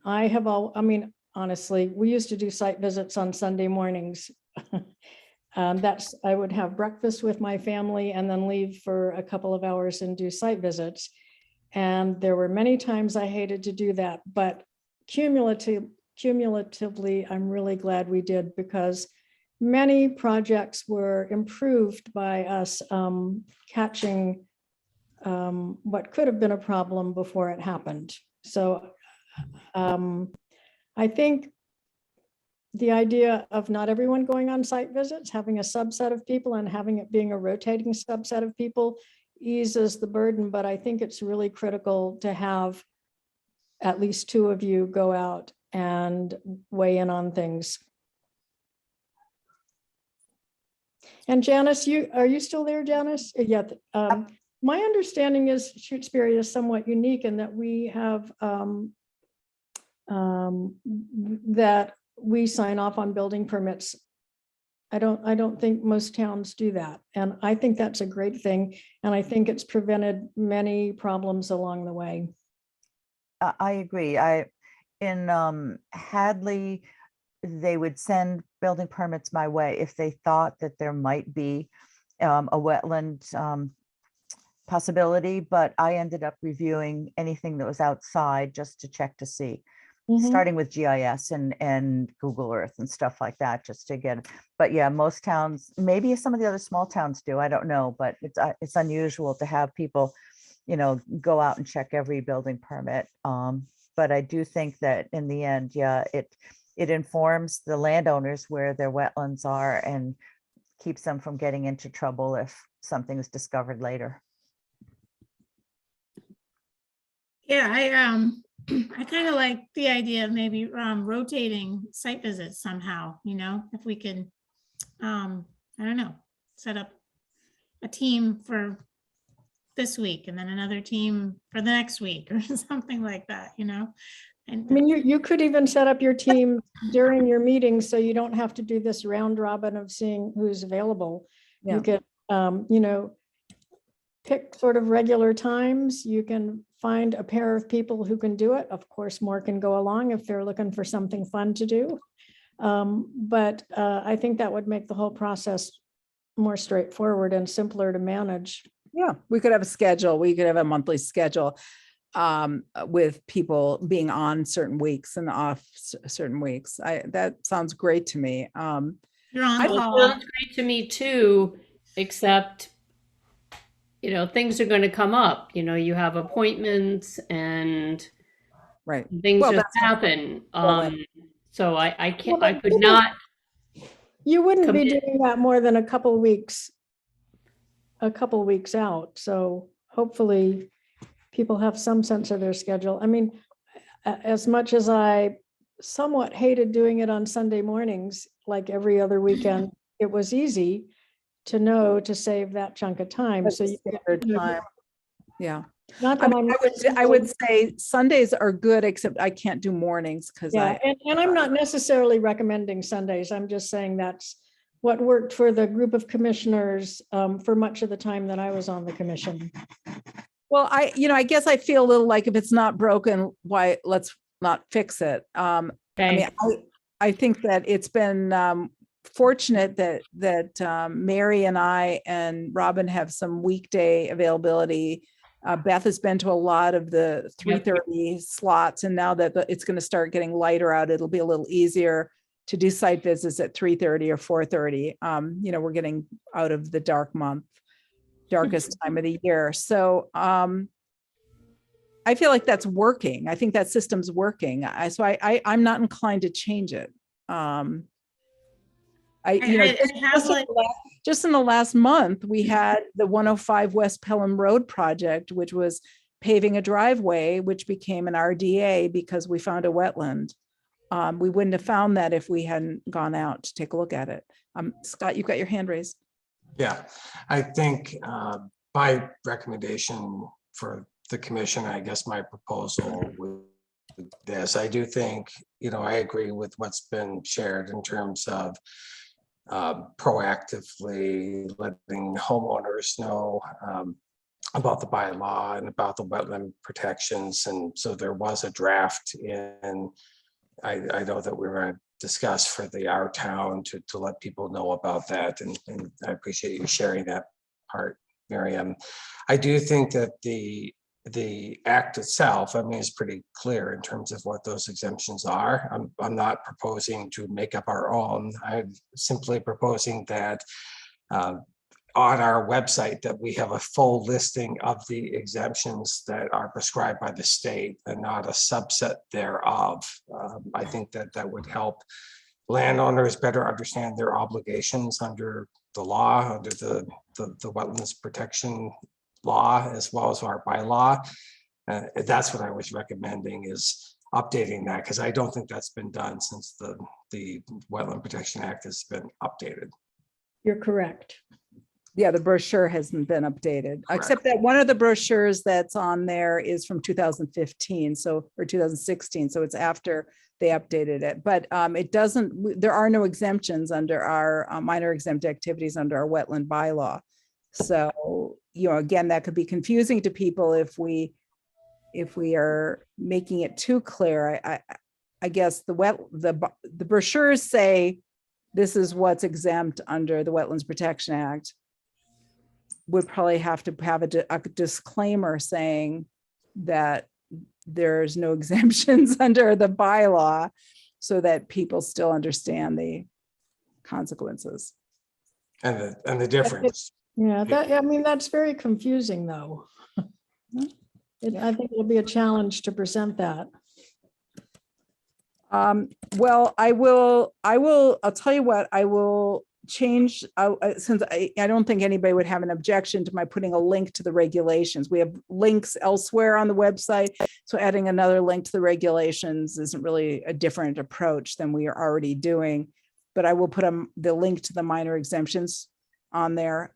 Honestly, we used to do site visits on Sunday mornings. I would have breakfast with my family and then leave for a couple of hours and do site visits. And there were many times I hated to do that, but cumulatively, I'm really glad we did, because many projects were improved by us catching what could have been a problem before it happened. So I think the idea of not everyone going on site visits, having a subset of people and having it being a rotating subset of people eases the burden, but I think it's really critical to have at least two of you go out and weigh in on things. And Janice, are you still there, Janice? Yeah. My understanding is Shutesbury is somewhat unique in that we have that we sign off on building permits. I don't think most towns do that. And I think that's a great thing. And I think it's prevented many problems along the way. I agree. In Hadley, they would send building permits my way if they thought that there might be a wetland possibility, but I ended up reviewing anything that was outside just to check to see, starting with GIS and Google Earth and stuff like that, just to get, but yeah, most towns, maybe some of the other small towns do, I don't know, but it's unusual to have people, you know, go out and check every building permit. But I do think that in the end, yeah, it informs the landowners where their wetlands are and keeps them from getting into trouble if something is discovered later. Yeah, I kind of like the idea of maybe rotating site visits somehow, you know, if we can, I don't know, set up a team for this week and then another team for the next week or something like that, you know? And I mean, you could even set up your team during your meetings, so you don't have to do this round robin of seeing who's available. Yeah. You could, you know, pick sort of regular times. You can find a pair of people who can do it. Of course, more can go along if they're looking for something fun to do. But I think that would make the whole process more straightforward and simpler to manage. Yeah, we could have a schedule. We could have a monthly schedule with people being on certain weeks and off certain weeks. That sounds great to me. you're on Well, it call. sounds great to me too, except, you know, things are going to come up. You know, you have appointments and Right. things Well, just that's happen. Well, So I can't, Well, I but could you not. You wouldn't be commit. doing that more than a couple weeks out. So hopefully people have some sense of their schedule. I mean, as much as I somewhat hated doing it on Sunday mornings, like every other weekend, it was easy to know to save that chunk of time. So you standard time. Yeah. Not I that mean, I'm I would say Sundays are good, except I can't do mornings because yeah, and I'm not necessarily recommending Sundays. I'm just saying that's what worked for the group of commissioners for much of the time that I was on the commission. Well, I guess I feel a little like if it's not broken, why let's not fix it. I mean, I think that it's been fortunate that Mary and I and Robin have some weekday availability. Beth has been to a lot of the 3:30 slots, and now that it's going to start getting lighter out, it'll be a little easier to do site visits at 3:30 or 4:30. You know, we're getting out of the darkest time of the year. So I feel like that's working. I think that system's working. So I'm not inclined to change it. Just in the last month, we had the 105 West Pelham Road project, which was paving a driveway, which became an RDA because we found a wetland. We wouldn't have found that if we hadn't gone out to take a look at it. Scott, you've got your hand raised. Yeah, I think my recommendation for the commission, I guess my proposal with this, I do think, you know, I agree with what's been shared in terms of proactively letting homeowners know about the bylaw and about the wetland protections. And so there was a draft in, I know that we were going to discuss for our town to let people know about that. And I appreciate you sharing that part, Miriam. I do think that the act itself, I mean, is pretty clear in terms of what those exemptions are. I'm not proposing to make up our own. I'm simply proposing that on our website that we have a full listing of the exemptions that are prescribed by the state and not a subset thereof. I think that would help landowners better understand their obligations under the law, under the wetlands protection law, as well as our bylaw. That's what I was recommending, is updating that, because I don't think that's been done since the Wetland Protection Act has been updated. You're correct. Yeah, the brochure hasn't been updated, except that one of the brochures that's on there is from 2015, or 2016. So it's after they updated it, but it doesn't, there are no exemptions under our minor exempt activities under our wetland bylaw. So, you know, again, that could be confusing to people if we are making it too clear. I guess the brochures say this is what's exempt under the Wetlands Protection Act. would probably have to have a disclaimer saying that there's no exemptions under the bylaw so that people still understand the consequences. And the difference. Yeah, I mean, that's very confusing, though. I think it'll be a challenge to present that. Well, I'll tell you what, I will change, since I don't think anybody would have an objection to my putting a link to the regulations. We have links elsewhere on the website. So adding another link to the regulations isn't really a different approach than we are already doing. But I will put the link to the minor exemptions on there.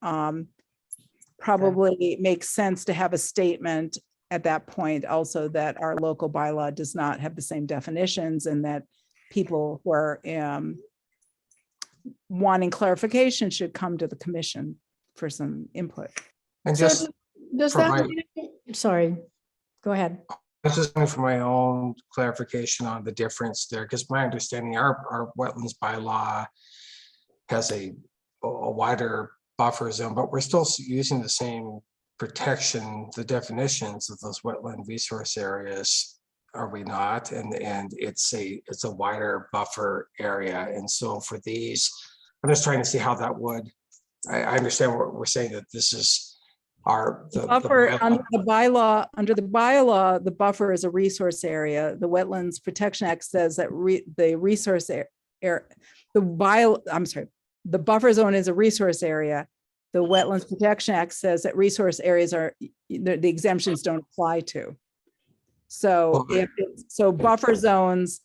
Probably makes sense to have a statement at that point also that our local bylaw does not have the same definitions, and that people who are wanting clarification should come to the commission for some input. And So just does for that, my- sorry, go ahead. This is only for my own clarification on the difference there, because my understanding, our wetlands bylaw has a wider buffer zone, but we're still using the same protection, the definitions of those wetland resource areas, are we not? And it's a wider buffer area. And so for these, I'm just trying to see how that would, I understand what we're saying, that this is the Buffer under the bylaw, the buffer is a resource area. The Wetlands Protection Act says that the resource area, the buffer zone is a resource area. The Wetlands Protection Act says that resource areas are, the exemptions don't apply to. So buffer zones,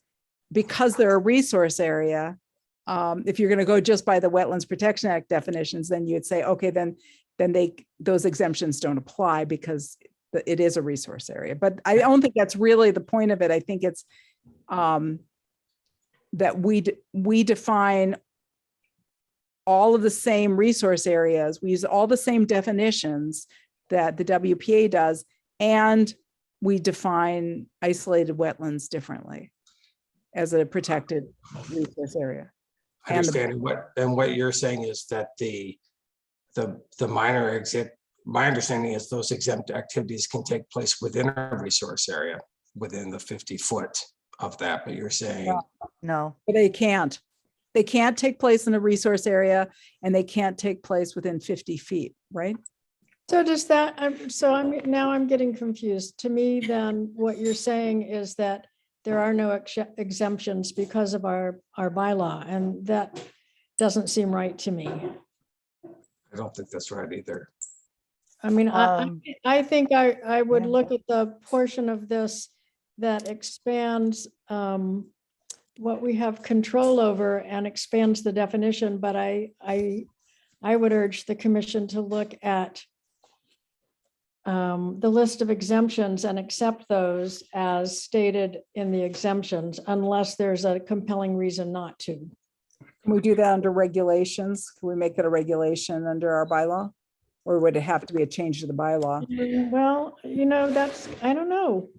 because they're a resource area, if you're going to go just by the Wetlands Protection Act definitions, then you'd say, okay, then those exemptions don't apply because it is a resource area. But I don't think that's really the point of it. I think it's that we define all of the same resource areas. We use all the same definitions that the WPA does, and we define isolated wetlands differently as a protected resource area. understanding what you're saying is that the minor exempt, my understanding is those exempt activities can take place within a resource area, within the 50 foot of that, but you're saying. No. But they can't take place in a resource area, and they can't take place within 50 feet, right? So does that, I'm getting confused. To me, then what you're saying is that there are no exemptions because of our bylaw, and that doesn't seem right to me. I don't think that's right either. I mean, I think I would look at the portion of this that expands what we have control over and expands the definition, but I would urge the commission to look at the list of exemptions and accept those as stated in the exemptions, unless there's a compelling reason not to. Can we do that under regulations? Can we make it a regulation under our bylaw? Or would it have to be a change to the bylaw? Well, I don't know.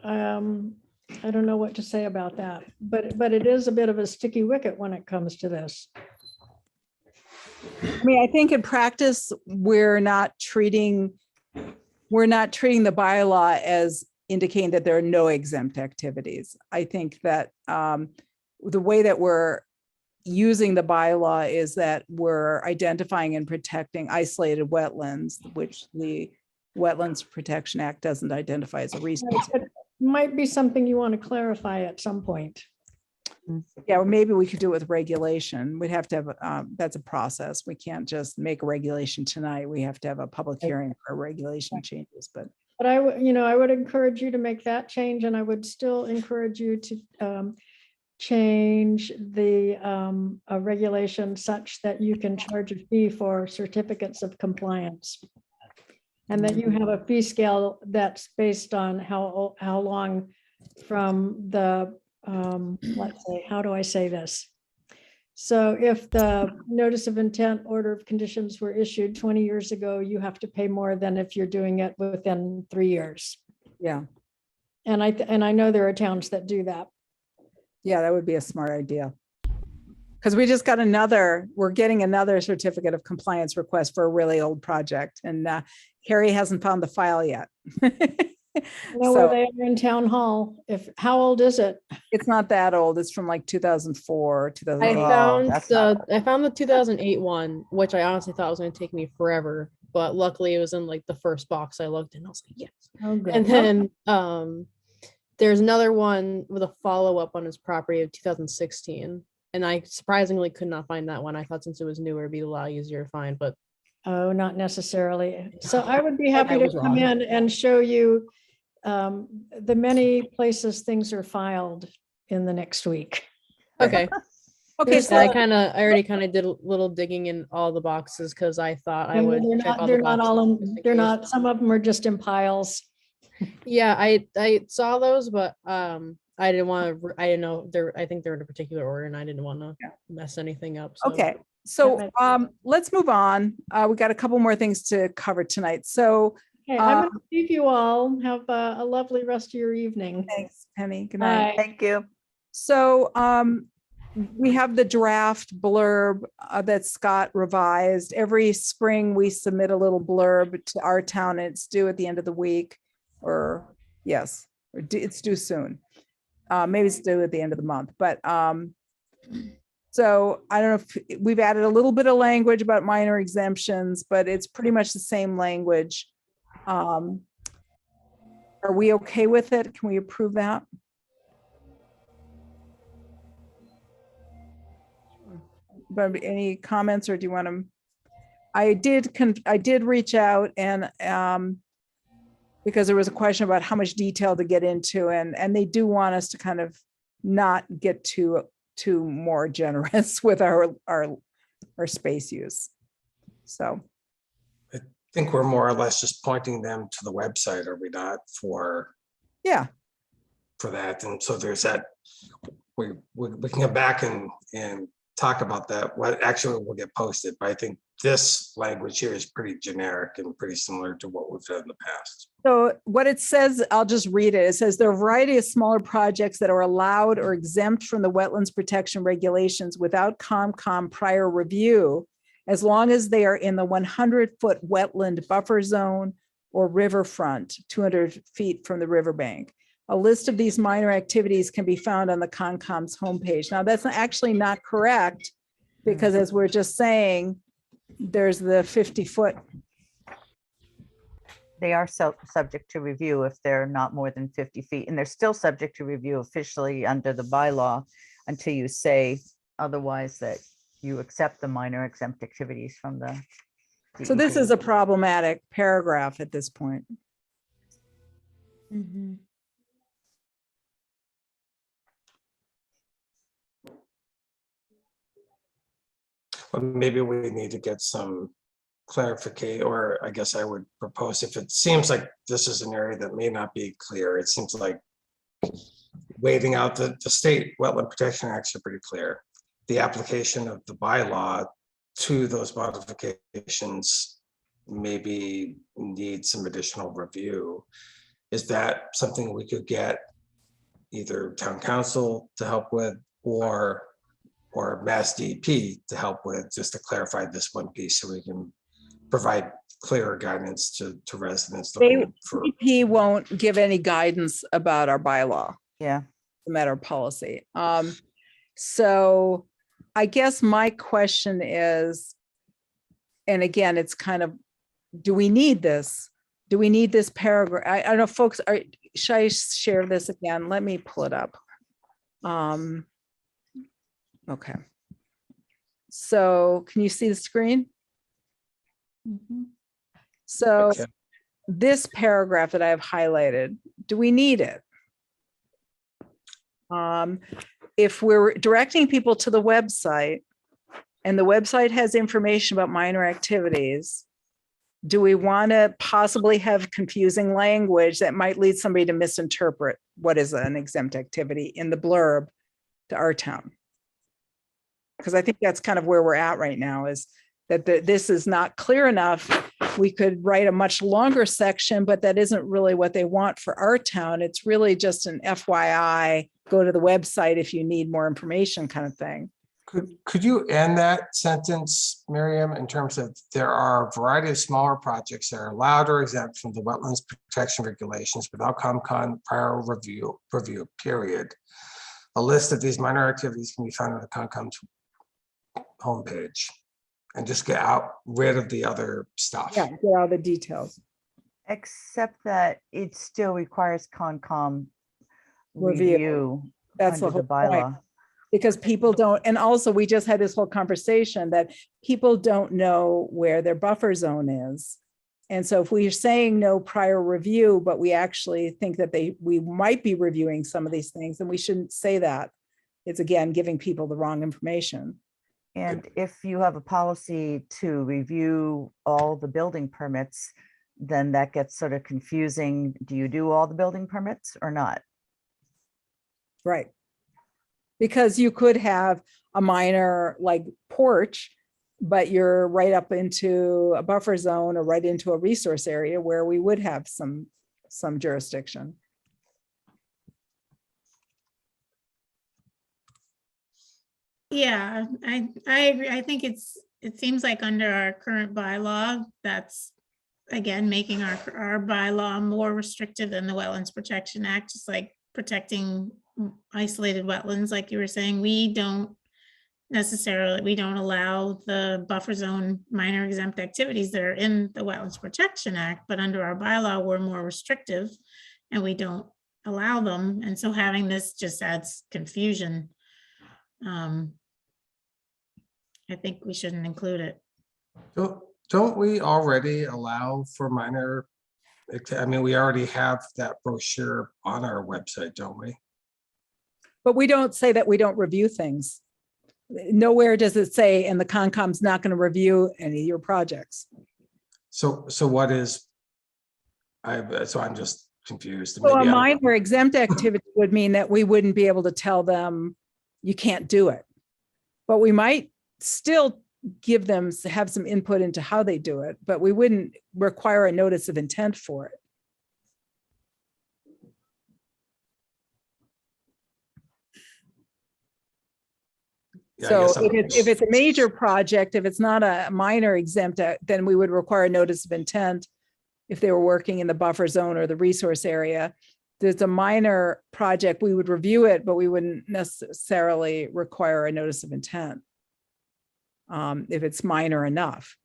I don't know what to say about that, but it is a bit of a sticky wicket when it comes to this. I mean, I think in practice, we're not treating the bylaw as indicating that there are no exempt activities. I think that the way that we're using the bylaw is that we're identifying and protecting isolated wetlands, which the Wetlands Protection Act doesn't identify as a resource. It might be something you want to clarify at some point. Yeah, well, maybe we could do it with regulation. We'd have to have, that's a process. We can't just make a regulation tonight. We have to have a public hearing for regulation changes, but. But I would encourage you to make that change, and I would still encourage you to change the regulation such that you can charge a fee for certificates of compliance. And that you have a fee scale that's based on how long from the, let's say, how do I say this? So if the notice of intent order of conditions were issued 20 years ago, you have to pay more than if you're doing it within 3 years. Yeah. And I know there are towns that do that. Yeah, that would be a smart idea. Because we're getting another certificate of compliance request for a really old project, and Harry hasn't found the file yet. I know where So they are in town hall. How old is it? it's not that old. It's from like 2004, 2008. I found the 2008 one, which I honestly thought was going to take me forever, but luckily it was in like the first box I looked in. I was like, yes. Oh, good. And then there's another one with a follow-up on his property of 2016. And I surprisingly could not find that one. I thought since it was newer, it'd be a lot easier to find, but Oh, not necessarily. So I would be happy to was come wrong. in and show you the many places things are filed in the next week. okay. Okay, There's so I already kind of did a little digging in all the boxes because I thought I would check all the they're not all, boxes just in they're case. not, some of them are just in piles. Yeah, I saw those, but I didn't want to. I didn't know I think they're in a particular order, and I didn't want to mess anything up. So. okay, so let's move on. We got a couple more things to cover tonight. So Okay, I'm going to leave you all. Have a lovely rest of your evening. thanks, Penny. Good night. Bye. Thank you. So we have the draft blurb that Scott revised. Every spring, we submit a little blurb to our town, and it's due at the end of the week, or yes, it's due soon. Maybe it's due at the end of the month, but so I don't know if we've added a little bit of language about minor exemptions, but it's pretty much the same language. Are we okay with it? Can we approve that? But any comments, or do you want to? I did reach out and because there was a question about how much detail to get into, and they do want us to kind of not get too more generous with our space use. So I think we're more or less just pointing them to the website, are we not, for that? And so there's that, we can come back and talk about that, what actually will get posted, but I think this language here is pretty generic and pretty similar to what we've done in the past. So what it says, I'll just read it. It says there are a variety of smaller projects that are allowed or exempt from the wetlands protection regulations without COMCOM prior review, as long as they are in the 100-foot wetland buffer zone or riverfront, 200 feet from the riverbank. A list of these minor activities can be found on the COMCOM's homepage. Now, that's actually not correct, because as we're just saying, there's the 50-foot. They are subject to review if they're not more than 50 feet, and they're still subject to review officially under the bylaw until you say otherwise, that you accept the minor exempt activities from the. So this is a problematic paragraph at this point. Mhm. Well, maybe we need to get some clarification, or I guess I would propose, if it seems like this is an area that may not be clear, it seems like waiving out the state wetland protection acts are pretty clear. The application of the bylaw to those modifications maybe need some additional review. Is that something we could get either town council to help with, or Mass DEP to help with, just to clarify this one piece so we can provide clearer guidance to residents looking for. DEP won't give any guidance about our bylaw. Yeah. The matter of policy. So I guess my question is, and again, it's kind of, do we need this? Do we need this paragraph? I don't know, folks, should I share this again? Let me pull it up. Okay. So can you see the screen? So Okay. this paragraph that I have highlighted, do we need it? If we're directing people to the website and the website has information about minor activities, do we want to possibly have confusing language that might lead somebody to misinterpret what is an exempt activity in the blurb to our town? Because I think that's kind of where we're at right now, is that this is not clear enough. We could write a much longer section, but that isn't really what they want for our town. It's really just an FYI, go to the website if you need more information kind of thing. Could you end that sentence, Miriam, in terms of there are a variety of smaller projects that are allowed or exempt from the wetlands protection regulations without CONCON prior review, period. A list of these minor activities can be found on the CONCON's homepage, and just get rid of the other stuff. Yeah, get all the details. Except that it still requires Concom Review. review That's the under the whole point. bylaw. Because people don't, and also we just had this whole conversation that people don't know where their buffer zone is. And so if we're saying no prior review, but we actually think that we might be reviewing some of these things, then we shouldn't say that. It's again, giving people the wrong information. And if you have a policy to review all the building permits, then that gets sort of confusing. Do you do all the building permits or not? Right. Because you could have a minor like porch, but you're right up into a buffer zone or right into a resource area where we would have some jurisdiction. Yeah, I agree. I think it seems like under our current bylaw, that's again, making our bylaw more restrictive than the Wetlands Protection Act, just like protecting isolated wetlands, like you were saying. We don't allow the buffer zone minor exempt activities that are in the Wetlands Protection Act, but under our bylaw, we're more restrictive and we don't allow them. And so having this just adds confusion. I think we shouldn't include it. Don't we already allow for minor? I mean, we already have that brochure on our website, don't we? But we don't say that we don't review things. Nowhere does it say, and the Concom's not going to review any of your projects. So what is, so I'm just confused. So a Maybe I'm- minor exempt activity would mean that we wouldn't be able to tell them you can't do it. But we might still have some input into how they do it, but we wouldn't require a notice of intent for it. Yeah, I So guess I'm- if it's a major project, if it's not a minor exempt, then we would require a notice of intent if they were working in the buffer zone or the resource area. There's a minor project, we would review it, but we wouldn't necessarily require a notice of intent if it's minor enough.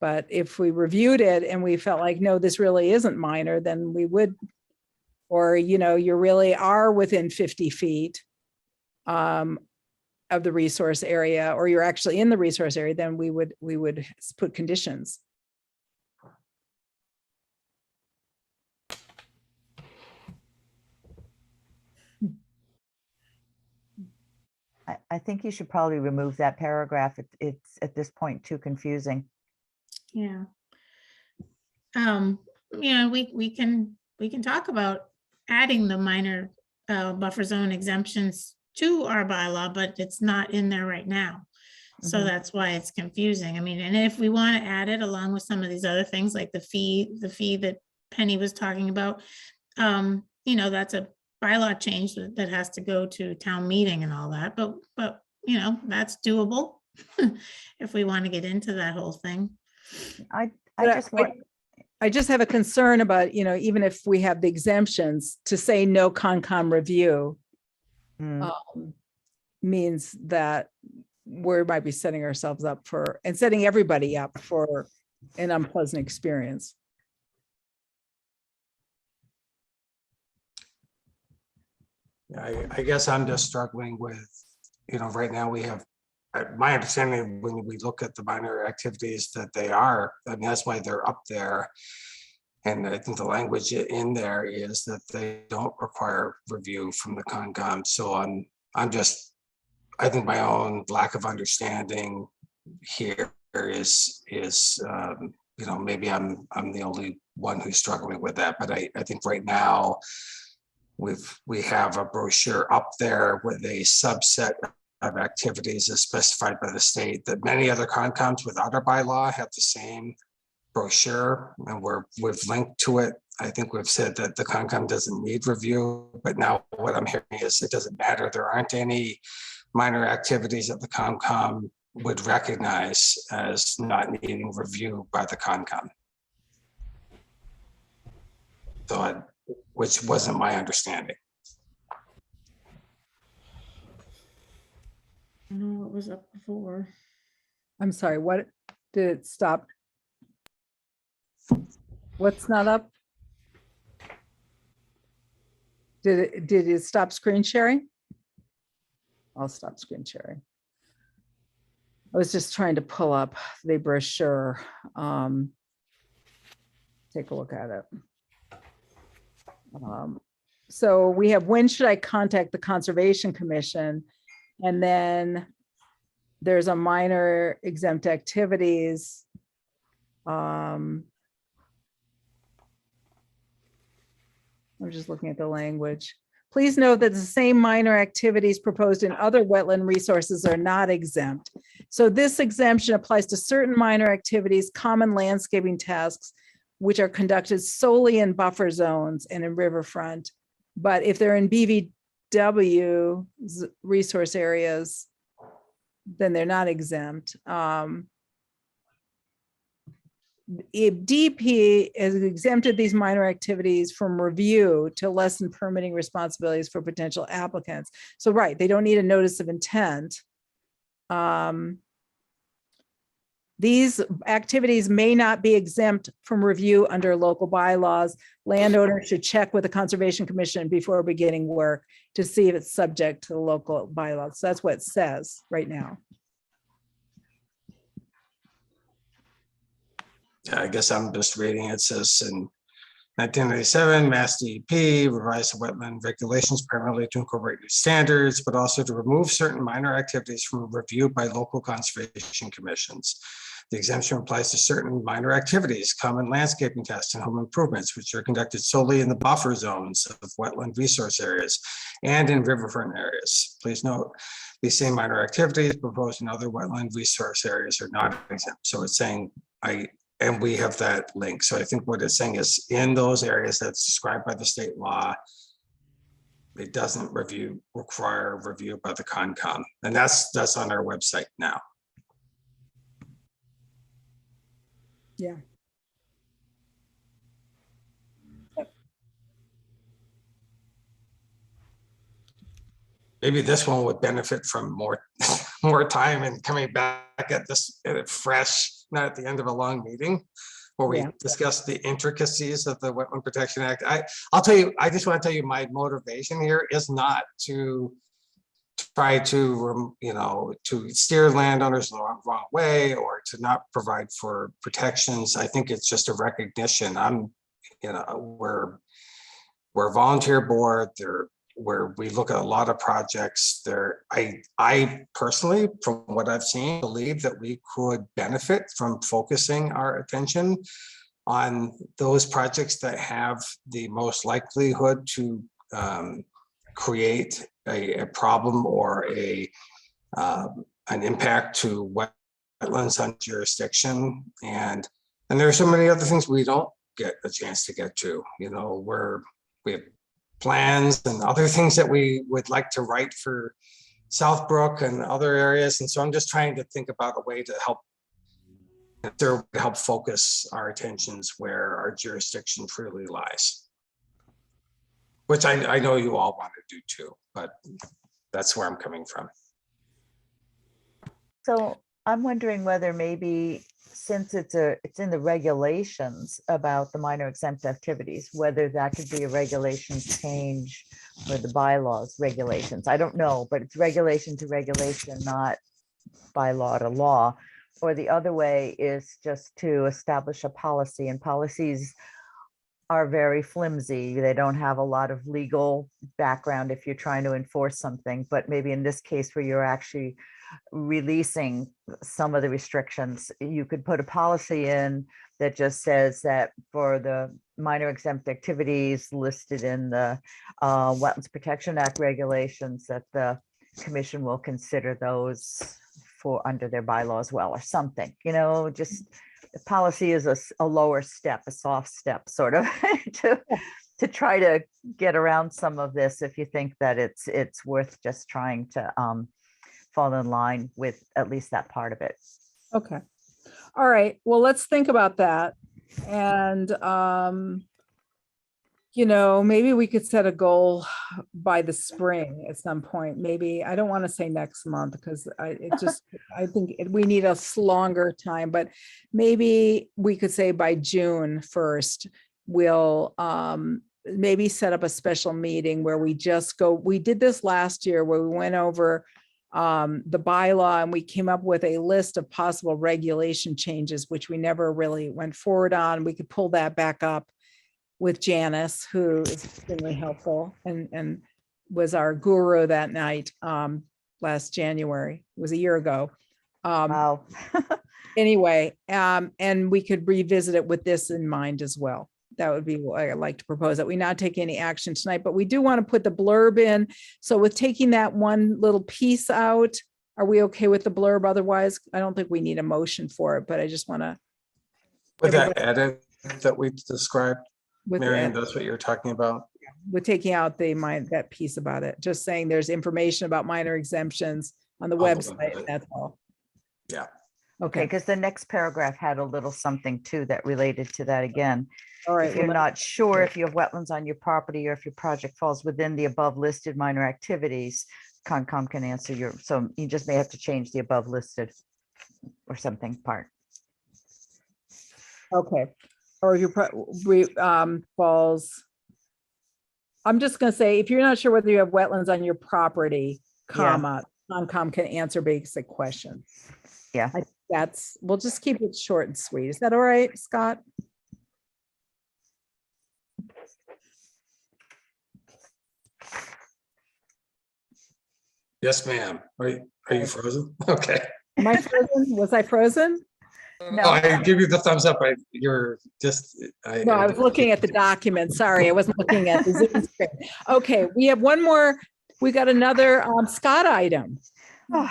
But if we reviewed it and we felt like, no, this really isn't minor, then we would, or, you really are within 50 feet of the resource area, or you're actually in the resource area, then we would put conditions. I think you should probably remove that paragraph. It's at this point too confusing. Yeah. We can talk about adding the minor buffer zone exemptions to our bylaw, but it's not in there right now. So that's why it's confusing. I mean, and if we want to add it along with some of these other things like the fee that Penny was talking about, that's a bylaw change that has to go to town meeting and all that, but that's doable if we want to get into that whole thing. I just have a concern about, even if we have the exemptions, to say no Concom review means that we might be setting ourselves up and setting everybody up for an unpleasant experience. I guess I'm just struggling with, right now we have, my understanding when we look at the minor activities that they are, I mean, that's why they're up there. And I think the language in there is that they don't require review from the Concom. So I think my own lack of understanding here is maybe I'm the only one who's struggling with that. But I think right now we have a brochure up there with a subset of activities as specified by the state that many other Concoms without our bylaw have the same brochure, and we've linked to it. I think we've said that the Concom doesn't need review, but now what I'm hearing is it doesn't matter. There aren't any minor activities that the Concom would recognize as not needing review by the Concom. So, which wasn't my understanding. I don't know what was up before. I'm sorry, what did it stop? What's not up? Did it stop screen sharing? I'll stop screen sharing. I was just trying to pull up the brochure. Take a look at it. So we have, when should I contact the Conservation Commission? And then there's a minor exempt activities. I'm just looking at the language. Please note that the same minor activities proposed in other wetland resources are not exempt. So this exemption applies to certain minor activities, common landscaping tasks, which are conducted solely in buffer zones and in riverfront. But if they're in BVW resource areas, then they're not exempt. If DP has exempted these minor activities from review to lessen permitting responsibilities for potential applicants. So right, they don't need a notice of intent. These activities may not be exempt from review under local bylaws. Landowners should check with the Conservation Commission before beginning work to see if it's subject to the local bylaws. So that's what it says right now. I guess I'm just reading. It says in 1997, Mass DEP revised the wetland regulations primarily to incorporate new standards, but also to remove certain minor activities from review by local conservation commissions. The exemption applies to certain minor activities, common landscaping tasks and home improvements, which are conducted solely in the buffer zones of wetland resource areas and in riverfront areas. Please note, these same minor activities proposed in other wetland resource areas are not exempt. So it's saying, and we have that link. So I think what it's saying is in those areas that's described by the state law, it doesn't require review by the Concom. And that's on our website now. Yeah. Maybe this one would benefit from more time and coming back at this fresh, not at the end of a long meeting where we discuss the intricacies of the Wetland Protection Act. I'll tell you, I just want to tell you my motivation here is not to try to, to steer landowners the wrong way or to not provide for protections. I think it's just a recognition. We're a volunteer board. Where we look at a lot of projects there. I personally, from what I've seen, believe that we could benefit from focusing our attention on those projects that have the most likelihood to create a problem or an impact to wetlands on jurisdiction. And there are so many other things we don't get a chance to get to, we have plans and other things that we would like to write for Southbrook and other areas. And so I'm just trying to think about a way to help focus our attentions where our jurisdiction truly lies. Which I know you all want to do too, but that's where I'm coming from. So I'm wondering whether maybe since it's in the regulations about the minor exempt activities, whether that could be a regulation change for the bylaws regulations. I don't know, but it's regulation to regulation, not bylaw to law. Or the other way is just to establish a policy, and policies are very flimsy. They don't have a lot of legal background if you're trying to enforce something, but maybe in this case where you're actually releasing some of the restrictions, you could put a policy in that just says that for the minor exempt activities listed in the Wetlands Protection Act regulations, that the commission will consider those for under their bylaw as well, or something, just the policy is a lower step, a soft step sort of to try to get around some of this if you think that it's worth just trying to fall in line with at least that part of it. Okay. All right. Well, let's think about that. And, you know, maybe we could set a goal by the spring at some point. Maybe, I don't want to say next month because I think we need a longer time, but maybe we could say by June 1st, we'll maybe set up a special meeting where we just go, we did this last year where we went over the bylaw and we came up with a list of possible regulation changes, which we never really went forward on. We could pull that back up with Janice, who is extremely helpful and was our guru that night last January. It was a year ago. Wow. Anyway, and we could revisit it with this in mind as well. That would be what I'd like to propose, that we not take any action tonight, but we do want to put the blurb in. So with taking that one little piece out, are we okay with the blurb? Otherwise, I don't think we need a motion for it, but I just want to. With that edit that we described, With Marion, that. that's what you're talking about? We're taking out that piece about it, just saying there's information about minor exemptions on the All of website, it. that's all. Yeah. Okay, Okay, because the next paragraph had a little something too that related to that again. all right. If you're well, not sure if you have wetlands on your property or if your project falls within the above listed minor activities, Concom can answer your, so you just may have to change the above listed or something part. Okay, or if your falls. I'm just gonna say, if you're not sure whether you have wetlands on your property, comma, Concom can answer basic questions. Yeah. We'll just keep it short and sweet. Is that all right, Scott? Yes, ma'am. Are you frozen? Okay. Am I frozen? Was I frozen? No. Oh, I give you the thumbs up. You're just. No, I was looking at the document. Sorry, I wasn't looking at the Zoom screen. Okay, we have one more. We got another Scott item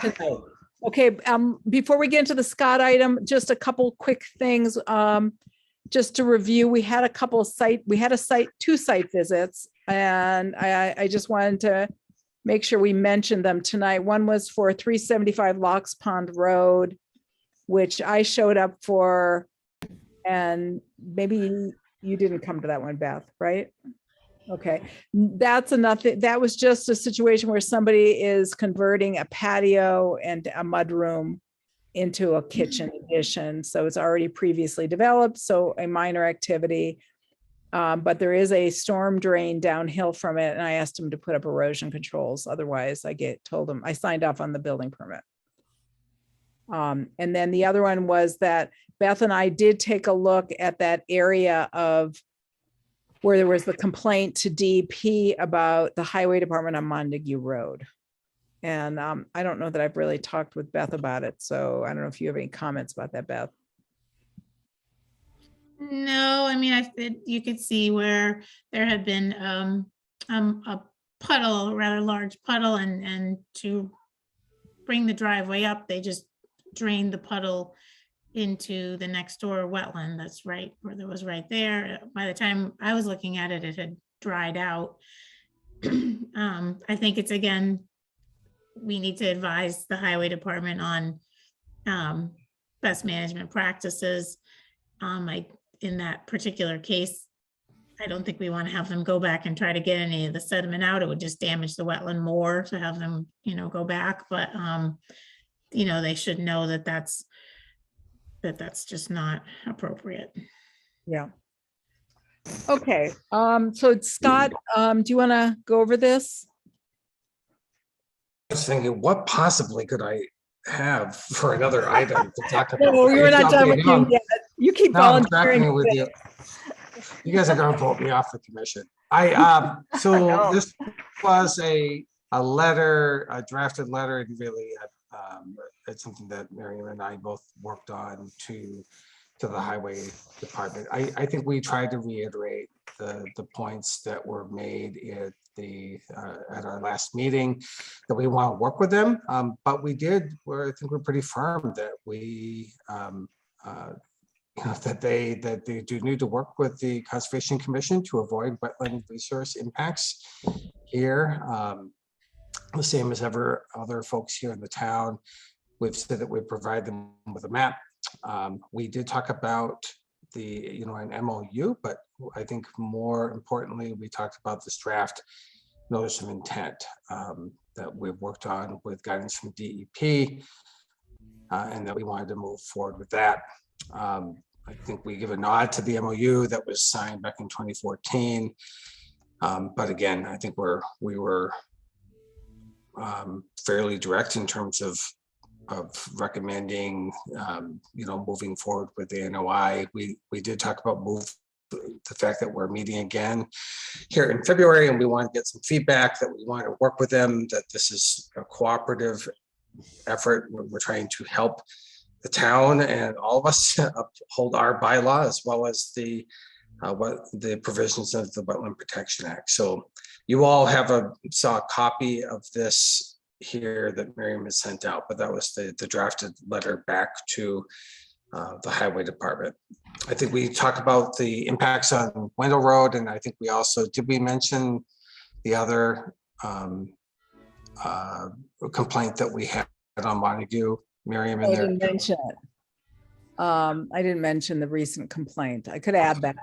tonight. Okay, before we get into the Scott item, just a couple quick things. Just to review, we had two site visits, and I just wanted to make sure we mentioned them tonight. One was for 375 Locks Pond Road, which I showed up for, and maybe you didn't come to that one, Beth, right? Okay, that's nothing. That was just a situation where somebody is converting a patio and a mudroom into a kitchen addition. So it's already previously developed, so a minor activity. But there is a storm drain downhill from it, and I asked him to put up erosion controls. Otherwise, told him I signed off on the building permit. And then the other one was that Beth and I did take a look at that area of where there was the complaint to DP about the highway department on Montague Road. And I don't know that I've really talked with Beth about it. So I don't know if you have any comments about that, Beth. No, I mean, you could see where there had been a puddle, a rather large puddle, and to bring the driveway up, they just drained the puddle into the next door wetland that's right where there was right there. By the time I was looking at it, it had dried out. I think it's, again, we need to advise the highway department on best management practices. In that particular case, I don't think we want to have them go back and try to get any of the sediment out. It would just damage the wetland more to have them, go back. But, they should know that that's just not appropriate. Yeah. Okay. So Scott, do you want to go over this? I was thinking, what possibly could I have for another item to talk about? No, you're not done with you yet. You keep volunteering. With you. You guys are going to vote me off the commission. So this was a letter, a drafted letter, and really it's something that Miriam and I both worked on to the highway department. I think we tried to reiterate the points that were made at our last meeting, that we want to work with them, but I think we're pretty firm that we that they do need to work with the Conservation Commission to avoid wetland resource impacts here. the same as ever other folks here in the town. We've said that we provide them with a map. We did talk about the, an MOU, but I think more importantly, we talked about this draft notice of intent that we've worked on with guidance from DEP, and that we wanted to move forward with that. I think we give a nod to the MOU that was signed back in 2014. But again, I think we were fairly direct in terms of recommending, moving forward with the NOI. We did talk about the fact that we're meeting again here in February, and we want to get some feedback, that we want to work with them, that this is a cooperative effort. We're trying to help the town and all of us uphold our bylaw, as well as the provisions of the Wetland Protection Act. So you all saw a copy of this here that Miriam has sent out, but that was the drafted letter back to the Highway Department. I think we talked about the impacts on Wendell Road, and I think we also, did we mention the other complaint that we had on Montague, Miriam, in I there? didn't mention it. I didn't mention the recent complaint. I could add that.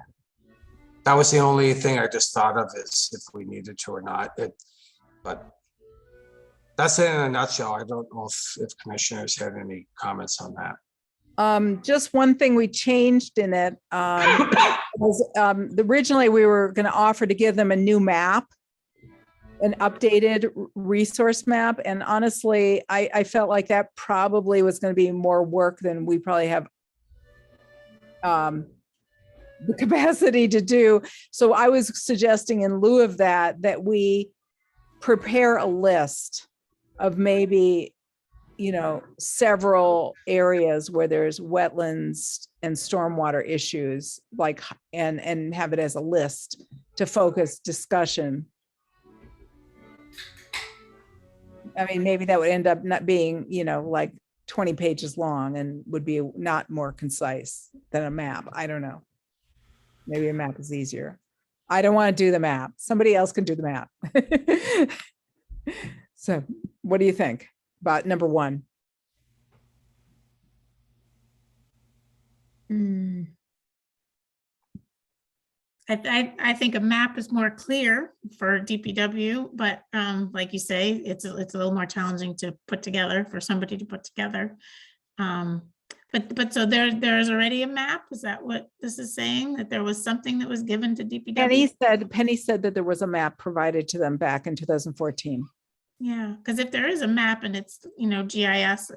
That was the only thing I just thought of, is if we needed to or not. But that's it in a nutshell. I don't know if commissioners had any comments on that. Just one thing we changed in it was originally we were going to offer to give them a new map, an updated resource map. And honestly, I felt like that probably was going to be more work than we probably have the capacity to do. So I was suggesting, in lieu of that, that we prepare a list of maybe, several areas where there's wetlands and stormwater issues, and have it as a list to focus discussion. I mean, maybe that would end up not being, like 20 pages long, and would be not more concise than a map. I don't know. Maybe a map is easier. I don't want to do the map. Somebody else can do the map. So what do you think about number one? I think a map is more clear for DPW, but like you say, it's a little more challenging to put together, for somebody to put together. But so there's already a map. Is that what this is saying? That there was something that was given to DPW? Penny said that there was a map provided to them back in 2014. Yeah, because if there is a map and it's, GIS,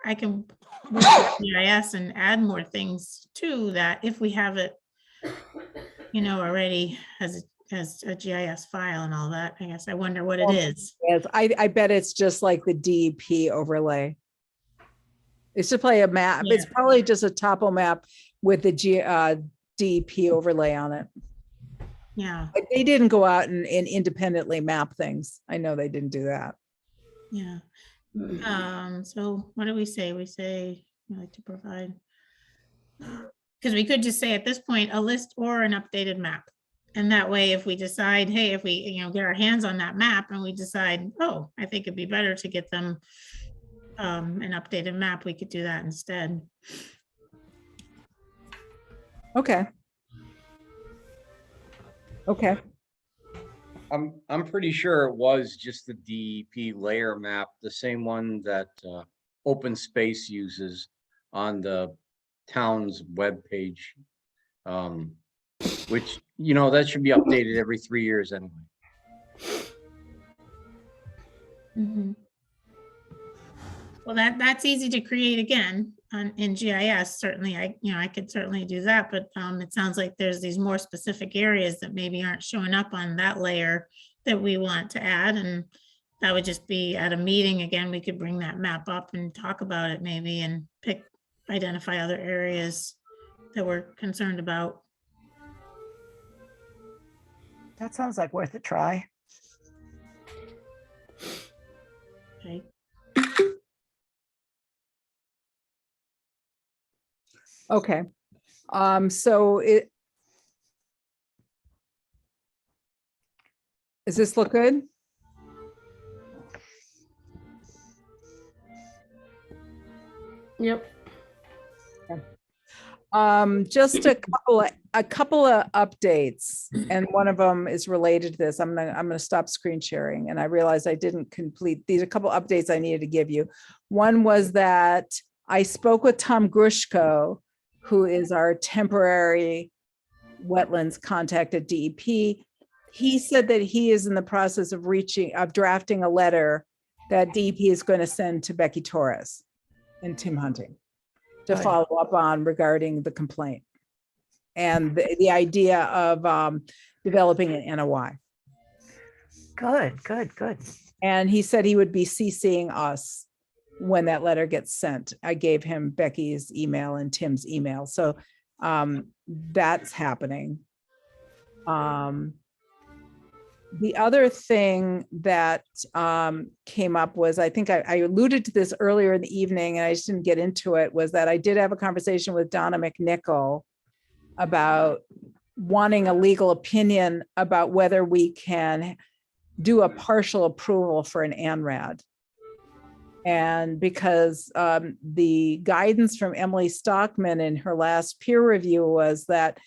I can work with GIS and add more things to that if we have it, already as a GIS file and all that. I guess I wonder what it is. Yes, I bet it's just like the DEP overlay. It's to play a map. Yeah. It's probably just a topo map with the DEP overlay on it. Yeah. Like, they didn't go out and independently map things. I know they didn't do that. Yeah. So what do we say? We say we like to provide, because we could just say at this point, a list or an updated map. And that way, if we decide, hey, if we, get our hands on that map and we decide, oh, I think it'd be better to get them an updated map, we could do that instead. Okay. Okay. I'm pretty sure it was just the DEP layer map, the same one that Open Space uses on the town's webpage, which, that should be updated every 3 years anyway. Mm-hmm. Well, that's easy to create again in GIS. Certainly, I could certainly do that, but it sounds like there's these more specific areas that maybe aren't showing up on that layer that we want to add, and that would just be at a meeting. Again, we could bring that map up and talk about it maybe, and identify other areas that we're concerned about. That sounds like worth a try. Okay. Okay. So does this look good? Yep. Just a couple of updates, and one of them is related to this. I'm gonna stop screen sharing, and I realized I didn't complete these. A couple updates I needed to give you. One was that I spoke with Tom Grushko, who is our temporary wetlands contact at DEP. He said that he is in the process of drafting a letter that DEP is going to send to Becky Torres and Tim Hunting to Good. follow up on regarding the complaint and the idea of developing an NOI. Good, good, good. And he said he would be CCing us when that letter gets sent. I gave him Becky's email and Tim's email. So that's happening. The other thing that came up was, I think I alluded to this earlier in the evening and I just didn't get into it, was that I did have a conversation with Donna McNichol about wanting a legal opinion about whether we can do a partial approval for an ANRAD. And because the guidance from Emily Stockman in her last peer review was that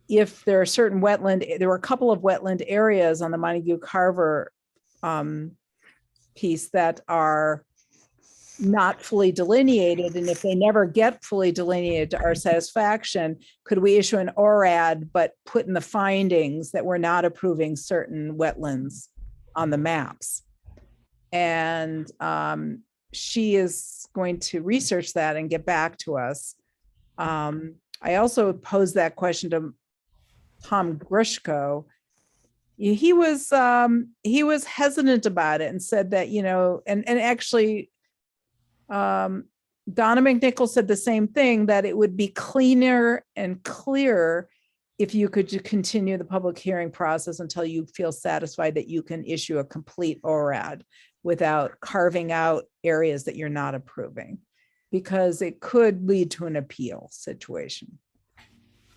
if there are certain there were a couple of wetland areas on the Montague Carver piece that are not fully delineated. And if they never get fully delineated to our satisfaction, could we issue an ORAD, but put in the findings that we're not approving certain wetlands on the maps? And she is going to research that and get back to us. I also posed that question to Tom Grushko. He was hesitant about it and said that, and actually Donna McNichol said the same thing, that it would be cleaner and clearer if you could continue the public hearing process until you feel satisfied that you can issue a complete ORAD without carving out areas that you're not approving, because it could lead to an appeal situation.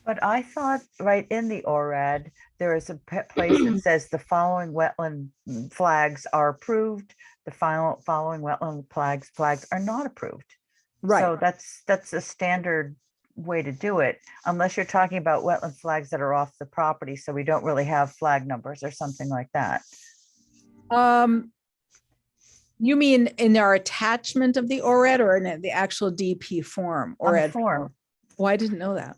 But I thought right in the ORAD, there is a place that says the following wetland flags are approved, the following wetland flags are not approved. Right. So that's a standard way to do it, unless you're talking about wetland flags that are off the property, so we don't really have flag numbers or something like that. You mean in our attachment of the ORAD or in the actual DP form? ORAD form. Oh, I didn't know that.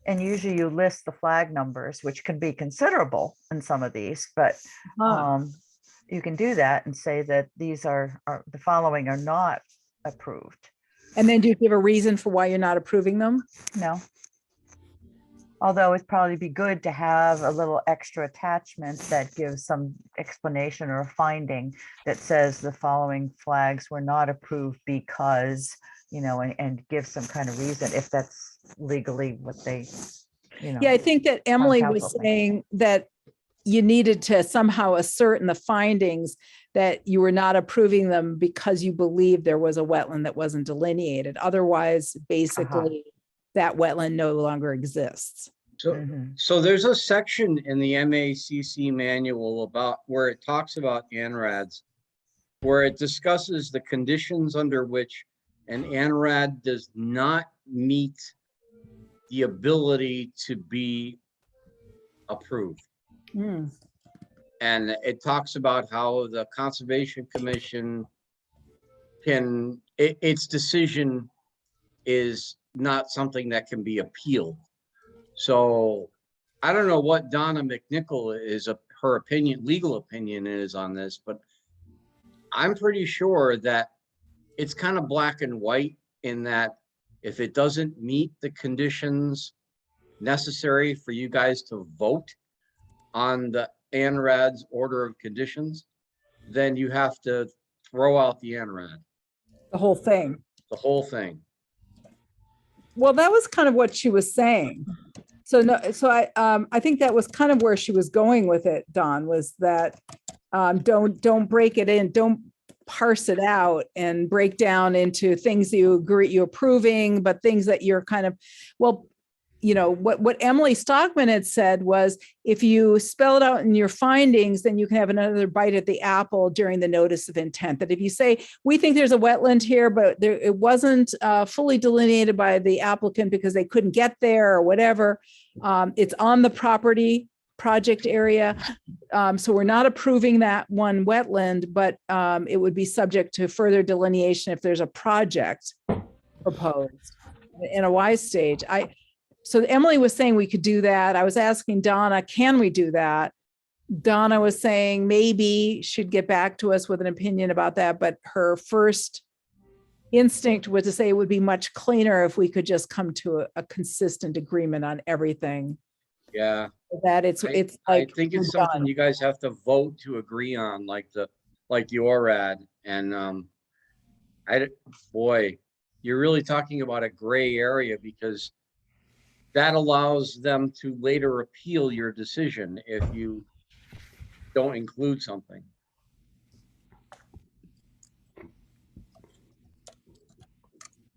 And usually you list the flag numbers, which can be considerable in some of these, but you can do that and say that these are the following are not approved. And then do you give a reason for why you're not approving them? No. Although it'd probably be good to have a little extra attachment that gives some explanation or a finding that says the following flags were not approved because, and give some kind of reason if that's legally what they, Yeah, I think that Emily was saying that you needed to somehow assert in the findings that you were not approving them because you believed there was a wetland that wasn't delineated. Otherwise, basically, that wetland no longer exists. So there's a section in the MACC manual about where it talks about ANRADs, where it discusses the conditions under which an ANRAD does not meet the ability to be approved. And it talks about how the Conservation Commission its decision is not something that can be appealed. So I don't know what Donna McNichol her opinion, legal opinion is on this, but I'm pretty sure that it's kind of black and white in that if it doesn't meet the conditions necessary for you guys to vote on the ANRAD's order of conditions, then you have to throw out the ANRAD. The whole thing. The whole thing. Well, that was kind of what she was saying. So I think that was kind of where she was going with it, Dawn, was that don't break it in, don't parse it out and break down into things that you agree you're approving, but things that you're kind of, well, you know, what Emily Stockman had said was, if you spell it out in your findings, then you can have another bite at the apple during the notice of intent. That if you say, we think there's a wetland here, but it wasn't fully delineated by the applicant because they couldn't get there or whatever, it's on the property project area. So we're not approving that one wetland, but it would be subject to further delineation if there's a project proposed in a Y stage. So Emily was saying we could do that. I was asking Donna, can we do that? Donna was saying maybe she'd get back to us with an opinion about that, but her first instinct was to say it would be much cleaner if we could just come to a consistent agreement on everything. Yeah. That it's I like, think it's we're something done. you guys have to vote to agree on, like the ORAD. And boy, you're really talking about a gray area, because that allows them to later appeal your decision if you don't include something.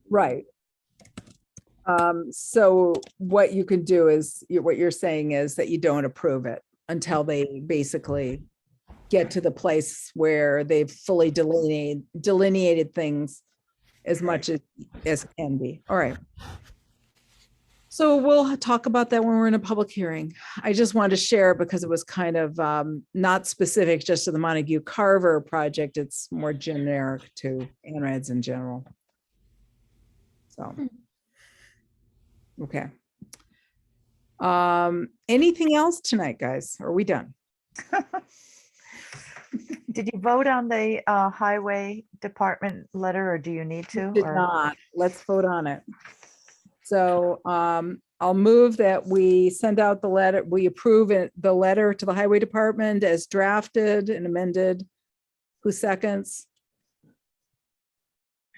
Right. So what you could do is, what you're saying is that you don't approve it until they basically get to the place where they've fully delineated things as much as can be. All right. So we'll talk about that when we're in a public hearing. I just wanted to share it because it was kind of not specific just to the Montague Carver project. It's more generic to ANRADs in general. So, okay. Anything else tonight, guys? Are we done? Did you vote on the highway department letter, or do you need to? Did or- not. Let's vote on it. So I'll move that we send out the letter, we approve the letter to the highway department as drafted and amended. Who seconds?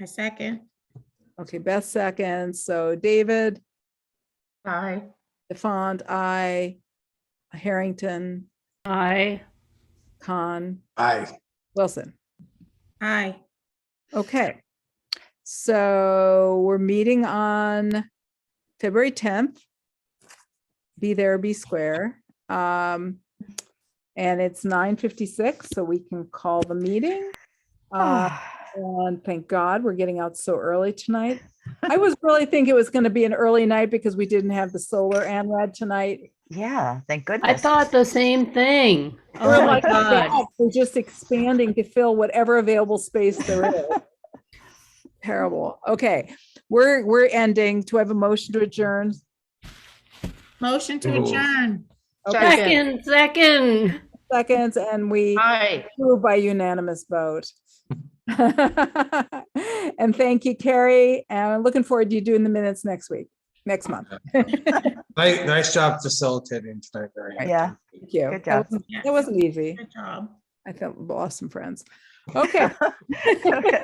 I second. Okay, Beth seconds. So David, Aye. DeFont, I, Harrington, Aye. Khan, Aye. Wilson. Aye. Okay. So we're meeting on February 10th. Be there, be square. And it's 9:56, so we can call the meeting. And thank God we're getting out so early tonight. I was really thinking it was going to be an early night because we didn't have the solar ANRAD tonight. Yeah, thank goodness. I thought the same thing. Oh We're my like God. that. We're just expanding to fill whatever available space there is. Terrible. Okay, we're ending. Do I have a motion to adjourn? Motion to Move. adjourn. Okay, Second. seconds, and we Aye. approve by unanimous vote. And thank you, Carrie. And I'm looking forward to you doing the minutes next month. Nice job facilitating tonight, Mary. Yeah, Thank you. Good job. That wasn't easy. Good job. I felt we lost some friends. Okay. okay.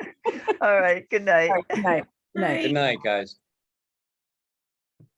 All right, good night. All right, good night. Good night. Good night, guys.